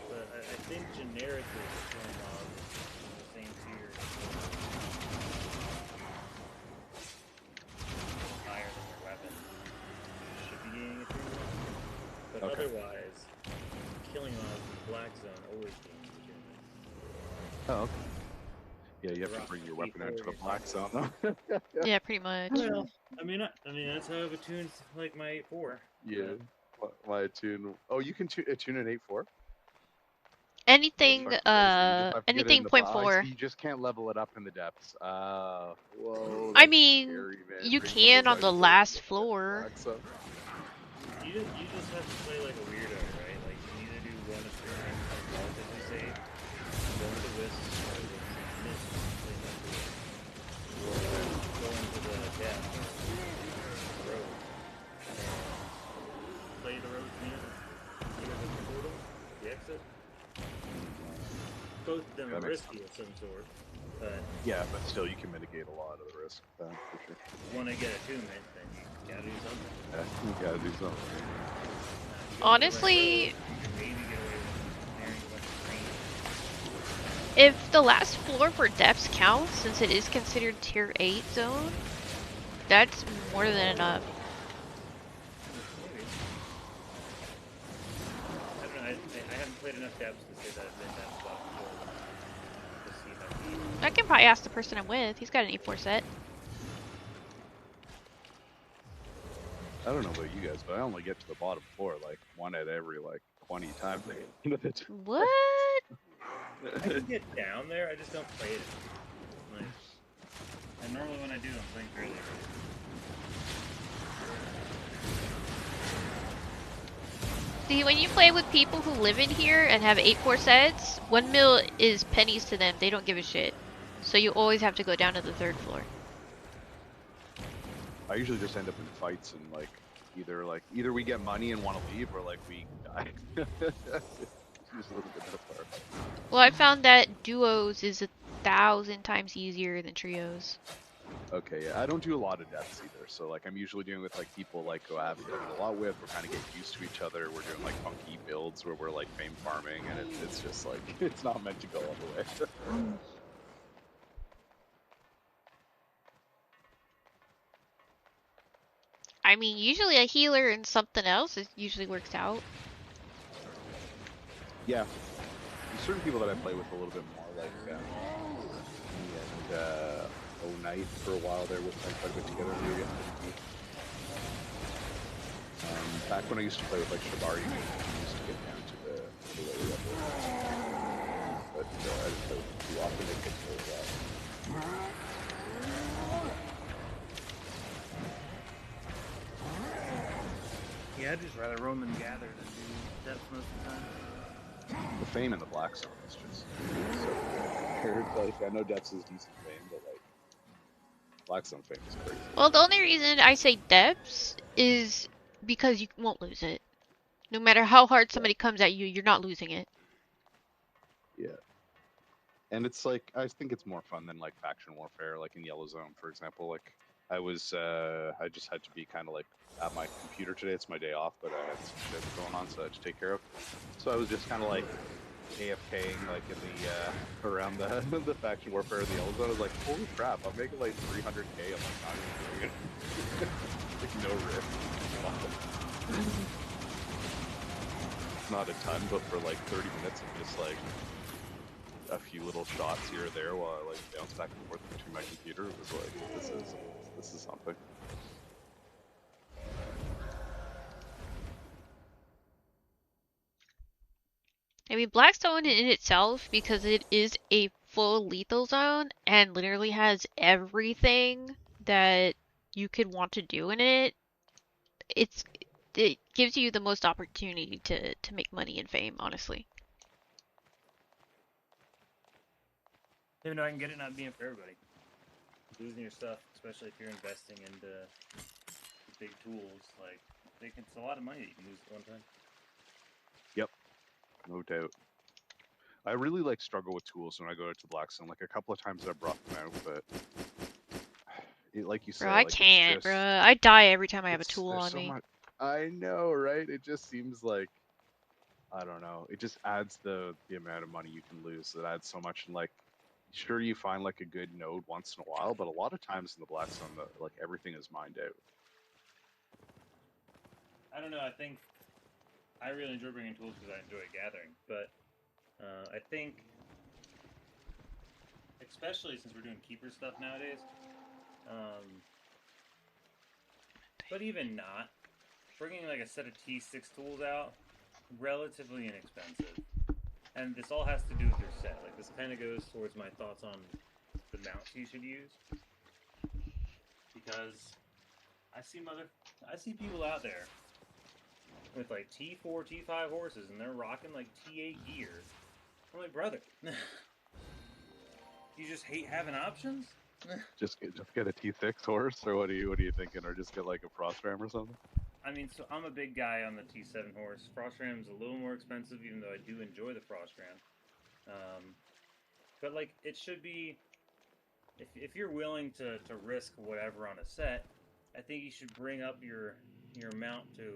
[SPEAKER 16] But I think generically the killing mob is in the same tier. Higher than your weapon. You should be getting a 3-1. But
[SPEAKER 17] Okay.
[SPEAKER 16] otherwise, killing mobs in Black Zone always gains attunement.
[SPEAKER 17] Oh, okay. Yeah, you have to bring your weapon into the black zone, though.
[SPEAKER 1] Yeah, pretty much.
[SPEAKER 16] Well, I mean that's how I've attuned like my 8/4.
[SPEAKER 17] Yeah. My attune. Oh, you can attune an 8/4.
[SPEAKER 1] Anything,
[SPEAKER 17] That's fucking crazy. You just have to get it in
[SPEAKER 1] anything
[SPEAKER 17] the
[SPEAKER 1] point
[SPEAKER 17] I
[SPEAKER 1] 4.
[SPEAKER 17] see, you just can't level it up in the depths. Whoa.
[SPEAKER 1] I
[SPEAKER 17] That's
[SPEAKER 1] mean,
[SPEAKER 17] scary, man.
[SPEAKER 1] you
[SPEAKER 17] Bring one
[SPEAKER 1] can
[SPEAKER 17] of
[SPEAKER 1] on
[SPEAKER 17] those
[SPEAKER 1] the
[SPEAKER 17] items
[SPEAKER 1] last
[SPEAKER 17] into the
[SPEAKER 1] floor.
[SPEAKER 17] black zone.
[SPEAKER 16] You just have to play like a weirdo, right? Like you either do one of three things like relatively safe, go into wisps, or miss play not to it. Or go into the depth, the road, and play the road near either the portal, the exit. Both of them
[SPEAKER 17] That
[SPEAKER 16] are
[SPEAKER 17] makes
[SPEAKER 16] risky of some sort, but
[SPEAKER 17] Yeah, but still, you can mitigate a lot of the risk with that, for sure.
[SPEAKER 16] want to get attunement, then you gotta do something.
[SPEAKER 17] Yeah, you gotta do something.
[SPEAKER 1] Honestly,
[SPEAKER 16] Maybe get away with clearing a bunch of green.
[SPEAKER 1] if the last floor for depths counts, since it is considered tier 8 zone, that's more than enough.
[SPEAKER 16] Maybe. I don't know, I haven't played enough depths to say that I've been that spot before. To see if I can.
[SPEAKER 1] I can probably ask the person I'm with. He's got an E4 set.
[SPEAKER 17] I don't know about you guys, but I only get to the bottom floor like one at every like 20 times I get into it.
[SPEAKER 1] What?
[SPEAKER 16] I can get down there, I just don't play it. Like, and normally when I do, I'm playing fairly early.
[SPEAKER 1] See, when you play with people who live in here and have 8-4 sets, 1 mil is pennies to them. They don't give a shit. So you always have to go down to the 3rd floor.
[SPEAKER 17] I usually just end up in fights and like either we get money and want to leave or like we die. It's just a little bit that far.
[SPEAKER 1] Well, I found that duos is 1,000 times easier than trios.
[SPEAKER 17] Okay, yeah, I don't do a lot of deaths either, so like I'm usually doing with like people like who I haven't done it a lot with. We're kind of getting used to each other. We're doing like funky builds where we're like fame farming, and it's just like it's not meant to go all the way.
[SPEAKER 1] I mean, usually a healer and something else usually works out.
[SPEAKER 17] Yeah, there's certain people that I play with a little bit more, like me and O-Night for a while there with like quite a bit together. We were getting pretty deep. Back when I used to play with like Shibari, we used to get down to the lower level. But I didn't play with them too often. They get so that.
[SPEAKER 16] Yeah, I'd just rather roam and gather than do depths most of the time.
[SPEAKER 17] The fame in the black zone is just so weird. Like I know Depths is decent fame, but like black zone fame is crazy.
[SPEAKER 1] Well, the only reason I say depths is because you won't lose it. No matter how hard somebody comes at you, you're not losing it.
[SPEAKER 17] Yeah. And it's like I think it's more fun than like faction warfare, like in Yellow Zone, for example. Like I just had to be kind of like at my computer today. It's my day off, but I had some shit going on, so I had to take care of. So I was just kind of like AFKing, like in the around the faction warfare in the Yellow Zone. I was like, holy crap, I'm making like 300k. I'm like not even doing it. Like no risk. It's not a ton, but for like 30 minutes of just like a few little shots here or there while I like bounce back and forth between my computer, it was like this is something.
[SPEAKER 1] I mean, Blackstone in itself, because it is a full lethal zone and literally has everything that you could want to do in it, it gives you the most opportunity to make money and fame, honestly.
[SPEAKER 16] Even though I can get it not being for everybody. Losing your stuff, especially if you're investing into big tools, like it's a lot of money that you can lose at one time.
[SPEAKER 17] Yep, no doubt. I really like struggle with tools when I go to Blackstone. Like a couple of times I brought them out, but like you said,
[SPEAKER 1] Bro, I
[SPEAKER 17] like
[SPEAKER 1] can't,
[SPEAKER 17] it's
[SPEAKER 1] bro.
[SPEAKER 17] just
[SPEAKER 1] I die every time I have a tool
[SPEAKER 17] there's
[SPEAKER 1] on
[SPEAKER 17] so
[SPEAKER 1] me.
[SPEAKER 17] much. I know, right? It just seems like I don't know. It just adds the amount of money you can lose. It adds so much, and like sure you find like a good node once in a while, but a lot of times in the Blackstone, like everything is mined out.
[SPEAKER 16] I don't know. I think I really enjoy bringing tools because I enjoy gathering, but I think, especially since we're doing keeper stuff nowadays, but even not, bringing like a set of T6 tools out, relatively inexpensive. And this all has to do with your set. Like this kind of goes towards my thoughts on the mounts you should use, because I see people out there with like T4, T5 horses, and they're rocking like T8 gear. I'm like, brother, you just hate having options?
[SPEAKER 17] Just get a T6 horse, or what are you thinking? Or just get like a frost ram or something?
[SPEAKER 16] I mean, so I'm a big guy on the T7 horse. Frost Ram's a little more expensive, even though I do enjoy the Frost Ram. But like, it should be, if you're willing to risk whatever on a set, I think you should bring up your mount to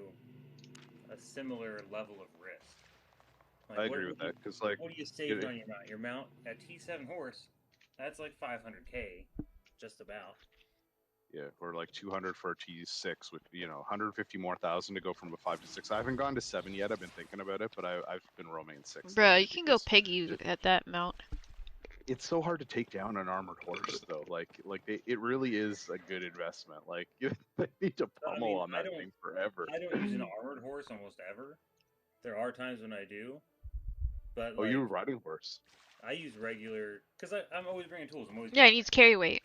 [SPEAKER 16] a similar level of risk. Like,
[SPEAKER 17] I agree with that, because like
[SPEAKER 16] what do you save on your mount? Your mount at T7 horse, that's like 500k, just about.
[SPEAKER 17] Yeah, or like 200 for a T6 with 150 more thousand to go from a 5 to 6. I haven't gone to 7 yet. I've been thinking about it, but I've been roaming 6.
[SPEAKER 1] Bro, you can go piggy at that mount.
[SPEAKER 17] It's so hard to take down an armored horse, though. It really is a good investment. Like you need to pummel on that thing forever.
[SPEAKER 16] I don't use an armored horse almost ever. There are times when I do, but
[SPEAKER 17] oh, you were riding horse.
[SPEAKER 16] I use regular because I'm always bringing tools.
[SPEAKER 1] Yeah, it needs carry weight.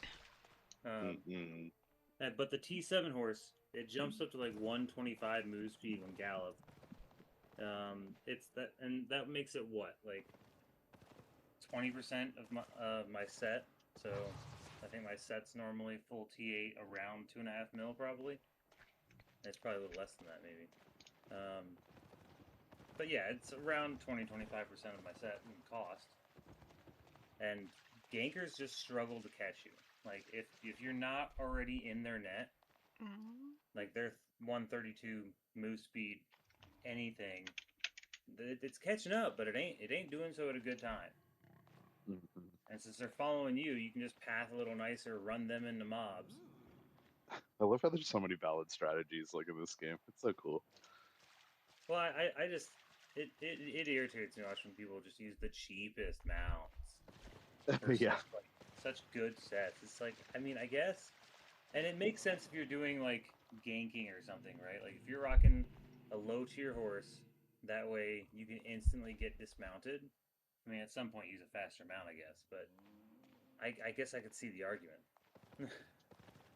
[SPEAKER 16] But the T7 horse, it jumps up to like 125 move speed when gallop. It's that, and that makes it what, like 20% of my set. So I think my set's normally full T8 around 2.5 mil probably. It's probably a little less than that maybe. But yeah, it's around 20-25% of my set in cost. And gankers just struggle to catch you. Like if you're not already in their net, like they're 132 move speed, anything, it's catching up, but it ain't doing so at a good time. And since they're following you, you can just path a little nicer, run them into mobs.
[SPEAKER 17] I love how there's so many valid strategies like in this game. It's so cool.
[SPEAKER 16] Well, I just it irritates me watching people just use the cheapest mounts.
[SPEAKER 17] Yeah.
[SPEAKER 16] Such good sets. It's like, I mean, I guess, and it makes sense if you're doing like ganking or something, right? Like if you're rocking a low tier horse, that way you can instantly get dismounted. I mean, at some point use a faster mount, I guess, but I guess I could see the argument.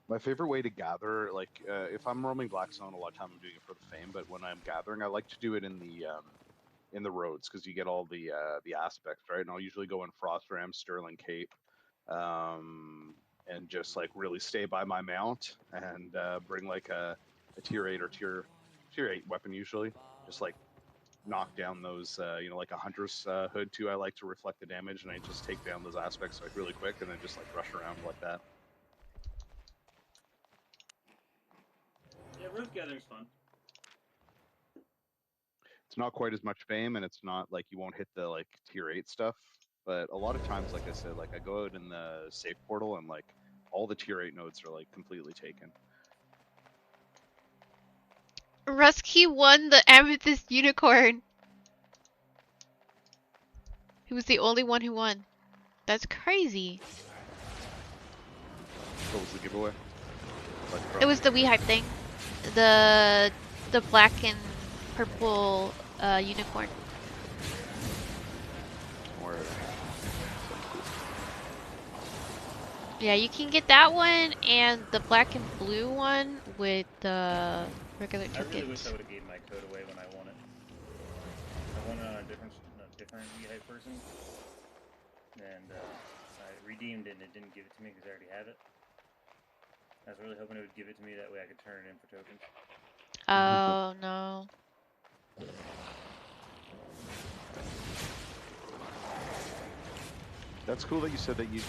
[SPEAKER 17] My favorite way to gather, like if I'm roaming Blackstone, a lot of time I'm doing it for the fame, but when I'm gathering, I like to do it in the roads because you get all the aspects, right? And I'll usually go in Frost Ram, Sterling Cape, and just like really stay by my mount and bring like a tier 8 or tier 8 weapon usually, just like knock down those like a hunter's hood too. I like to reflect the damage and I just take down those aspects like really quick and then just like rush around like that.
[SPEAKER 16] Yeah, road gathering's fun.
[SPEAKER 17] It's not quite as much fame and it's not like you won't hit the like tier 8 stuff, but a lot of times, like I said, like I go out in the safe portal and like all the tier 8 nodes are like completely taken.
[SPEAKER 1] Rusky won the Amethyst Unicorn. He was the only one who won. That's crazy.
[SPEAKER 17] What was the giveaway?
[SPEAKER 1] It was the Wii Hype thing. The black and purple unicorn. Yeah, you can get that one and the black and blue one with the regular tickets.
[SPEAKER 16] I really wish I would have gave my code away when I won it. I won it on a different Wii Hype person, and redeemed it and it didn't give it to me because I already had it. I was really hoping it would give it to me, that way I could turn it in for tokens.
[SPEAKER 1] Oh no.
[SPEAKER 18] That's cool that you said that you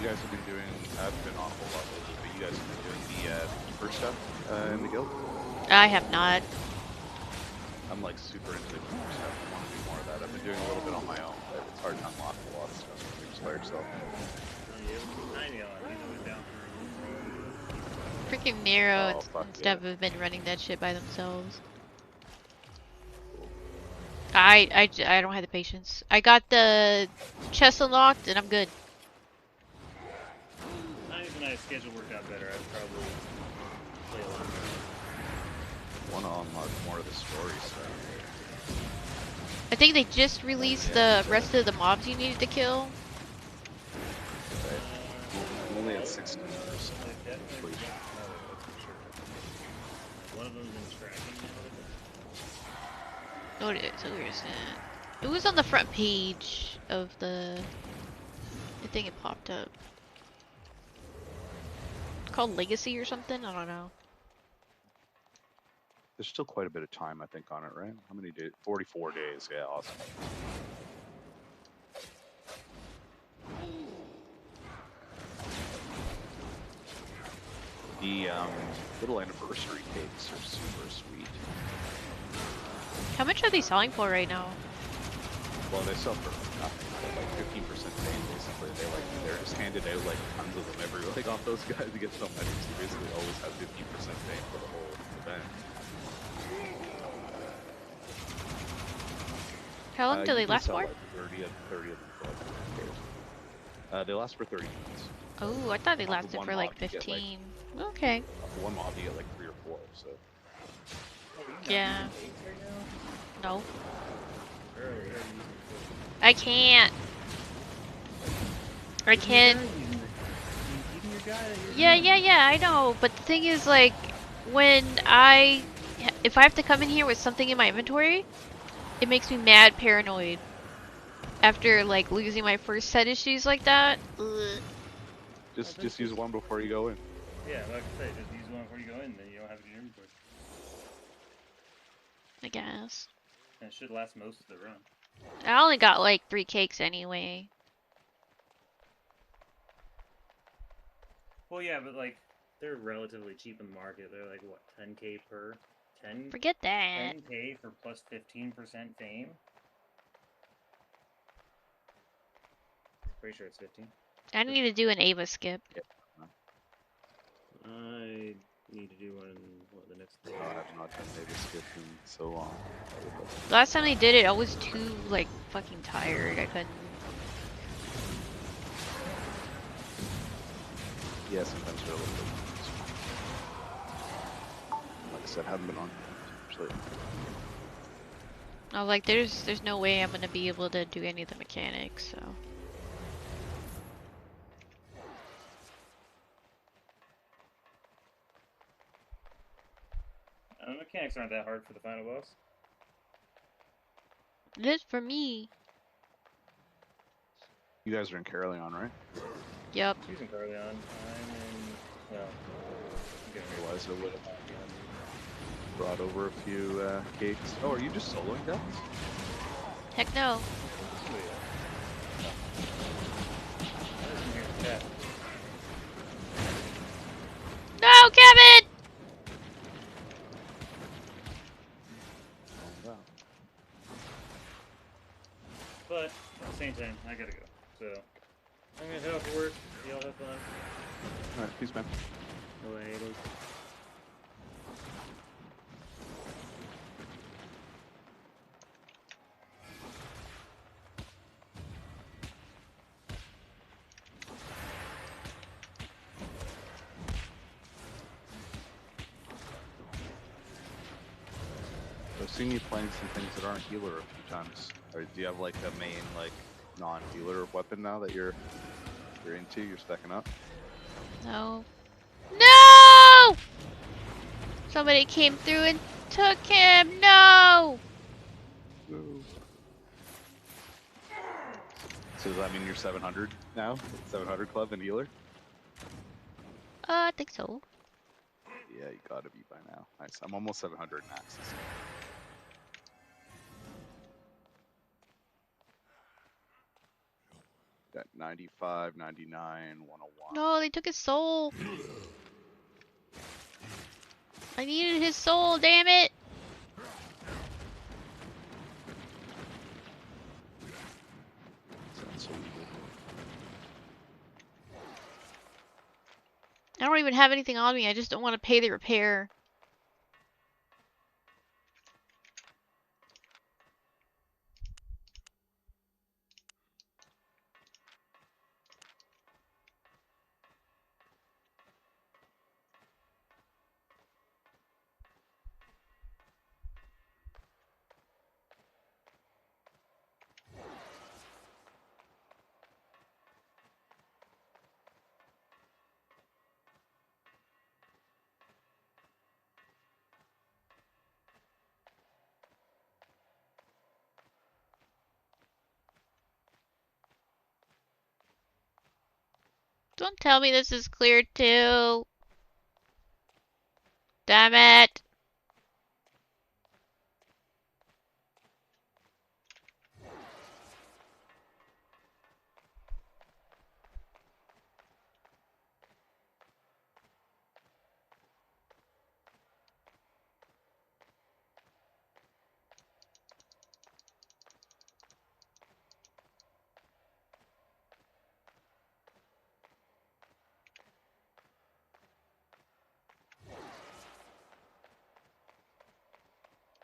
[SPEAKER 18] guys have been doing, I've been on a whole lot lately, but you guys have been doing the keeper stuff in the guild?
[SPEAKER 1] I have not.
[SPEAKER 18] I'm like super into the keeper stuff. I want to do more of that. I've been doing a little bit on my own, but it's hard to unlock a lot of stuff when you're just by yourself.
[SPEAKER 1] Freaking Nero
[SPEAKER 18] Oh,
[SPEAKER 1] and
[SPEAKER 18] fuck
[SPEAKER 1] stuff have been running that shit by themselves. I don't have the patience. I got the chest unlocked and I'm good.
[SPEAKER 16] I think when my schedule worked out better, I'd probably play a lot more.
[SPEAKER 18] Want to unlock more of the story stuff.
[SPEAKER 1] I think they just released the rest of the mobs you needed to kill.
[SPEAKER 18] I'm only at 16%.
[SPEAKER 16] One of them's in tracking now.
[SPEAKER 1] Oh, so where is it? It was on the front page of the thing it popped up. It's called Legacy or something? I don't know.
[SPEAKER 18] There's still quite a bit of time, I think, on it, right? How many days? 44 days. Yeah, awesome. The little anniversary cakes are super sweet.
[SPEAKER 1] How much are they selling for right now?
[SPEAKER 18] Well, they sell for nothing, but like 15% fame, basically. They're just handed out like tons of them every week off those guys to get so many. So you basically always have 15% fame for the whole event.
[SPEAKER 1] How long do they last for?
[SPEAKER 18] Like 30 of them for like 30 days. They last for 30 minutes.
[SPEAKER 1] Oh, I thought they lasted for like 15. Okay.
[SPEAKER 18] For one mob, you get like 3 or 4, so.
[SPEAKER 1] Yeah. No. I can't. I can. Yeah, I know. But the thing is, like, if I have to come in here with something in my inventory, it makes me mad paranoid. After, like, losing my first set of shoes like that. Ugh.
[SPEAKER 18] Just use one before you go in.
[SPEAKER 16] Yeah, like I say, just use one before you go in, then you don't have to do your inventory.
[SPEAKER 1] I guess.
[SPEAKER 16] And it should last most of the run.
[SPEAKER 1] I only got like 3 cakes anyway.
[SPEAKER 16] Well, yeah, but like, they're relatively cheap in the market. They're like, what, 10k per? 10?
[SPEAKER 1] Forget that.
[SPEAKER 16] 10k for plus 15% fame? Pretty sure it's 15.
[SPEAKER 1] I need to do an Ava skip.
[SPEAKER 16] I need to do one, what, the next day?
[SPEAKER 18] I have not done maybe skip in so long.
[SPEAKER 1] Last time they did it, I was too, like, fucking tired. I couldn't.
[SPEAKER 18] Yeah, sometimes they're a little bit. Like I said, haven't been on. Actually.
[SPEAKER 1] I was like, there's no way I'm gonna be able to do any of the mechanics, so.
[SPEAKER 16] The mechanics aren't that hard for the final boss.
[SPEAKER 1] It is for me.
[SPEAKER 18] You guys are in Caroleon, right?
[SPEAKER 1] Yep.
[SPEAKER 16] She's in Caroleon. I'm in, well,
[SPEAKER 18] Otherwise, I would have brought over a few cakes. Oh, are you just soloing that?
[SPEAKER 1] Heck no. No, Kevin!
[SPEAKER 16] But at the same time, I gotta go. So I'm gonna head off to work. Y'all have fun.
[SPEAKER 18] Alright, peace, man.
[SPEAKER 16] No way.
[SPEAKER 18] I've seen you playing some things that aren't healer a few times. Or do you have like a main like non-healer weapon now that you're into? You're stacking up.
[SPEAKER 1] No. No! Somebody came through and took him. No!
[SPEAKER 18] So So does that mean you're 700 now? 700 club and healer?
[SPEAKER 1] I think so.
[SPEAKER 18] Yeah, you gotta be by now. Nice. I'm almost 700 in axes. Got 95, 99, 101.
[SPEAKER 1] No, they took his soul. I needed his soul, damn it.
[SPEAKER 18] Sounds so evil.
[SPEAKER 1] I don't even have anything on me. I just don't want to pay the repair. Don't tell me this is cleared too. Damn it.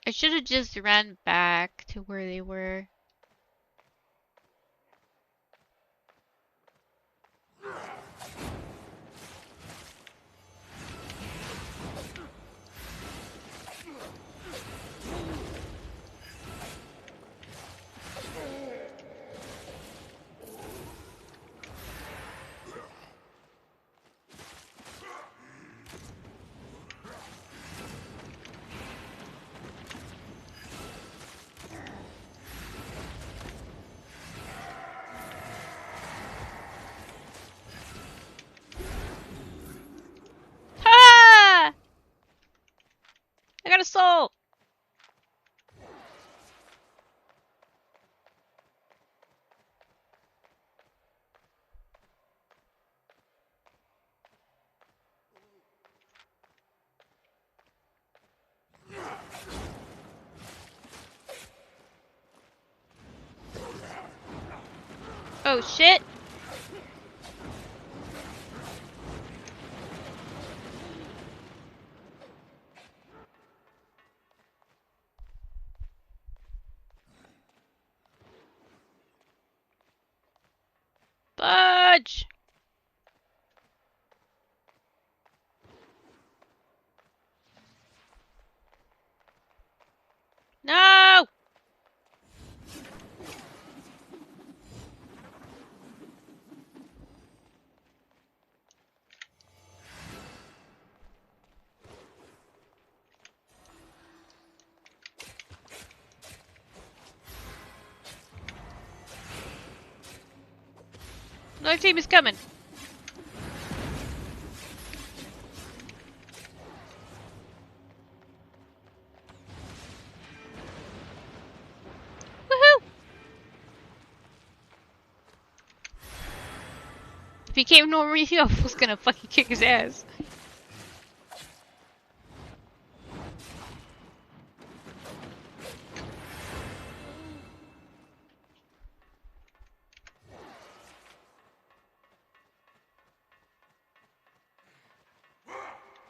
[SPEAKER 1] I should have just ran back to where they were. Ah! I got a soul. Oh shit. Fudge. No. Another team is coming. Woohoo! If he came over me, I was gonna fucking kick his ass.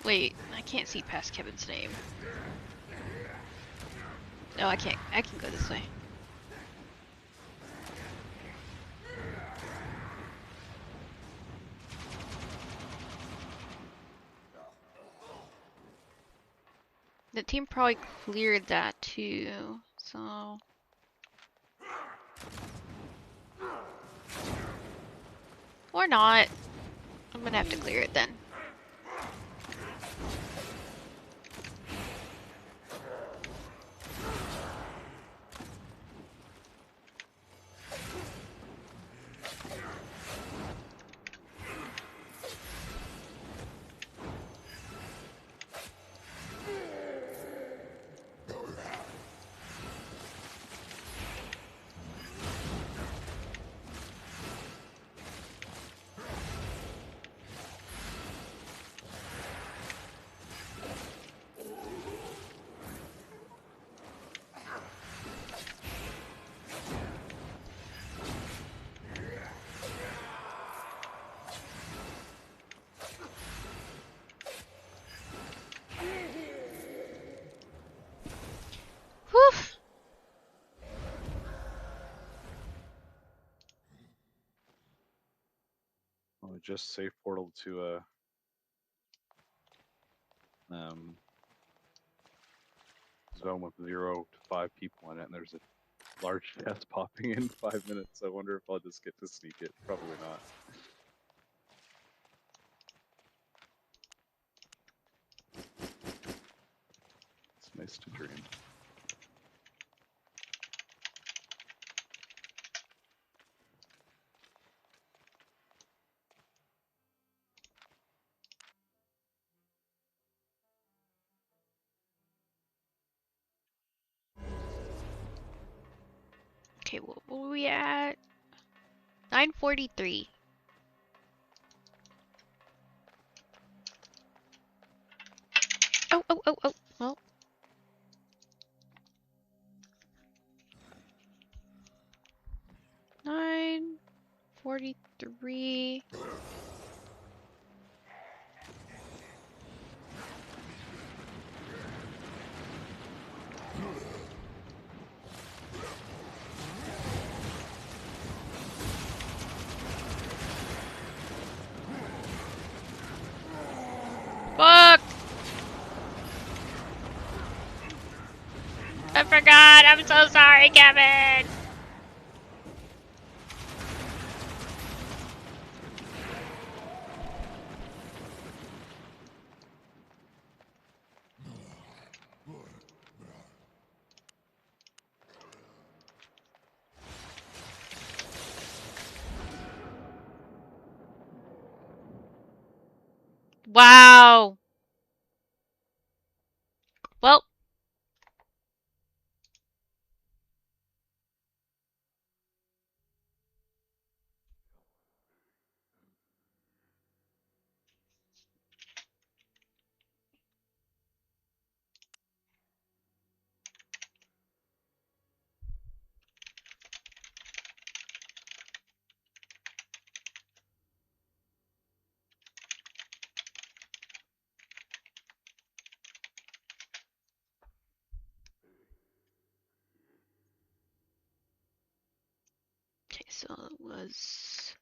[SPEAKER 1] Wait, I can't see past Kevin's name. No, I can't. I can go this way. The team probably cleared that too, so... Or not. I'm gonna have to clear it then.
[SPEAKER 18] just safe portal to zone with 0 to 5 people in it, and there's a large chest popping in 5 minutes. I wonder if I'll just get to sneak it. Probably not. It's nice to dream.
[SPEAKER 1] Okay, what were we at? 9:43. Oh, oh, oh, oh. Well. 9:43. Fuck! I forgot. I'm so sorry, Kevin. Wow. Well. Okay, so it was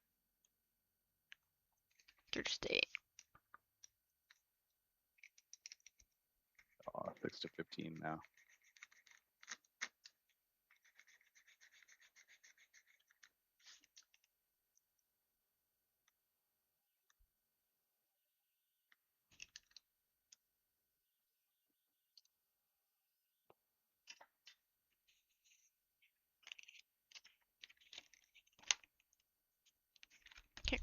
[SPEAKER 1] Thursday.
[SPEAKER 18] Oh, 6 to 15 now.
[SPEAKER 1] Okay.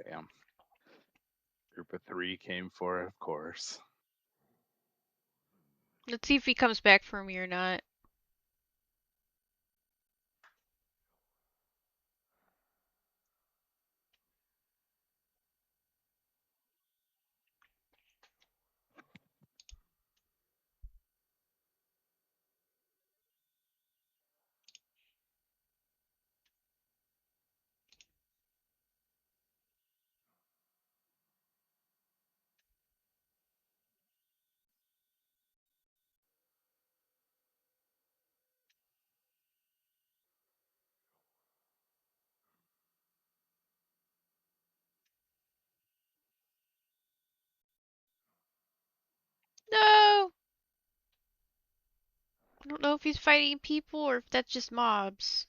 [SPEAKER 18] Damn. Group of 3 came for it, of course.
[SPEAKER 1] Let's see if he comes back for me or not. No! I don't know if he's fighting people or if that's just mobs.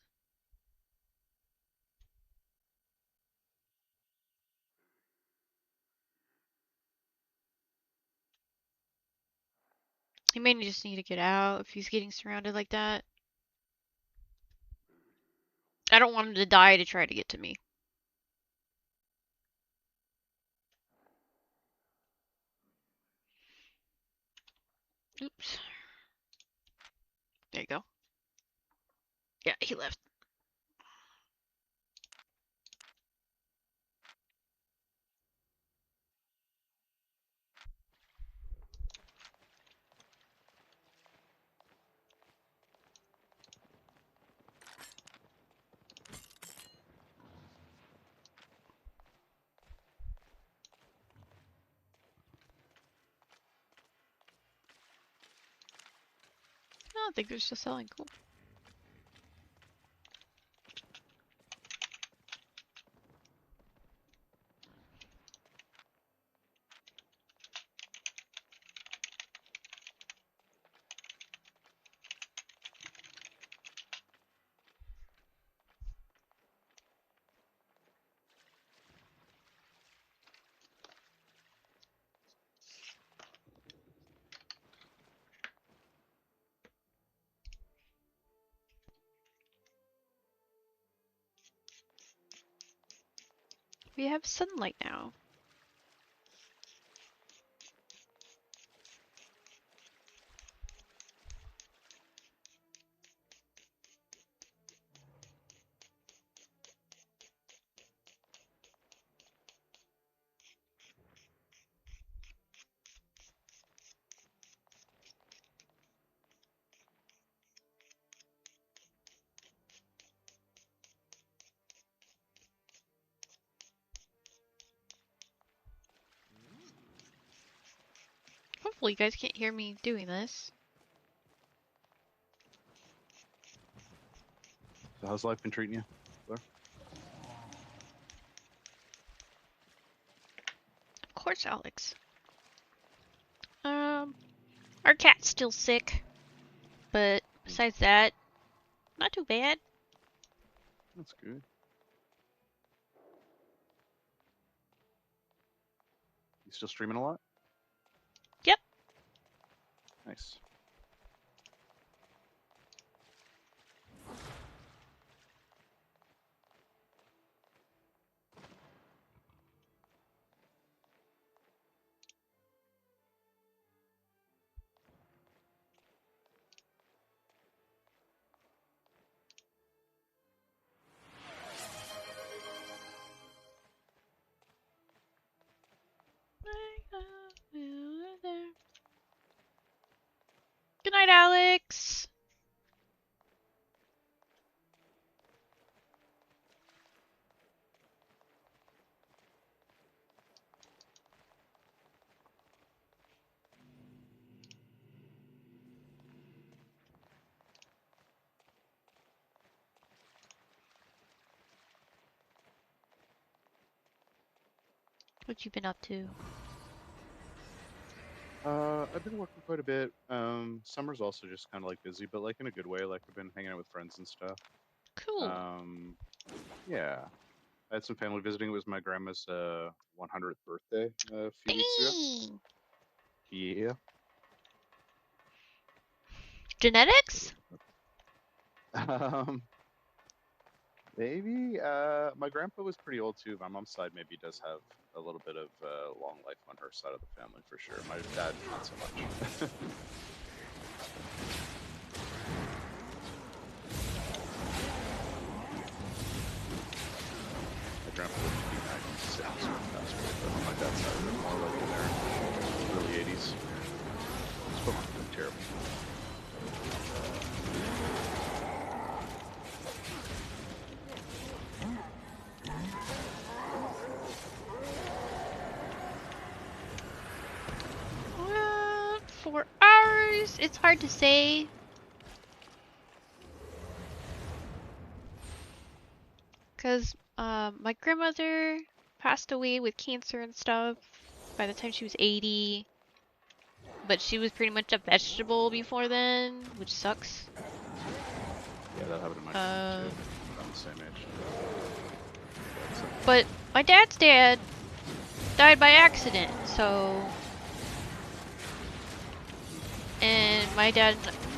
[SPEAKER 1] He may just need to get out if he's getting surrounded like that. I don't want him to die to try to get to me. Oops. There you go. Yeah, he left. I don't think they're still selling. Cool. We have sunlight now. Hopefully you guys can't hear me doing this.
[SPEAKER 18] So how's life been treating you, Blair?
[SPEAKER 1] Of course, Alex. Our cat's still sick, but besides that, not too bad.
[SPEAKER 18] That's good. You still streaming a lot?
[SPEAKER 1] Yep.
[SPEAKER 18] Nice.
[SPEAKER 1] Good night, Alex. What you been up to?
[SPEAKER 18] I've been working quite a bit. Summer's also just kind of like busy, but like in a good way. Like I've been hanging out with friends and stuff.
[SPEAKER 1] Cool.
[SPEAKER 18] Yeah. I had some family visiting. It was my grandma's 100th birthday a few weeks ago. Yeah.
[SPEAKER 1] Genetics?
[SPEAKER 18] Maybe. My grandpa was pretty old too. My mom's side maybe does have a little bit of long life on her side of the family for sure. My dad, not so much. My grandpa lived to be 96 when he passed away, but on my dad's side, they're more like in their early 80s. It's fucking terrible.
[SPEAKER 1] For hours, it's hard to say. Cause my grandmother passed away with cancer and stuff by the time she was 80. But she was pretty much a vegetable before then, which sucks.
[SPEAKER 18] Yeah, that happened to my grandma too. I'm the same age.
[SPEAKER 1] But my dad's dad died by accident, so... And my dad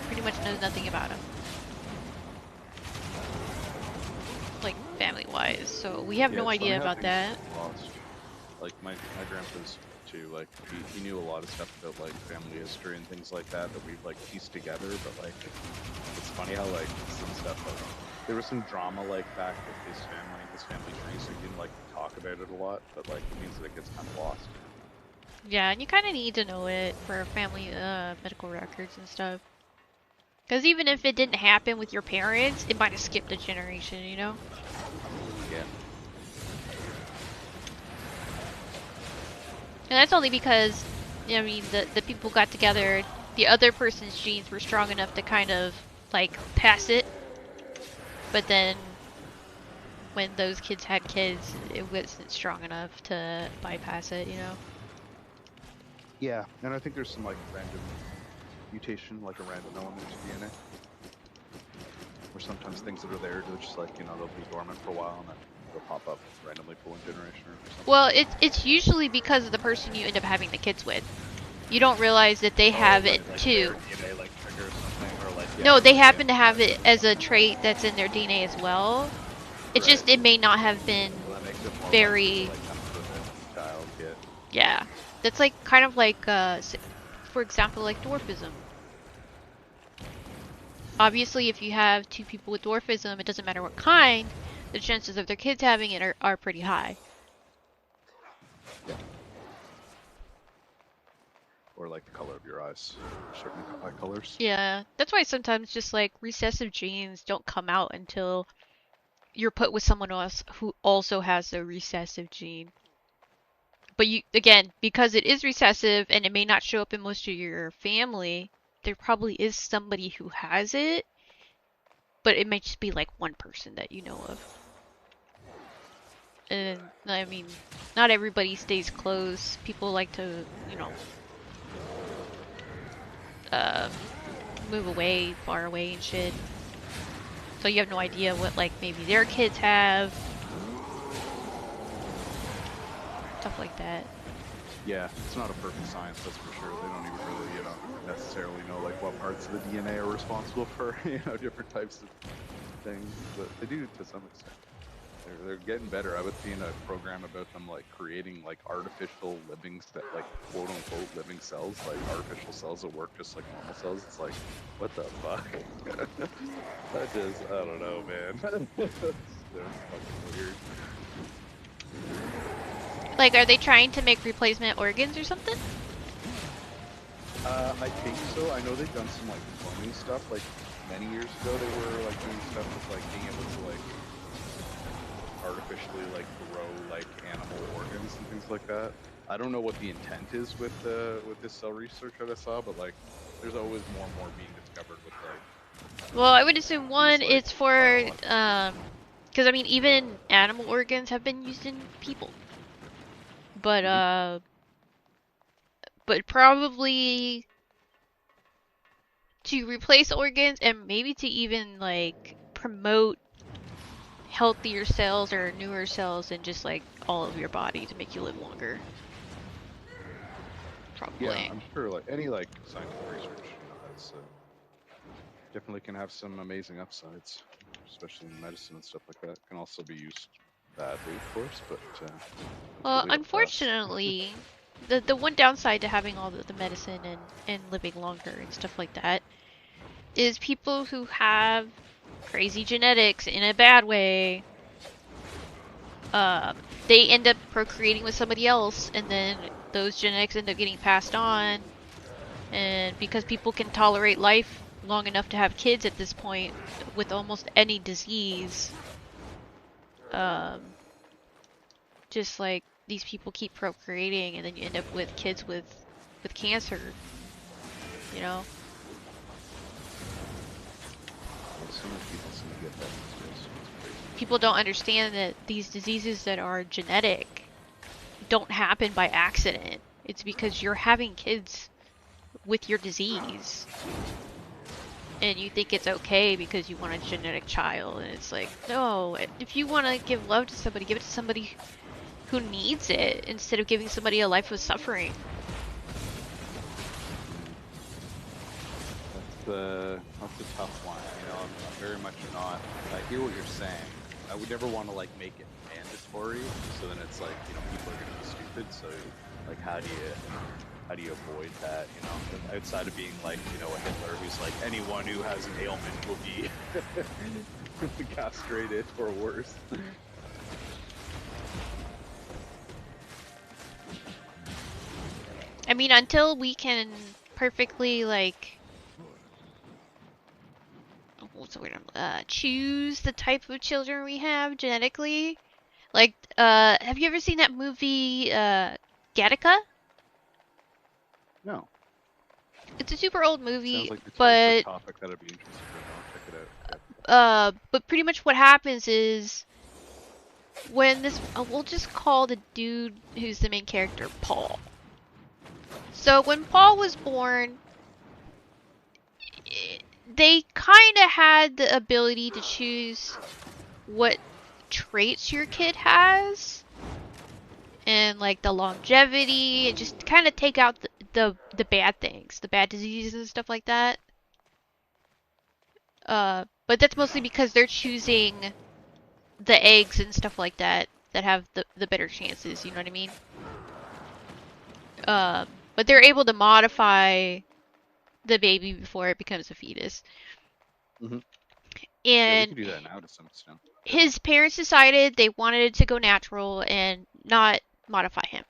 [SPEAKER 1] pretty much knows nothing about him. Like, family-wise, so we have no idea about that.
[SPEAKER 18] Lost. Like, my grandpa's too. Like he knew a lot of stuff about like family history and things like that that we've like pieced together. But like it's funny how like some stuff like there was some drama like back with his family tree, so he didn't like talk about it a lot. But like it means that it gets kind of lost.
[SPEAKER 1] Yeah, and you kind of need to know it for family medical records and stuff. Because even if it didn't happen with your parents, it might have skipped a generation, you know?
[SPEAKER 18] Yeah.
[SPEAKER 1] And that's only because, I mean, the people got together, the other person's genes were strong enough to kind of, like, pass it. But then, when those kids had kids, it wasn't strong enough to bypass it, you know?
[SPEAKER 18] Yeah, and I think there's some like random mutation, like a random element to DNA. Or sometimes things that are there, they're just like, you know, they'll be dormant for a while and then they'll pop up randomly for one generation or something.
[SPEAKER 1] Well, it's usually because of the person you end up having the kids with. You don't realize that they have it
[SPEAKER 18] like
[SPEAKER 1] too.
[SPEAKER 18] DNA like triggers something or like
[SPEAKER 1] No, they happen to have it as a trait that's in their DNA as well. It's just it may not have been very. Yeah, that's like kind of like, for example, like dwarfism. Obviously, if you have two people with dwarfism, it doesn't matter what kind, the chances of their kids having it are pretty high.
[SPEAKER 18] Yeah. Or like the color of your eyes, certain eye colors.
[SPEAKER 1] Yeah, that's why sometimes just like recessive genes don't come out until you're put with someone else who also has the recessive gene. But you, again, because it is recessive and it may not show up in most of your family, there probably is somebody who has it, but it might just be like one person that you know of. And I mean, not everybody stays close. People like to, you know, move away, far away and shit. So you have no idea what, like, maybe their kids have. Stuff like that.
[SPEAKER 18] Yeah, it's not a perfect science, that's for sure. They don't even really, you know, necessarily know like what parts of the DNA are responsible for, you know, different types of things, but they do to some extent. They're getting better. I was seeing a program about them like creating like artificial living, like quote unquote living cells, like artificial cells that work just like normal cells. It's like, what the fuck? That just, I don't know, man. They're fucking weird.
[SPEAKER 1] Like, are they trying to make replacement organs or something?
[SPEAKER 18] I think so. I know they've done some like cloning stuff. Like many years ago, they were like doing stuff with like being able to like artificially like grow like animal organs and things like that. I don't know what the intent is with this cell research that I saw, but like there's always more and more being discovered with like.
[SPEAKER 1] Well, I would assume one, it's for because I mean even animal organs have been used in people. But but probably to replace organs and maybe to even like promote healthier cells or newer cells in just like all of your body to make you live longer. Probably.
[SPEAKER 18] Yeah, I'm sure like any like scientific research, you know, that's definitely can have some amazing upsides, especially in medicine and stuff like that. Can also be used badly, of course, but
[SPEAKER 1] well,
[SPEAKER 18] really
[SPEAKER 1] unfortunately, the one downside to having all the medicine and living longer and stuff like that is people who have crazy genetics in a bad way, they end up procreating with somebody else, and then those genetics end up getting passed on. And because people can tolerate life long enough to have kids at this point with almost any disease, just like these people keep procreating, and then you end up with kids with cancer, you know? People don't understand that these diseases that are genetic don't happen by accident. It's because you're having kids with your disease. And you think it's okay because you want a genetic child. And it's like, no, if you want to give love to somebody, give it to somebody who needs it instead of giving somebody a life of suffering.
[SPEAKER 18] That's a tough one, you know. I'm very much not. I hear what you're saying. I would never want to like make it mandatory mandatory, so then it's like, you know, people are gonna be stupid. So like, how do you avoid that? You know, outside of being like, you know, a Hitler who's like, anyone who has an ailment will be castrated or worse.
[SPEAKER 1] I mean, until we can perfectly, like, what's the word? Choose the type of children we have genetically. Like, have you ever seen that movie, Gattaca?
[SPEAKER 18] No.
[SPEAKER 1] It's a super old movie,
[SPEAKER 18] Sounds like the type
[SPEAKER 1] but
[SPEAKER 18] of topic that I'd be interested in. I'll check it out.
[SPEAKER 1] but pretty much what happens is when this, we'll just call the dude who's the main character Paul. So when Paul was born, they kind of had the ability to choose what traits your kid has, and like the longevity, and just kind of take out the bad things, the bad diseases and stuff like that. But that's mostly because they're choosing the eggs and stuff like that that have the better chances, you know what I mean? But they're able to modify the baby before it becomes a fetus.
[SPEAKER 18] Mm-hmm.
[SPEAKER 1] And
[SPEAKER 18] yeah, we can do that now to some extent.
[SPEAKER 1] His parents decided they wanted to go natural and not modify him.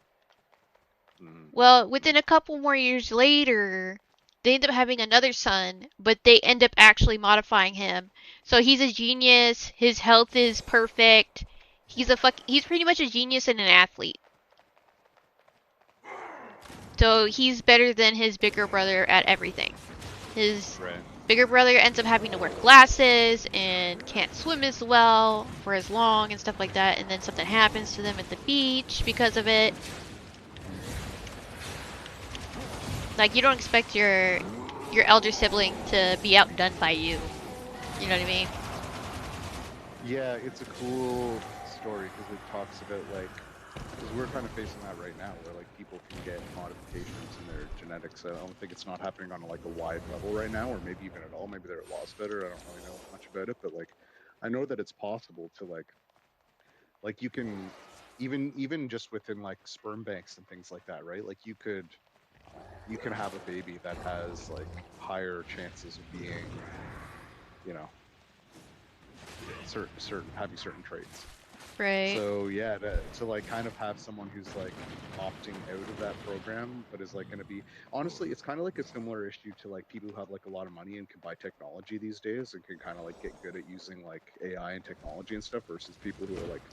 [SPEAKER 1] Well, within a couple more years later, they end up having another son, but they end up actually modifying him. So he's a genius, his health is perfect. He's pretty much a genius and an athlete. So he's better than his bigger brother at everything. His bigger brother ends up having to wear glasses and can't swim as well for as long and stuff like that, and then something happens to them at the beach because of it. Like, you don't expect your elder sibling to be outdone by you. You know what I mean?
[SPEAKER 18] Yeah, it's a cool story because it talks about like, because we're kind of facing that right now, where like people can get modifications in their genetics. I don't think it's not happening on like a wide level right now, or maybe even at all. Maybe there are laws about it. I don't really know much about it, but like, I know that it's possible to like you can even just within like sperm banks and things like that, right? Like you can have a baby that has like higher chances of being, you know, having certain traits.
[SPEAKER 1] Right.
[SPEAKER 18] So yeah, to like kind of have someone who's like opting out of that program, but is like going to be, honestly, it's kind of like a similar issue to like people who have like a lot of money and can buy technology these days and can kind of like get good at using like AI and technology and stuff versus people who are like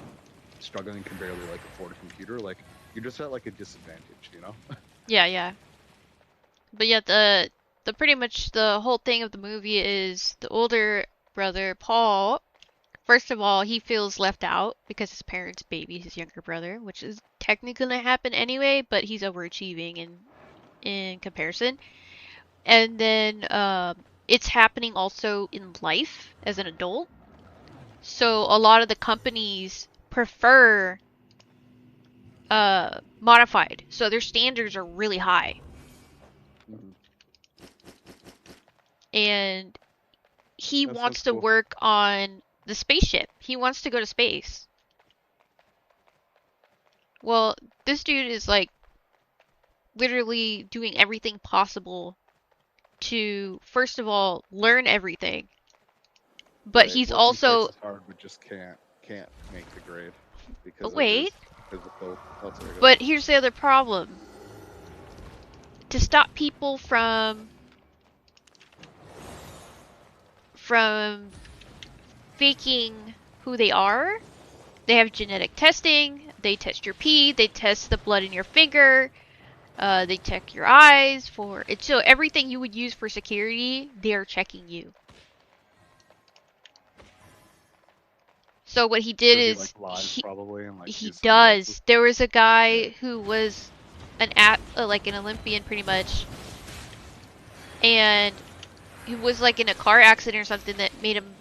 [SPEAKER 18] struggling and can barely like afford a computer. Like you're just at like a disadvantage, you know?
[SPEAKER 1] Yeah. But yeah, the pretty much the whole thing of the movie is the older brother, Paul. First of all, he feels left out because his parents baby his younger brother, which is technically gonna happen anyway, but he's overachieving in comparison. And then it's happening also in life as an adult. So a lot of the companies prefer modified. So their standards are really high. And he wants to work on the spaceship. He wants to go to space. Well, this dude is like literally doing everything possible to, first of all, learn everything. But he's also
[SPEAKER 18] hard, but just can't make the grade because
[SPEAKER 1] wait.
[SPEAKER 18] Of physical.
[SPEAKER 1] But here's the other problem. To stop people from faking who they are, they have genetic testing. They test your pee. They test the blood in your finger. They check your eyes for it. So everything you would use for security, they are checking you. So what he did is he does. There was a guy who was like an Olympian pretty much, and he was like in a car accident or something that made him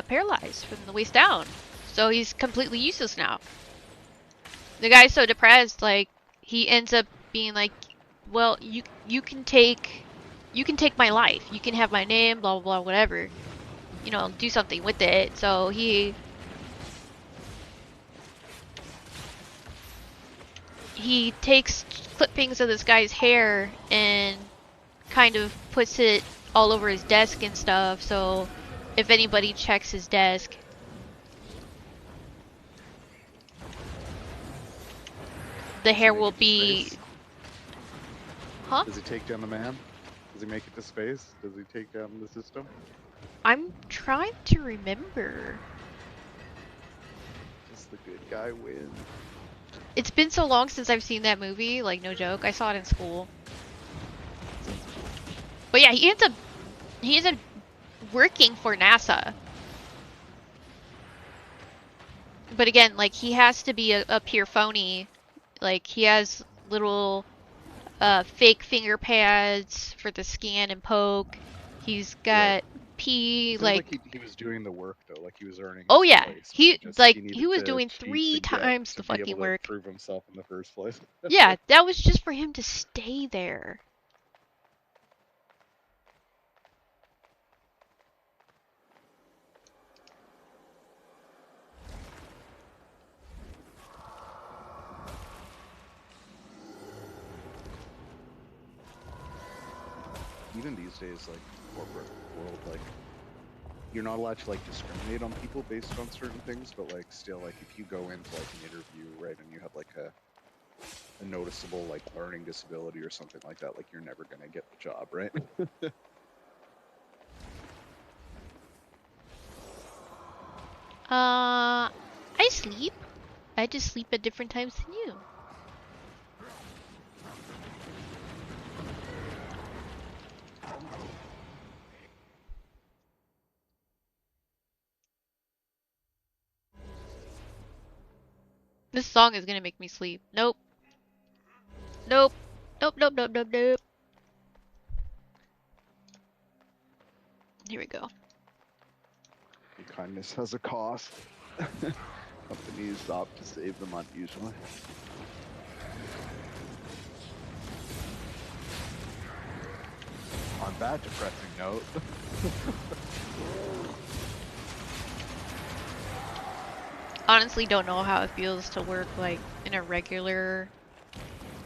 [SPEAKER 1] paralyzed from the waist down. So he's completely useless now. The guy's so depressed, like he ends up being like, well, you can take my life. You can have my name, blah blah blah, whatever. You know, do something with it. So he he takes clippings of this guy's hair and kind of puts it all over his desk and stuff, so if anybody checks his desk, the hair will be... Huh?
[SPEAKER 18] Does he take down the man? Does he make it to space? Does he take down the system?
[SPEAKER 1] I'm trying to remember.
[SPEAKER 18] Just the good guy win.
[SPEAKER 1] It's been so long since I've seen that movie, like no joke. I saw it in school. But yeah, he ends up working for NASA. But again, like he has to be a pure phony. Like he has little fake finger pads for the scan and poke. He's got pee,
[SPEAKER 18] It
[SPEAKER 1] like
[SPEAKER 18] he was doing the work though, like he was earning.
[SPEAKER 1] oh
[SPEAKER 18] his
[SPEAKER 1] yeah,
[SPEAKER 18] place, but
[SPEAKER 1] he
[SPEAKER 18] needed
[SPEAKER 1] was
[SPEAKER 18] to
[SPEAKER 1] doing
[SPEAKER 18] cheat
[SPEAKER 1] 3
[SPEAKER 18] to get
[SPEAKER 1] times
[SPEAKER 18] to
[SPEAKER 1] the
[SPEAKER 18] be able
[SPEAKER 1] fucking
[SPEAKER 18] to
[SPEAKER 1] work.
[SPEAKER 18] prove himself in the first place.
[SPEAKER 1] Yeah, that was just for him to stay there.
[SPEAKER 18] Even these days, like corporate world, like you're not allowed to like discriminate on people based on certain things, but like still, like if you go into like an interview, right, and you have like a noticeable like learning disability or something like that, like you're never gonna get the job, right?
[SPEAKER 1] I sleep. I just sleep at different times than you. This song is gonna make me sleep. Nope. Nope. Nope, nope, nope, nope, nope. Here we go.
[SPEAKER 18] Kindness has a cost. Companies opt to save them unusually. On that depressing note.
[SPEAKER 1] Honestly don't know how it feels to work like in a regular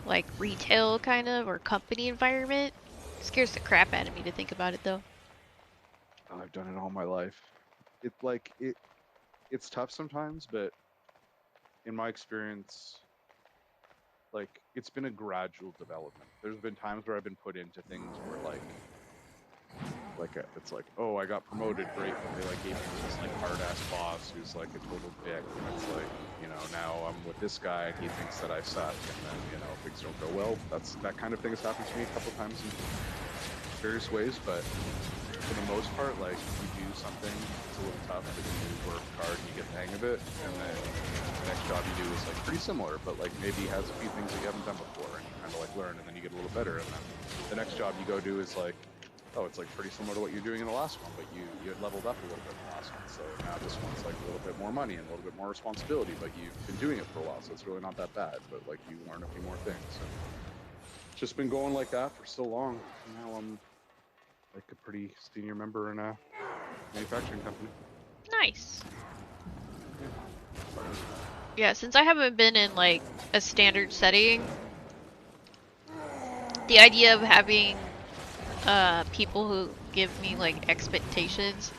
[SPEAKER 1] like retail kind of or company environment. It scares the crap out of me to think about it though.
[SPEAKER 18] I've done it all my life. It's tough sometimes, but in my experience, like it's been a gradual development. There's been times where I've been put into things where it's like, oh, I got promoted, great, but they like gave me this like hard ass boss who's like a total dick, and it's like, you know, now I'm with this guy and he thinks that I suck, and then, you know, things don't go well. That kind of thing has happened to me a couple times in various ways, but for the most part, like you do something, it's a little tough, but you work hard and you get the hang of it, and then the next job you do is like pretty similar, but like maybe has a few things that you haven't done before, and you kind of like learn, and then you get a little better, and then the next job you go do is like, oh, it's like pretty similar to what you're doing in the last one, but you had leveled up a little bit in the last one, so now this one's like a little bit more money and a little bit more responsibility, but you've been doing it for a while, so it's really not that bad, but like you learn a few more things. So it's just been going like that for so long. Now I'm like a pretty senior member in a manufacturing company.
[SPEAKER 1] Nice. Yeah, since I haven't been in like a standard setting, the idea of having people who give me like expectations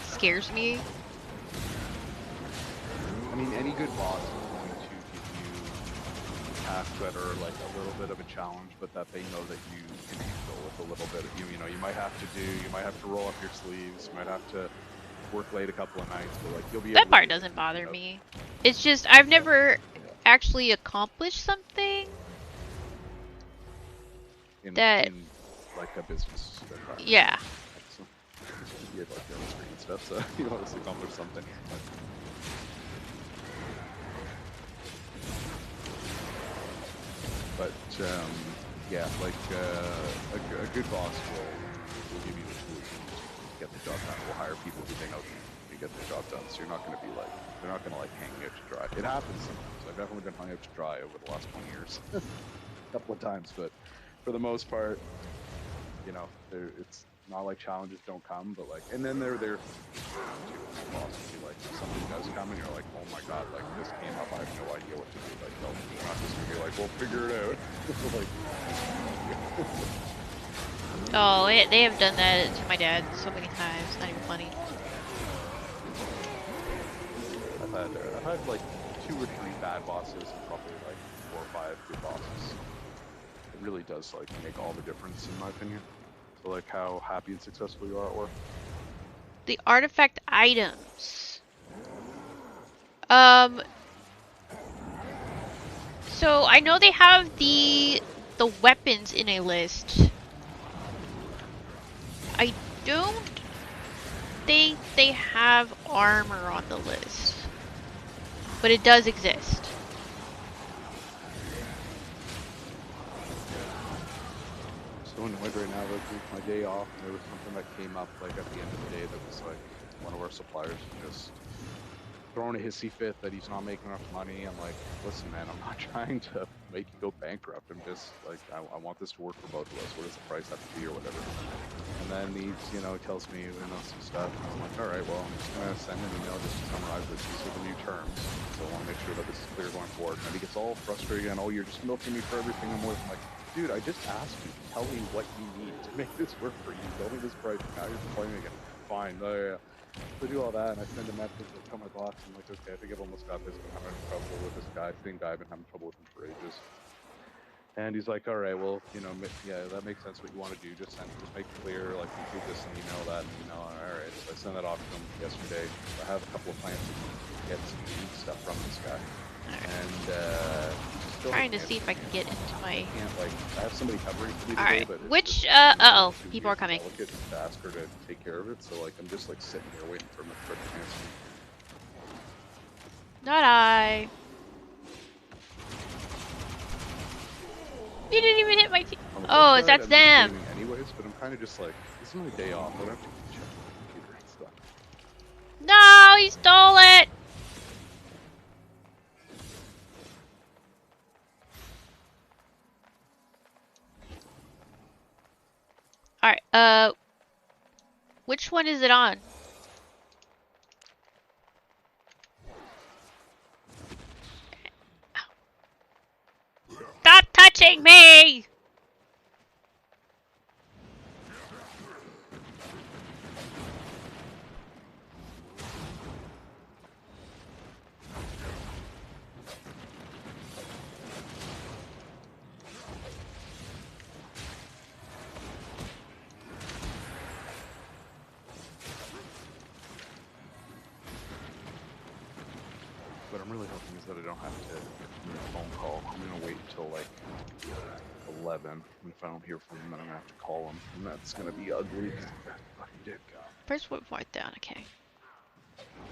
[SPEAKER 1] scares me.
[SPEAKER 18] I mean, any good boss is going to give you tasks that are like a little bit of a challenge, but that they know that you can handle with a little bit of, you know, you might have to roll up your sleeves, you might have to work late a couple of nights, but like you'll be able
[SPEAKER 1] That part doesn't bother me. It's just I've never actually accomplished something
[SPEAKER 18] in like a business environment.
[SPEAKER 1] Yeah.
[SPEAKER 18] So, you have like your own screen and stuff, so you obviously accomplish something. But yeah, like a good boss will give you the tools to get the job done. Will hire people who they know can get the job done. So you're not going to be like, they're not going to like hang you out to dry. It happens sometimes. I've definitely been hung out to dry over the last 20 years, a couple of times. But for the most part, you know, not like challenges don't come, but like, and then they're there. Boss will be like, something does come, and you're like, oh my god, like this came up, I have no idea what to do. Like, no, you're not just gonna be like, well, figure it out. Like,
[SPEAKER 1] Oh, they have done that to my dad so many times. Not even funny.
[SPEAKER 18] I've had like 2 or 3 bad bosses, and probably like 4 or 5 good bosses. It really does like make all the difference, in my opinion. So like how happy and successful you are at work.
[SPEAKER 1] The artifact items. So I know they have the weapons in a list. I don't think they have armor on the list, but it does exist.
[SPEAKER 18] So annoyed right now that it's my day off, and there was something that came up like at the end of the day that was like one of our suppliers just throwing a hissy fit that he's not making enough money. I'm like, listen man, I'm not trying to make you go bankrupt. I'm just like, I want this to work for both of us. What does the price have to be or whatever? And then he's, you know, tells me, you know, some stuff. And I'm like, all right, well, I'm just gonna send an email just to summarize this. These are the new terms. So I want to make sure that this is clear going forward. And then he gets all frustrated and, oh, you're just milking me for everything. I'm like, dude, I just asked you to tell me what you need to make this work for you. Tell me this price. Now you're complaining again. Fine. Yeah. So I do all that, and I send a message, I tell my boss, I'm like, okay, I think I've almost got this, but I'm having trouble with this guy. Same guy, I've been having trouble with him for ages. And he's like, all right, well, you know, yeah, that makes sense what you want to do. Just make it clear, like, include this and email that, and all right. So I sent that off to him yesterday. I have a couple of plans to get some unique stuff from this guy. And,
[SPEAKER 1] trying to see if I can get into my.
[SPEAKER 18] Like, I have somebody covering for me today,
[SPEAKER 1] Alright,
[SPEAKER 18] but
[SPEAKER 1] which, uh-oh, people are coming.
[SPEAKER 18] To ask her to take care of it, so like I'm just like sitting here waiting for him to answer me.
[SPEAKER 1] Not I. You didn't even hit my team. Oh, that's them.
[SPEAKER 18] Anyways, but I'm kind of just like, this is my day off. I don't have to check the computer and stuff.
[SPEAKER 1] No, he stole it. Alright, which one is it on? Stop touching me!
[SPEAKER 18] What I'm really hoping is that I don't have to make a phone call. I'm gonna wait until like 11, and if I don't hear from him, then I'm gonna have to call him, and that's gonna be ugly. That fucking dick.
[SPEAKER 1] First whip point down, okay.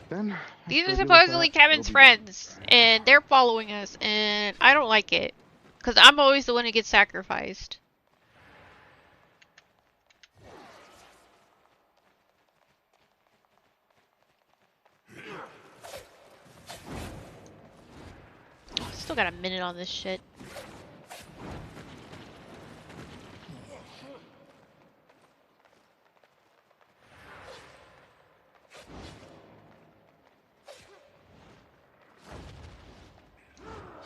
[SPEAKER 18] Then
[SPEAKER 1] these are supposedly Kevin's friends, and they're following us, and I don't like it. Because I'm always the one who gets sacrificed. Still got a minute on this shit.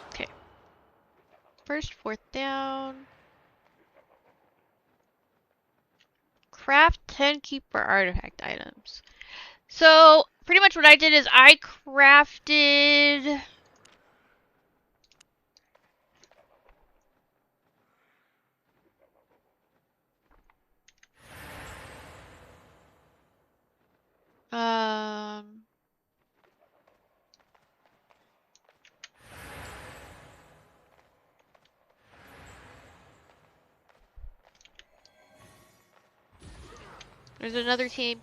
[SPEAKER 1] Okay. First, fourth down. Craft 10 keeper artifact items. So, pretty much what I did is I crafted... There's another team.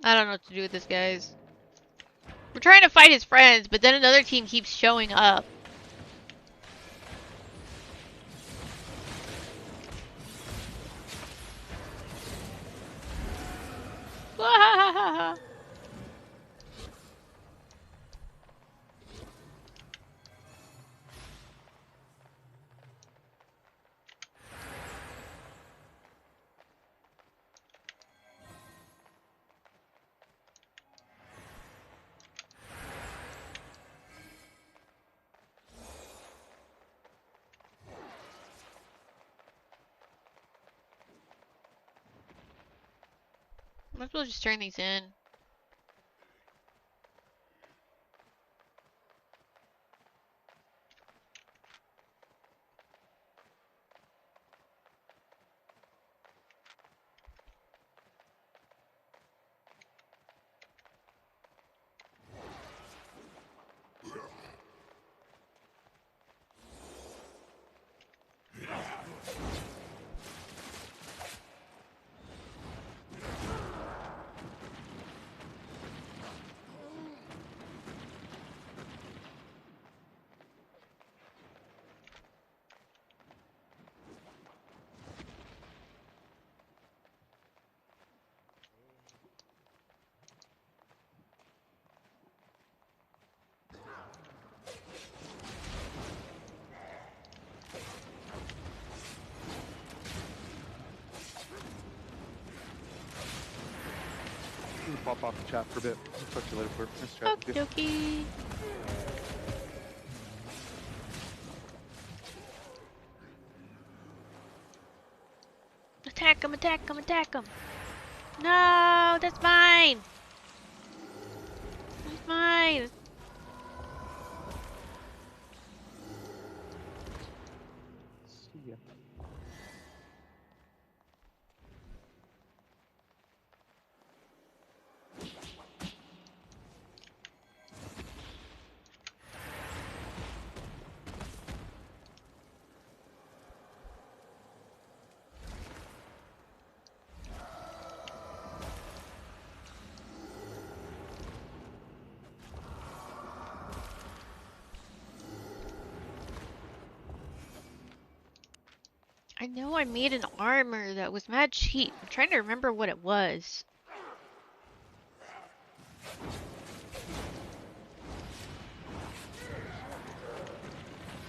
[SPEAKER 1] I don't know what to do with this, guys. We're trying to fight his friends, but then another team keeps showing up. Wahahaha. Might as well just turn these in.
[SPEAKER 18] I'm gonna pop off the chat for a bit. I'll talk to you later, Fleur. Nice chat with you.
[SPEAKER 1] Okie dokie. Attack him, attack him, attack him. No, that's mine. That's mine.
[SPEAKER 18] See ya.
[SPEAKER 1] I know I made an armor that was mad cheap. I'm trying to remember what it was.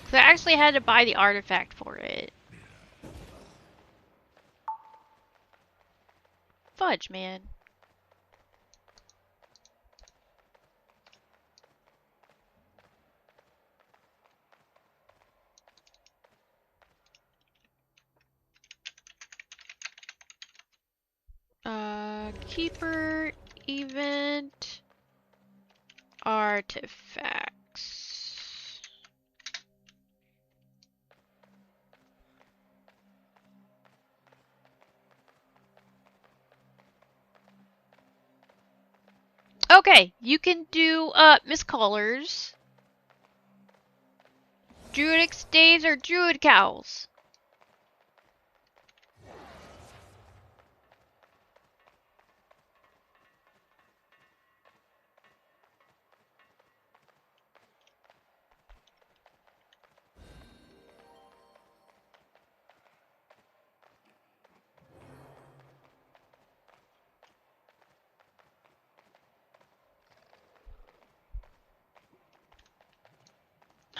[SPEAKER 1] Cause I actually had to buy the artifact for it. Fudge, man. Keeper event artifacts. Okay, you can do miscolors, druidic stays, or druid cowls.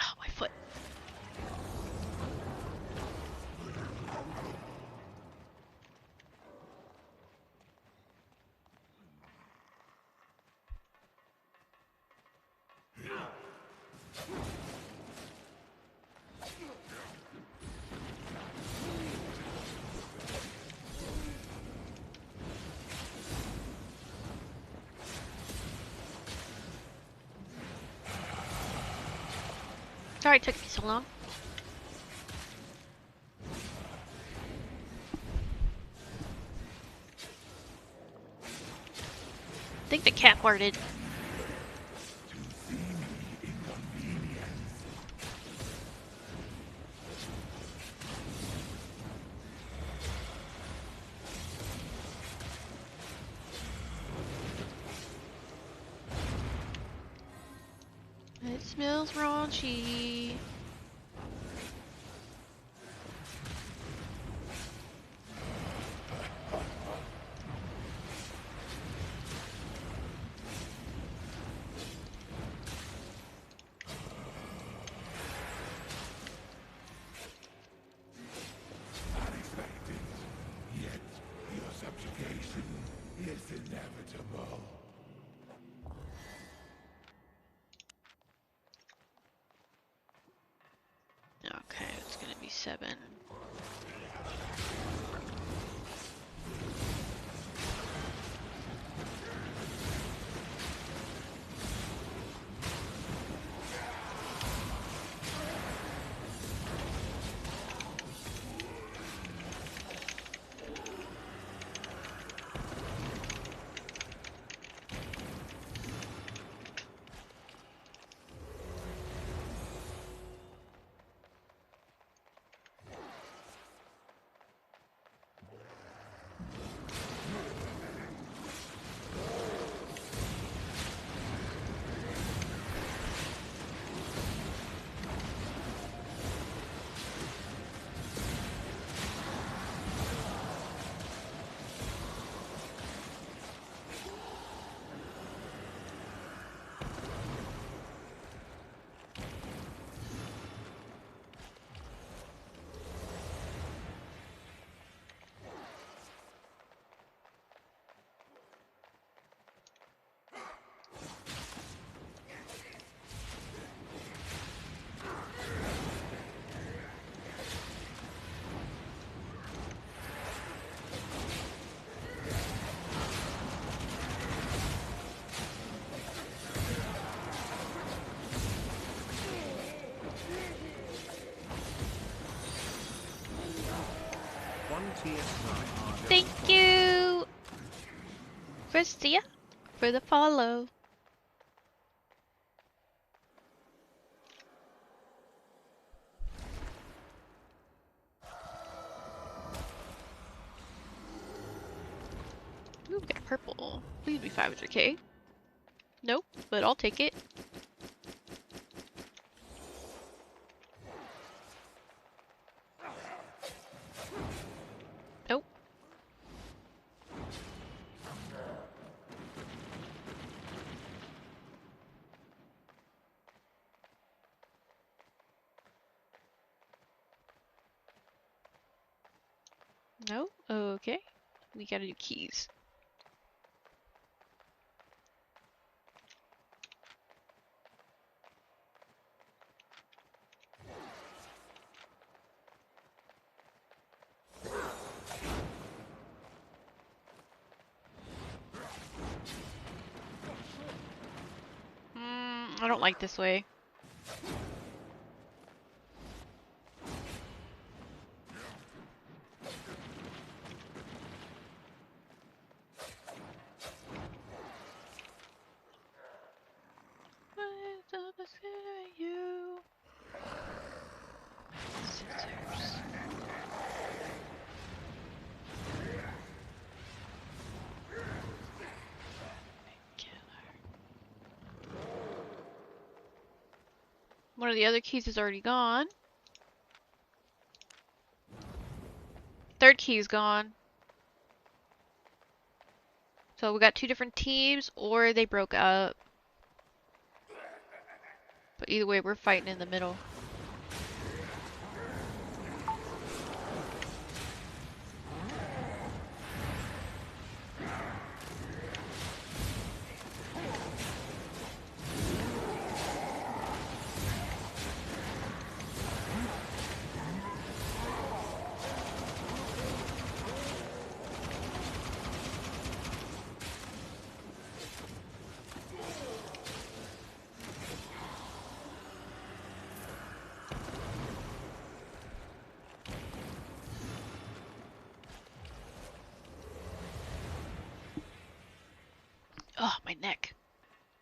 [SPEAKER 1] Oh, my foot. Sorry it took me so long. I think the cat farted. It smells raunchy. Okay, it's gonna be 7. Thank you, Christia, for the follow. Ooh, got purple. Please be 500k. Nope, but I'll take it. Nope. No? Okay. We gotta do keys. I don't like this way. You. Scissors. One of the other keys is already gone. Third key is gone. So we got 2 different teams, or they broke up. But either way, we're fighting in the middle. Oh, my neck.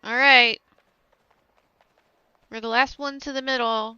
[SPEAKER 1] Alright. We're the last one to the middle.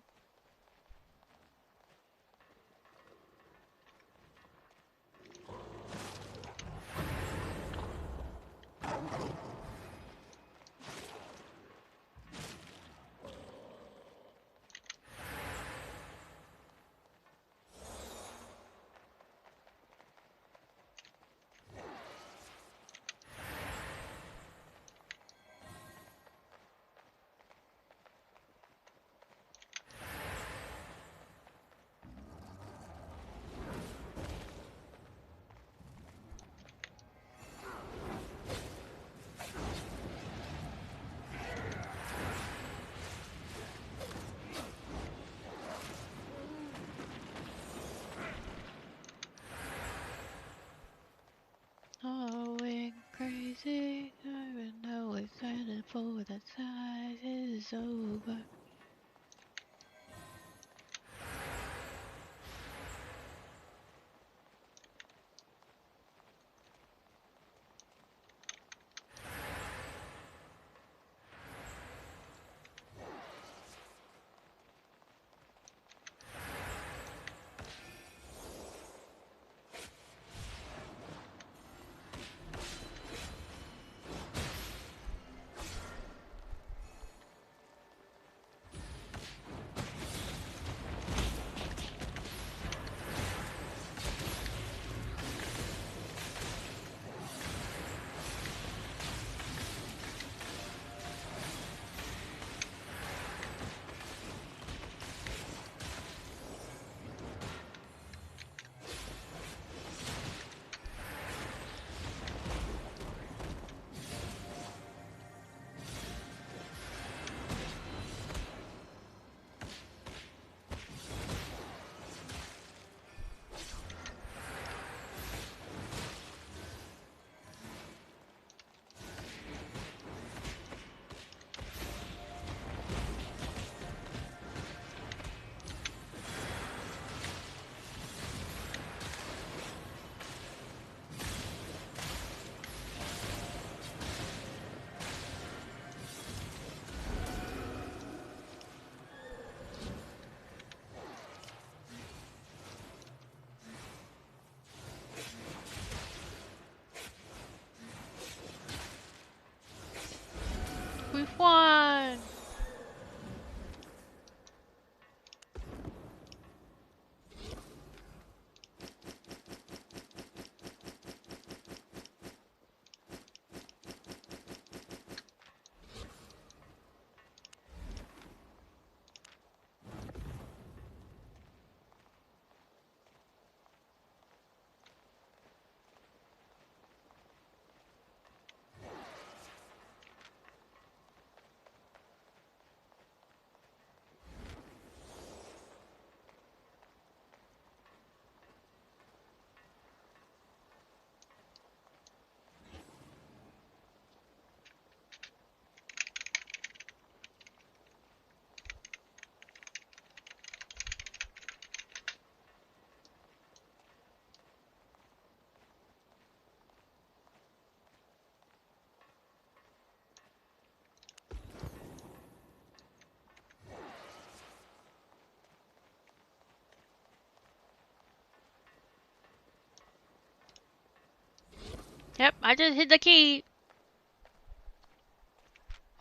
[SPEAKER 1] before the tide is over. We've won! Yep, I just hit the key.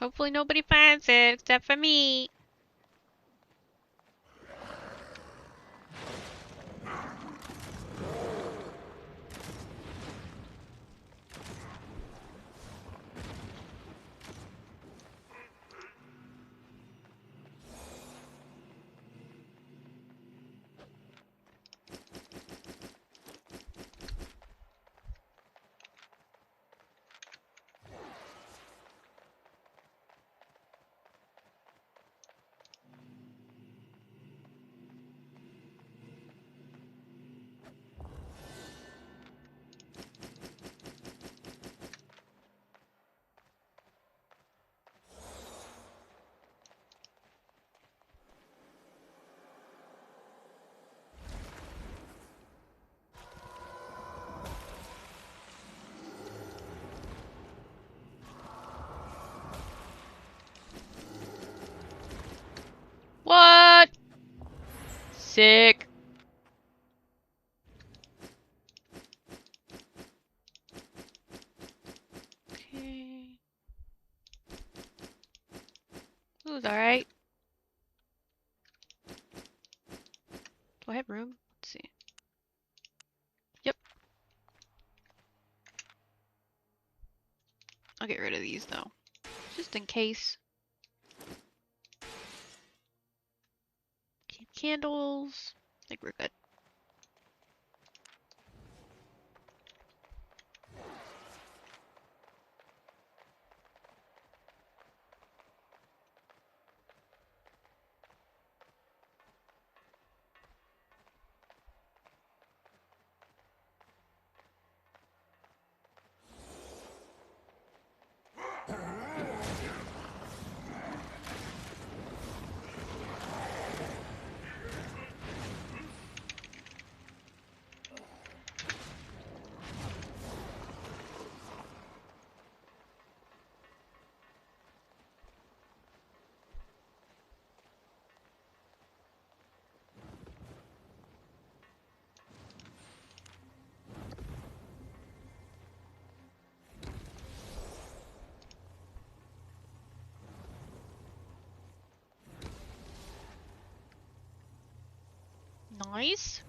[SPEAKER 1] Hopefully nobody finds it except for me. What? Sick. Okay. It was alright. Do I have room? Let's see. Yep. I'll get rid of these though. Just in case. Keep candles. I think we're good. Nice.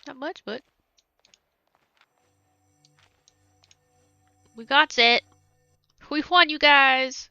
[SPEAKER 1] Not much, but we got it. We won, you guys.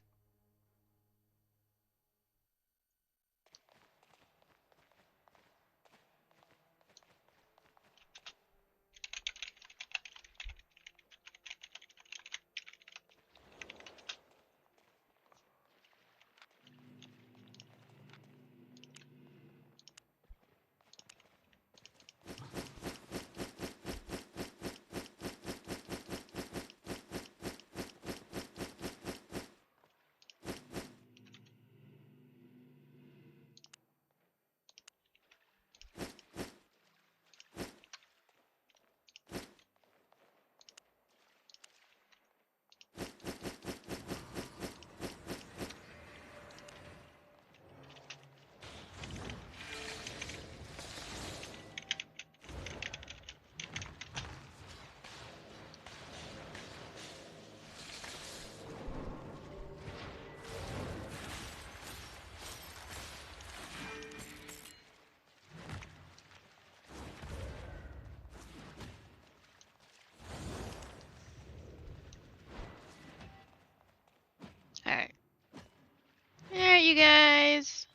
[SPEAKER 1] Alright. Alright, you guys.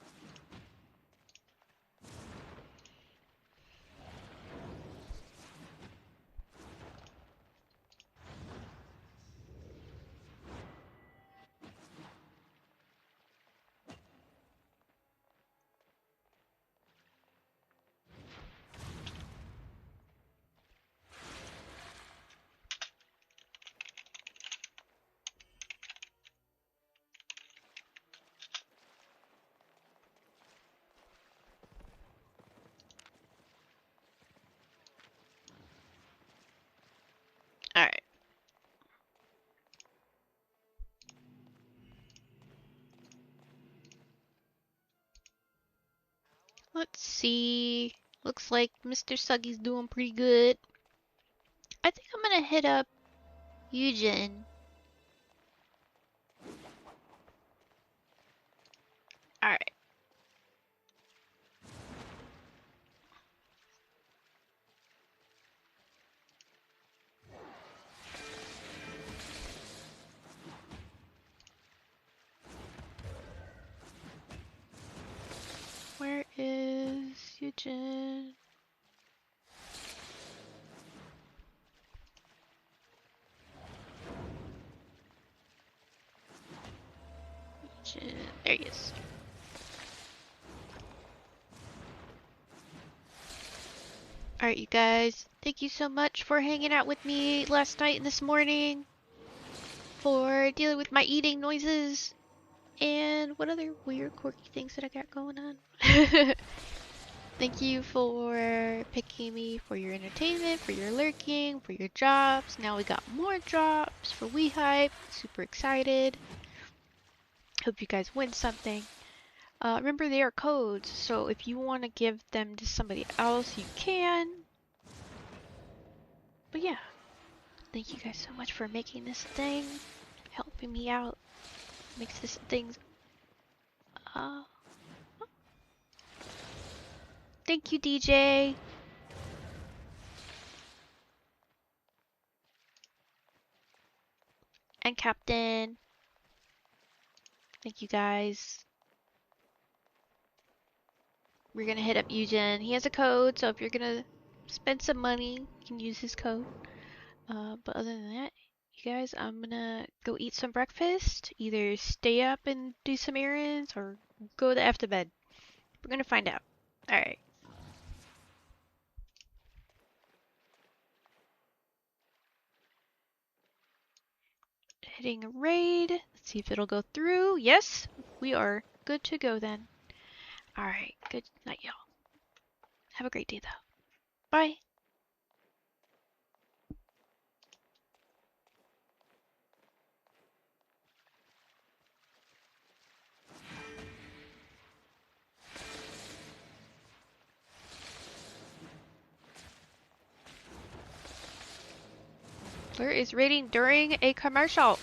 [SPEAKER 1] Alright. Let's see. Looks like Mr. Suggy's doing pretty good. I think I'm gonna hit up Eugen. Alright. Where is Eugen? Eugen. There he is. Alright, you guys. Thank you so much for hanging out with me last night and this morning. For dealing with my eating noises. And what other weird, quirky things that I got going on. Thank you for picking me for your entertainment, for your lurking, for your drops. Now we got more drops for We Hype. Super excited. Hope you guys win something. Remember, they are codes, so if you want to give them to somebody else, you can. But yeah, thank you guys so much for making this thing, helping me out. Makes this thing. Thank you, DJ. And Captain. Thank you guys. We're gonna hit up Eugen. He has a code, so if you're gonna spend some money, you can use his code. But other than that, you guys, I'm gonna go eat some breakfast. Either stay up and do some errands or go the F to bed. We're gonna find out. Alright. Hitting a raid. Let's see if it'll go through. Yes, we are good to go then. Alright, good night, y'all. Have a great day, though. Bye. Where is raiding during a commercial?